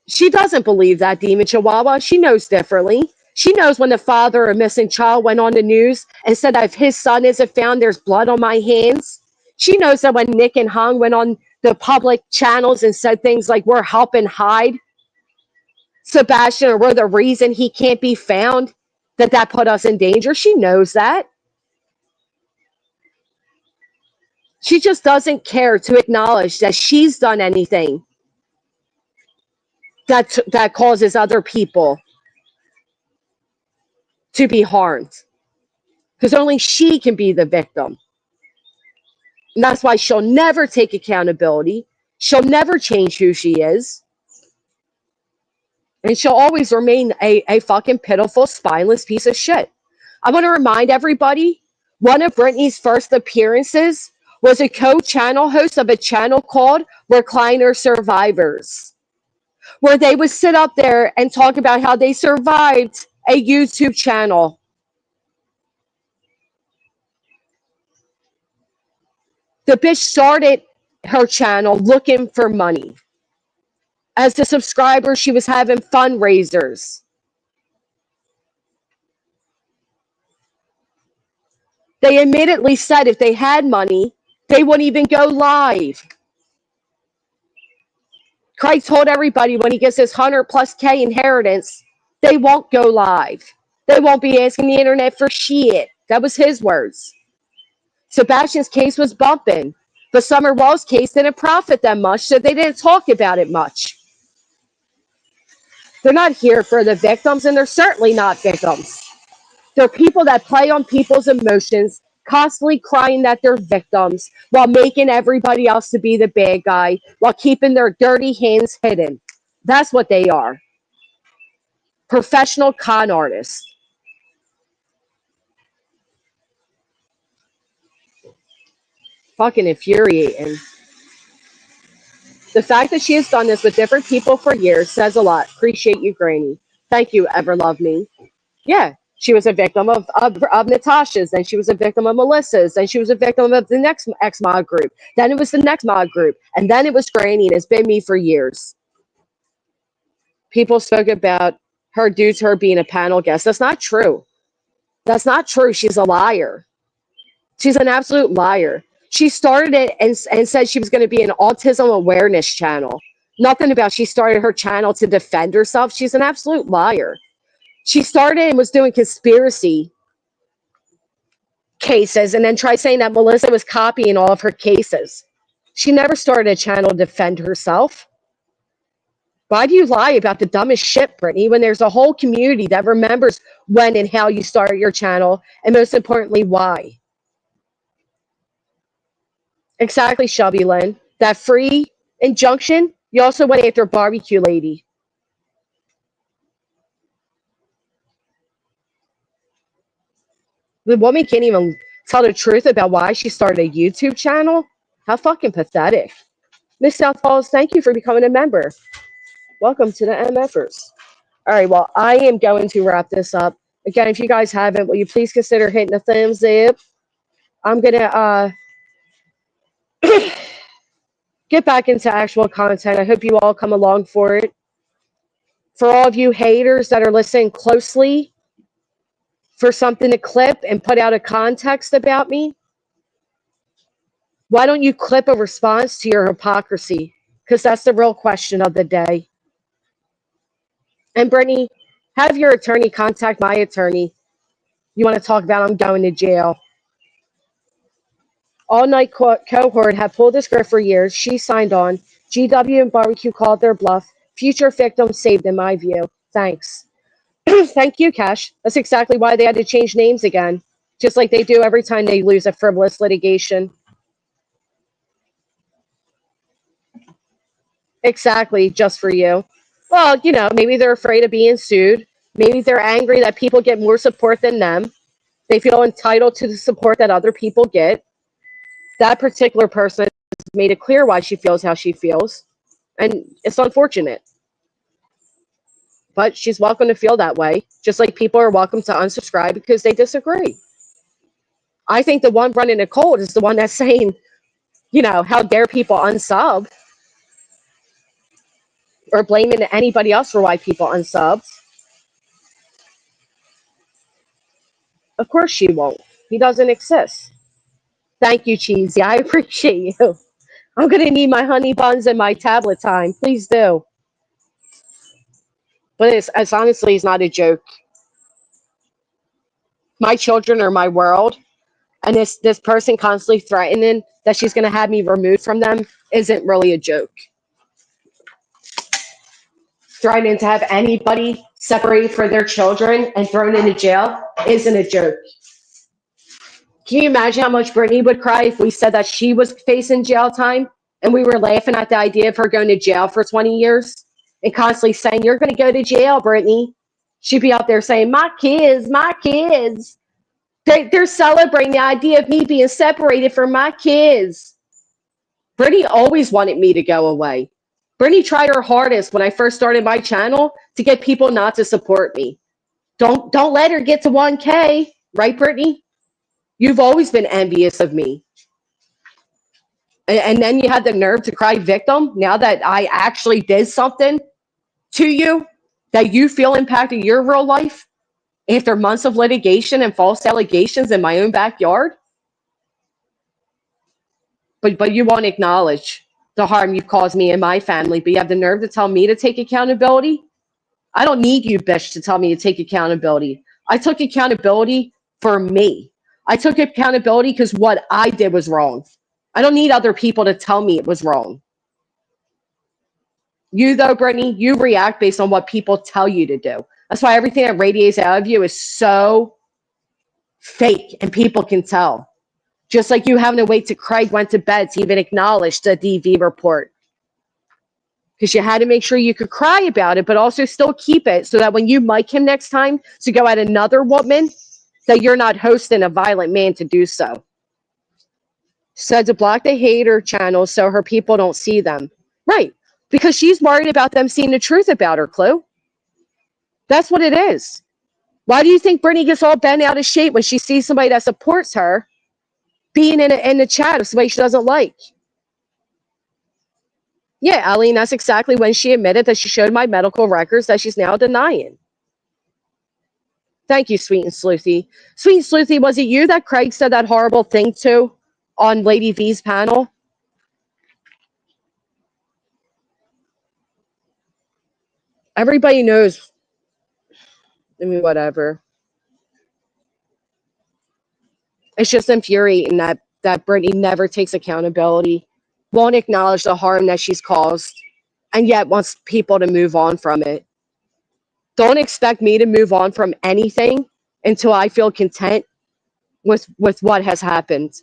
She doesn't believe that, Demon Chihuahua. She knows differently. She knows when the father of a missing child went on the news and said that if his son isn't found, there's blood on my hands. She knows that when Nick and Hung went on the public channels and said things like we're helping hide Sebastian or we're the reason he can't be found, that put us in danger. She knows that. She just doesn't care to acknowledge that she's done anything that causes other people to be harmed. Because only she can be the victim. And that's why she'll never take accountability. She'll never change who she is. And she'll always remain a fucking pitiful, spineless piece of shit. I want to remind everybody, one of Brittany's first appearances was a co-channel host of a channel called Recliner Survivors, where they would sit up there and talk about how they survived a YouTube channel. The bitch started her channel looking for money. As a subscriber, she was having fundraisers. They admittedly said if they had money, they wouldn't even go live. Craig told everybody when he gets his 100+K inheritance, they won't go live. They won't be asking the internet for shit. That was his words. Sebastian's case was bumping, but Summer Wall's case didn't profit that much, so they didn't talk about it much. They're not here for the victims, and they're certainly not victims. They're people that play on people's emotions, constantly crying that they're victims while making everybody else to be the bad guy, while keeping their dirty hands hidden. That's what they are. Professional con artists. Fucking infuriating. The fact that she has done this with different people for years says a lot. Appreciate you, Granny. Thank you, Ever Love Me. Yeah, she was a victim of Natasha's, then she was a victim of Melissa's, then she was a victim of the next ex-mod group, then it was the next mod group, and then it was Granny, and it's been me for years. People spoke about her due to her being a panel guest. That's not true. That's not true. She's a liar. She's an absolute liar. She started it and said she was going to be an autism awareness channel. Nothing about she started her channel to defend herself. She's an absolute liar. She started and was doing conspiracy cases and then tried saying that Melissa was copying all of her cases. She never started a channel to defend herself. Why do you lie about the dumbest shit, Brittany, when there's a whole community that remembers when and how you started your channel, and most importantly, why? Exactly, Shelby Lynn. That free injunction, you also went after Barbecue Lady. The woman can't even tell the truth about why she started a YouTube channel? How fucking pathetic. Miss South Falls, thank you for becoming a member. Welcome to the MFers. All right, well, I am going to wrap this up. Again, if you guys haven't, will you please consider hitting the thumbs up? I'm going to get back into actual content. I hope you all come along for it. For all of you haters that are listening closely for something to clip and put out a context about me, why don't you clip a response to your hypocrisy? Because that's the real question of the day. And Brittany, have your attorney contact my attorney. You want to talk about I'm going to jail. All Night cohort have pulled this script for years. She signed on. GW and Barbecue called their bluff. Future victims saved in my view. Thanks. Thank you, Cash. That's exactly why they had to change names again. Just like they do every time they lose a frivolous litigation. Exactly, just for you. Well, you know, maybe they're afraid of being sued. Maybe they're angry that people get more support than them. They feel entitled to the support that other people get. That particular person has made it clear why she feels how she feels. And it's unfortunate. But she's welcome to feel that way. Just like people are welcome to unsubscribe because they disagree. I think the one running a cold is the one that's saying, you know, how dare people unsub? Or blaming anybody else for why people unsub. Of course she won't. He doesn't exist. Thank you, Cheesy. I appreciate you. I'm going to need my honey buns and my tablet time. Please do. But it's honestly, it's not a joke. My children are my world. And this person constantly threatening that she's going to have me removed from them isn't really a joke. Threatening to have anybody separated for their children and thrown into jail isn't a joke. Can you imagine how much Brittany would cry if we said that she was facing jail time and we were laughing at the idea of her going to jail for 20 years and constantly saying, "You're going to go to jail, Brittany." She'd be out there saying, my kids, my kids. They're celebrating the idea of me being separated from my kids. Brittany always wanted me to go away. Brittany tried her hardest when I first started my channel to get people not to support me. Don't let her get to 1K, right, Brittany? You've always been envious of me. And then you had the nerve to cry victim now that I actually did something to you that you feel impacted your real life after months of litigation and false allegations in my own backyard. But you won't acknowledge the harm you've caused me and my family, but you have the nerve to tell me to take accountability? I don't need you, bitch, to tell me to take accountability. I took accountability for me. I took accountability because what I did was wrong. I don't need other people to tell me it was wrong. You, though, Brittany, you react based on what people tell you to do. That's why everything that radiates out of you is so fake, and people can tell. Just like you having to wait till Craig went to bed to even acknowledge the DV report. Because you had to make sure you could cry about it, but also still keep it so that when you mic him next time to go at another woman, that you're not hosting a violent man to do so. Said to block the hater channels so her people don't see them. Right. Because she's worried about them seeing the truth about her, Clue. That's what it is. Why do you think Brittany gets all bent out of shape when she sees somebody that supports her being in the chat of somebody she doesn't like? Yeah, Eileen, that's exactly when she admitted that she showed my medical records that she's now denying. Thank you, Sweet and Sleuthy. Sweet and Sleuthy, was it you that Craig said that horrible thing to on Lady V's panel? Everybody knows. I mean, whatever. It's just infuriating that Brittany never takes accountability, won't acknowledge the harm that she's caused, and yet wants people to move on from it. Don't expect me to move on from anything until I feel content with what has happened.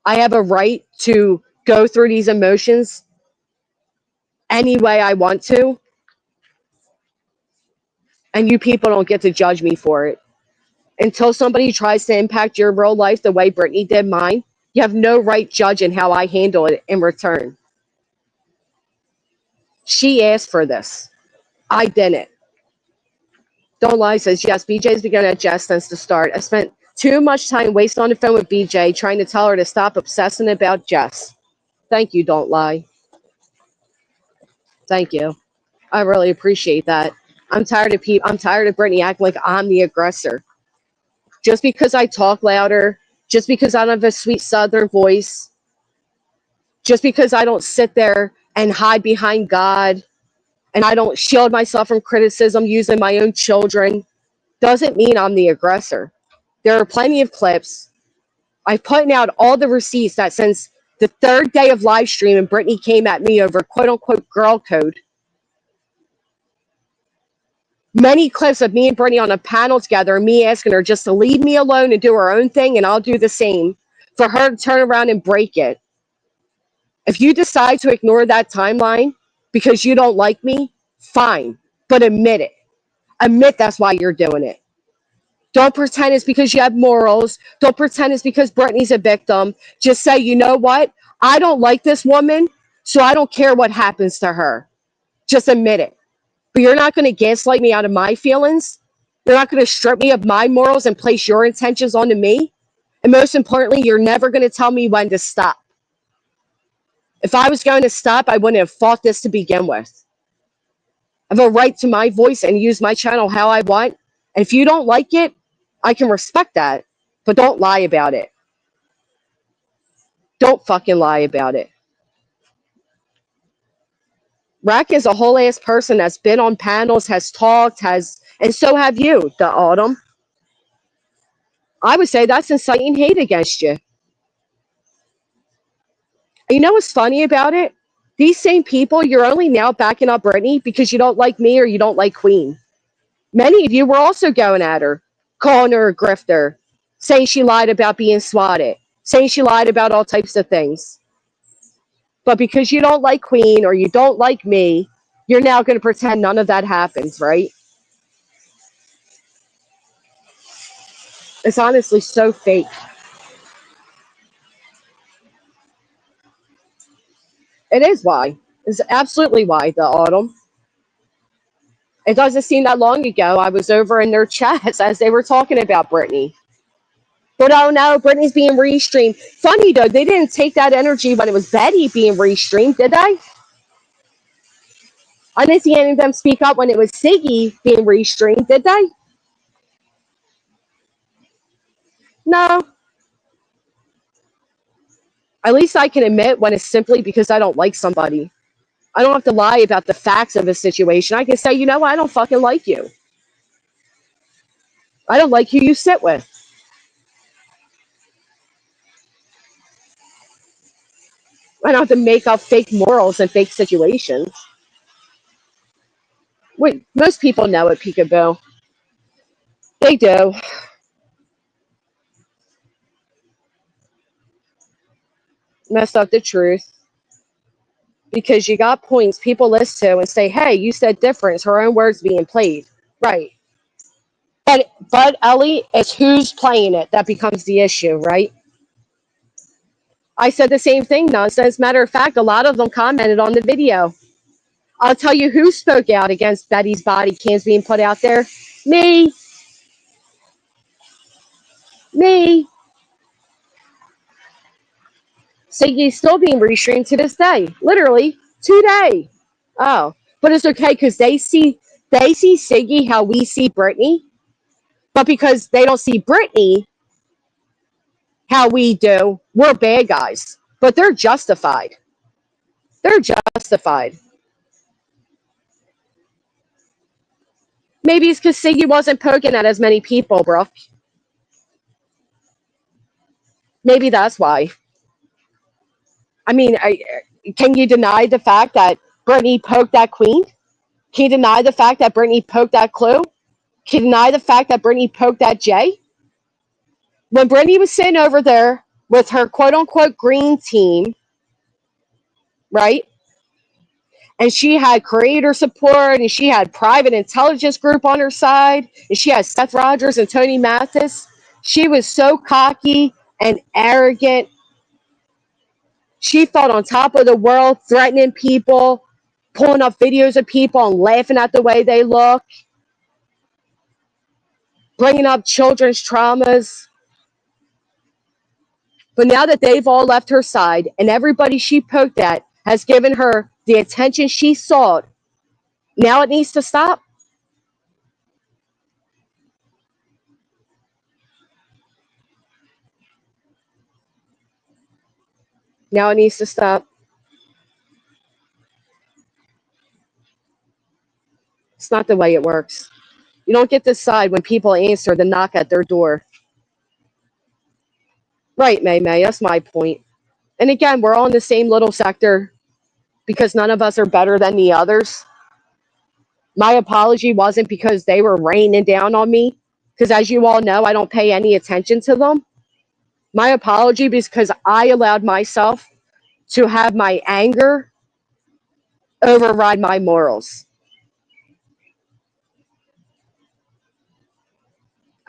I have a right to go through these emotions any way I want to, and you people don't get to judge me for it. Until somebody tries to impact your real life the way Brittany did mine, you have no right judging how I handle it in return. She asked for this. I didn't. Don't Lie says, yes, BJ's begun at Jess since the start. I spent too much time wasting on the phone with BJ trying to tell her to stop obsessing about Jess. Thank you, Don't Lie. Thank you. I really appreciate that. I'm tired of Brittany acting like I'm the aggressor. Just because I talk louder, just because I don't have a sweet Southern voice, just because I don't sit there and hide behind God, and I don't shield myself from criticism using my own children, doesn't mean I'm the aggressor. There are plenty of clips. I've put out all the receipts that since the third day of live stream and Brittany came at me over quote-unquote girl code, many clips of me and Brittany on a panel together and me asking her just to leave me alone and do her own thing, and I'll do the same, for her to turn around and break it. If you decide to ignore that timeline because you don't like me, fine, but admit it. Admit that's why you're doing it. Don't pretend it's because you have morals. Don't pretend it's because Brittany's a victim. Just say, you know what? I don't like this woman, so I don't care what happens to her. Just admit it. But you're not going to gaslight me out of my feelings. You're not going to strip me of my morals and place your intentions onto me. And most importantly, you're never going to tell me when to stop. If I was going to stop, I wouldn't have fought this to begin with. I have a right to my voice and use my channel how I want. And if you don't like it, I can respect that. But don't lie about it. Don't fucking lie about it. Rack is a whole ass person that's been on panels, has talked, and so have you, the Autumn. I would say that's inciting hate against you. You know what's funny about it? These same people, you're only now backing up Brittany because you don't like me or you don't like Queen. Many of you were also going at her, calling her a grifter, saying she lied about being swatted, saying she lied about all types of things. But because you don't like Queen or you don't like me, you're now going to pretend none of that happens, right? It's honestly so fake. It is why. It's absolutely why, the Autumn. It doesn't seem that long ago I was over in their chats as they were talking about Brittany. But oh no, Brittany's being restreamed. Funny though, they didn't take that energy when it was Betty being restreamed, did they? I didn't see any of them speak up when it was Siggy being restreamed, did they? No. At least I can admit when it's simply because I don't like somebody. I don't have to lie about the facts of a situation. I can say, you know what, I don't fucking like you. I don't like who you sit with. I don't have to make up fake morals and fake situations. Wait, most people know it, Peekaboo. They do. Mess up the truth. Because you got points people listen to and say, hey, you said different. It's her own words being played. Right. But Ellie, it's who's playing it that becomes the issue, right? I said the same thing, nonsense. Matter of fact, a lot of them commented on the video. I'll tell you who spoke out against Betty's body cams being put out there. Me. Siggy's still being restreamed to this day. Literally, today. Oh. But it's okay because they see Siggy how we see Brittany. But because they don't see Brittany how we do, we're bad guys. But they're justified. They're justified. Maybe it's because Siggy wasn't poking at as many people, Brooke. Maybe that's why. I mean, can you deny the fact that Brittany poked that Queen? Can you deny the fact that Brittany poked that Clue? Can you deny the fact that Brittany poked that Jay? When Brittany was sitting over there with her quote-unquote green team, right? And she had creator support, and she had private intelligence group on her side, and she had Seth Rogers and Tony Mathis. She was so cocky and arrogant. She felt on top of the world, threatening people, pulling up videos of people and laughing at the way they look, bringing up children's traumas. But now that they've all left her side and everybody she poked at has given her the attention she sought, now it needs to stop. Now it needs to stop. It's not the way it works. You don't get to decide when people answer the knock at their door. Right, May, that's my point. And again, we're all in the same little sector because none of us are better than the others. My apology wasn't because they were raining down on me, because as you all know, I don't pay any attention to them. My apology is because I allowed myself to have my anger override my morals.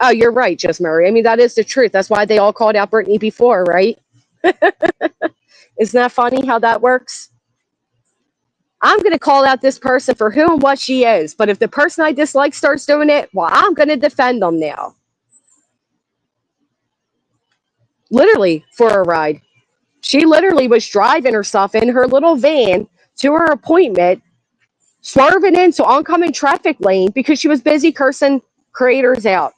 Oh, you're right, Just Murray. I mean, that is the truth. That's why they all called out Brittany before, right? Isn't that funny how that works? I'm going to call out this person for who and what she is. But if the person I dislike starts doing it, well, I'm going to defend them now. Literally for a ride. She literally was driving herself in her little van to her appointment, swerving into oncoming traffic lane because she was busy cursing creators out.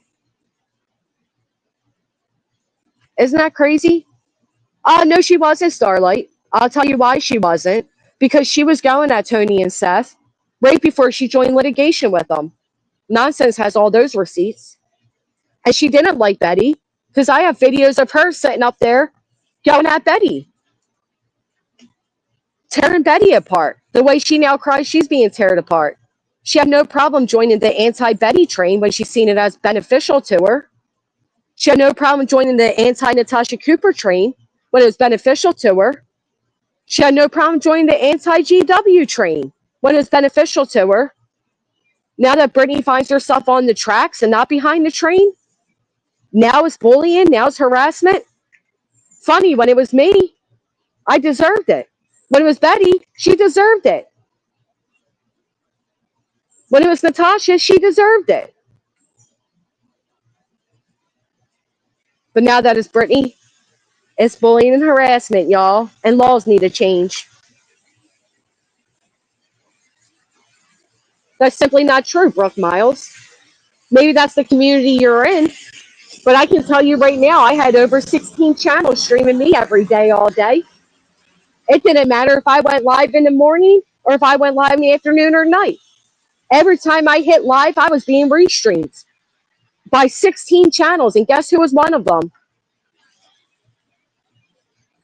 Isn't that crazy? No, she wasn't, Starlight. I'll tell you why she wasn't. because she was going at Tony and Seth right before she joined litigation with them. Nonsense has all those receipts. And she didn't like Betty because I have videos of her sitting up there going at Betty, tearing Betty apart. The way she now cries, she's being torn apart. She had no problem joining the anti-Betty train when she's seen it as beneficial to her. She had no problem joining the anti-Natasha Cooper train when it was beneficial to her. She had no problem joining the anti-GW train when it was beneficial to her. Now that Brittany finds herself on the tracks and not behind the train, now it's bullying, now it's harassment. Funny, when it was me, I deserved it. When it was Betty, she deserved it. When it was Natasha, she deserved it. But now that it's Brittany, it's bullying and harassment, y'all. And laws need to change. That's simply not true, Brooke Miles. Maybe that's the community you're in. But I can tell you right now, I had over 16 channels streaming me every day, all day. It didn't matter if I went live in the morning or if I went live in the afternoon or night. Every time I hit live, I was being restreamed by 16 channels. And guess who was one of them?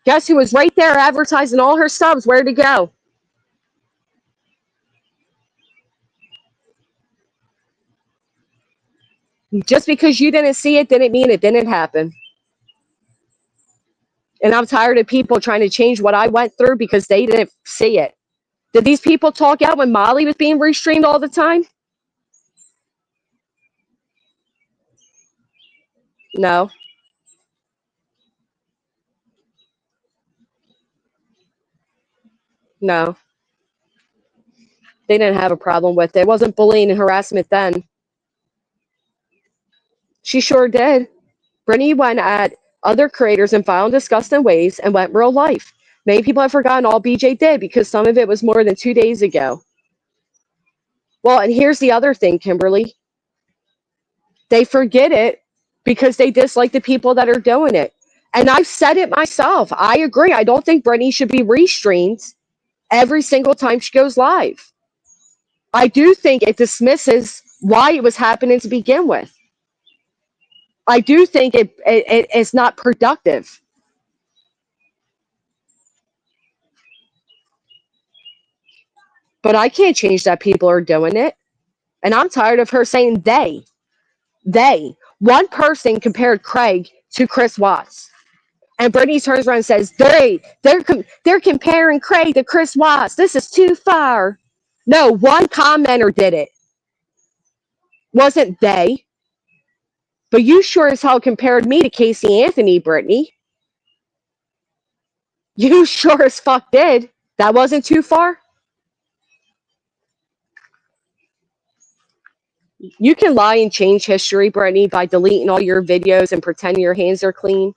Guess who was right there advertising all her subs, where to go? Just because you didn't see it didn't mean it didn't happen. And I'm tired of people trying to change what I went through because they didn't see it. Did these people talk out when Molly was being restreamed all the time? No. No. They didn't have a problem with it. It wasn't bullying and harassment then. She sure did. Brittany went at other creators in vile and disgusting ways and went real life. Many people have forgotten all BJ did because some of it was more than 2 days ago. Well, and here's the other thing, Kimberly. They forget it because they dislike the people that are doing it. And I've said it myself. I agree. I don't think Brittany should be restreamed every single time she goes live. I do think it dismisses why it was happening to begin with. I do think it's not productive. But I can't change that people are doing it. And I'm tired of her saying they. One person compared Craig to Chris Watts. And Brittany turns around and says, they're comparing Craig to Chris Watts. This is too far. No, one commenter did it. Wasn't they. But you sure as hell compared me to Casey Anthony, Brittany. You sure as fuck did. That wasn't too far. You can lie and change history, Brittany, by deleting all your videos and pretending your hands are clean.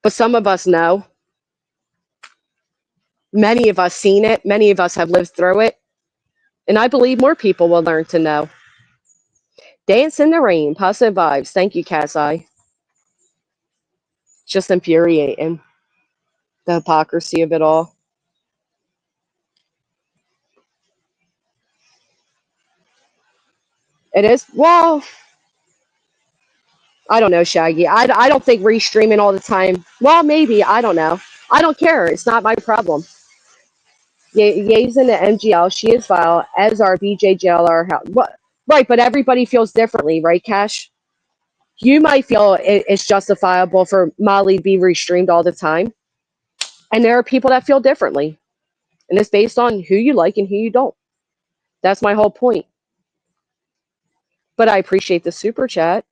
But some of us know. Many of us seen it. Many of us have lived through it. And I believe more people will learn to know. Dance in the rain. Positive vibes. Thank you, Cassie. Just infuriating. The hypocrisy of it all. It is. Well, I don't know, Shaggy. I don't think restreaming all the time. Well, maybe. I don't know. I don't care. It's not my problem. Ye's in the MGL. She is vile, as are BJJLR. What? Right, but everybody feels differently, right, Cash? You might feel it's justifiable for Molly to be restreamed all the time. And there are people that feel differently. And it's based on who you like and who you don't. That's my whole point. But I appreciate the super chat.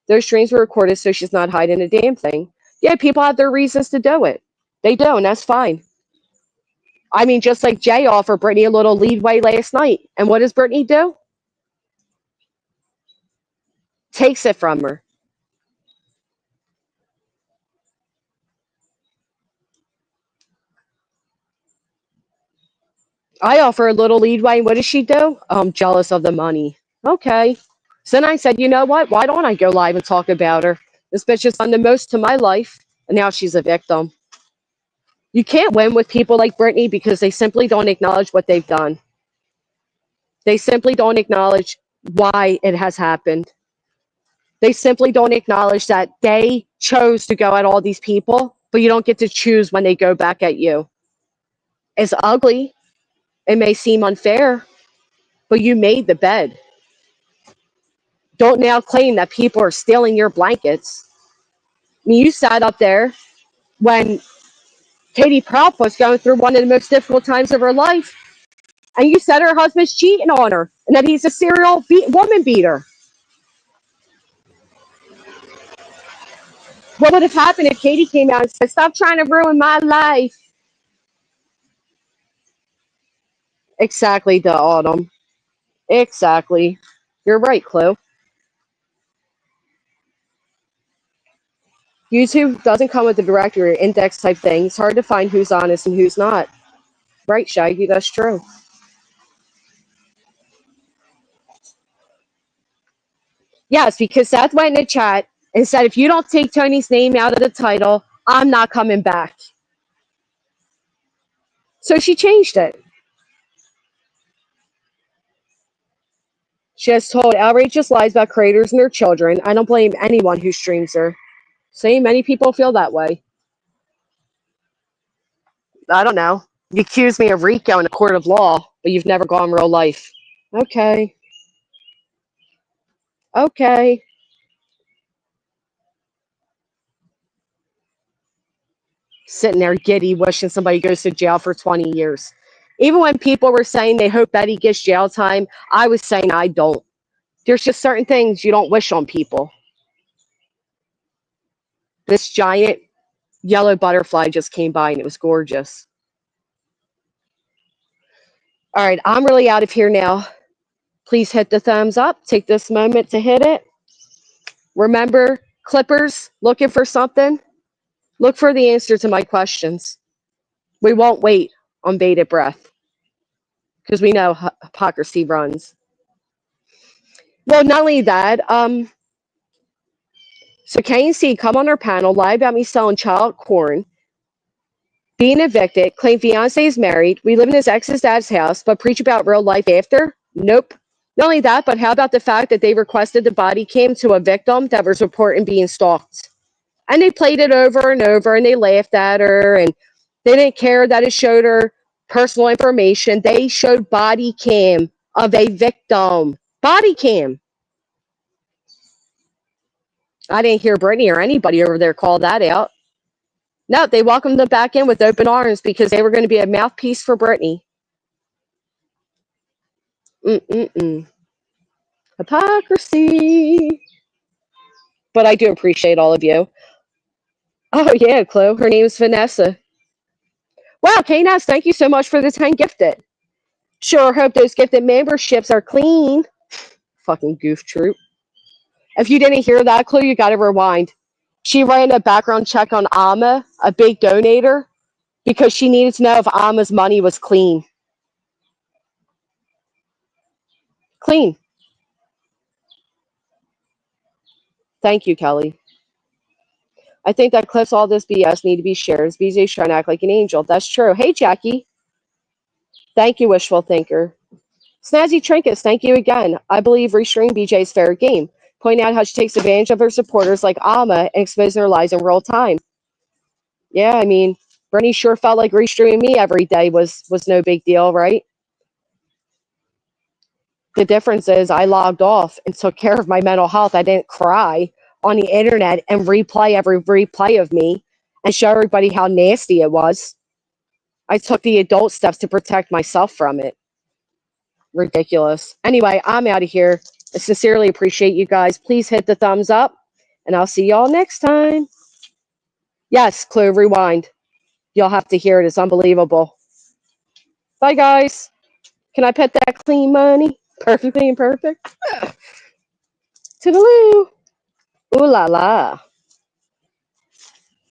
Those streams were recorded so she's not hiding a damn thing. Yeah, people have their reasons to do it. They do, and that's fine. I mean, just like Jay offered Brittany a little leadway last night. And what does Brittany do? Takes it from her. I offer a little leadway, and what does she do? I'm jealous of the money. Okay. So then I said, you know what? Why don't I go live and talk about her? This bitch has done the most to my life, and now she's a victim. You can't win with people like Brittany because they simply don't acknowledge what they've done. They simply don't acknowledge why it has happened. They simply don't acknowledge that they chose to go at all these people, but you don't get to choose when they go back at you. It's ugly. It may seem unfair, but you made the bed. Don't now claim that people are stealing your blankets. I mean, you sat up there when Katie Prout was going through one of the most difficult times of her life, and you said her husband's cheating on her and that he's a serial woman beater. What would have happened if Katie came out and said, "Stop trying to ruin my life"? Exactly, the Autumn. Exactly. You're right, Chloe. YouTube doesn't come with the directory or index type thing. It's hard to find who's honest and who's not. Right, Shaggy, that's true. Yes, because Seth went in the chat and said, if you don't take Tony's name out of the title, I'm not coming back. So she changed it. She has told outrageous lies about creators and their children. I don't blame anyone who streams her. See, many people feel that way. I don't know. You accuse me of RICO in a court of law, but you've never gone real life. Okay. Okay. Sitting there giddy, wishing somebody goes to jail for 20 years. Even when people were saying they hope Betty gets jail time, I was saying I don't. There's just certain things you don't wish on people. This giant yellow butterfly just came by and it was gorgeous. All right, I'm really out of here now. Please hit the thumbs up. Take this moment to hit it. Remember, Clippers, looking for something? Look for the answer to my questions. We won't wait on bated breath because we know hypocrisy runs. Well, not only that, so KNC come on our panel, lie about me selling child corn, being evicted, claim fiance is married, we live in his ex's dad's house, but preach about real life after? Nope. Not only that, but how about the fact that they requested the body cam to a victim that was reporting being stalked? And they played it over and over, and they laughed at her, and they didn't care that it showed her personal information. They showed body cam of a victim. Body cam. I didn't hear Brittany or anybody over there call that out. No, they welcomed them back in with open arms because they were going to be a mouthpiece for Brittany. Hypocrisy. But I do appreciate all of you. Oh, yeah, Chloe. Her name's Vanessa. Wow, KNS, thank you so much for the 10 gifted. Sure hope those gifted memberships are clean. Fucking goof troop. If you didn't hear that, Chloe, you got to rewind. She ran a background check on Alma, a big donator, because she needed to know if Alma's money was clean. Clean. Thank you, Kelly. I think that clips all this BS need to be shared. BJ's trying to act like an angel. That's true. Hey, Jackie. Thank you, wishful thinker. Snazzy Trinkets, thank you again. I believe restream BJ's fair game. Point out how she takes advantage of her supporters like Alma and exposing their lies in real time. Yeah, I mean, Bernie sure felt like restreaming me every day was no big deal, right? The difference is I logged off and took care of my mental health. I didn't cry on the internet and replay every replay of me and show everybody how nasty it was. I took the adult steps to protect myself from it. Ridiculous. Anyway, I'm out of here. I sincerely appreciate you guys. Please hit the thumbs up, and I'll see y'all next time. Yes, Clue, rewind. You'll have to hear it. It's unbelievable. Bye, guys. Can I pet that clean money? Perfectly imperfect. Toodaloo. Ooh la la.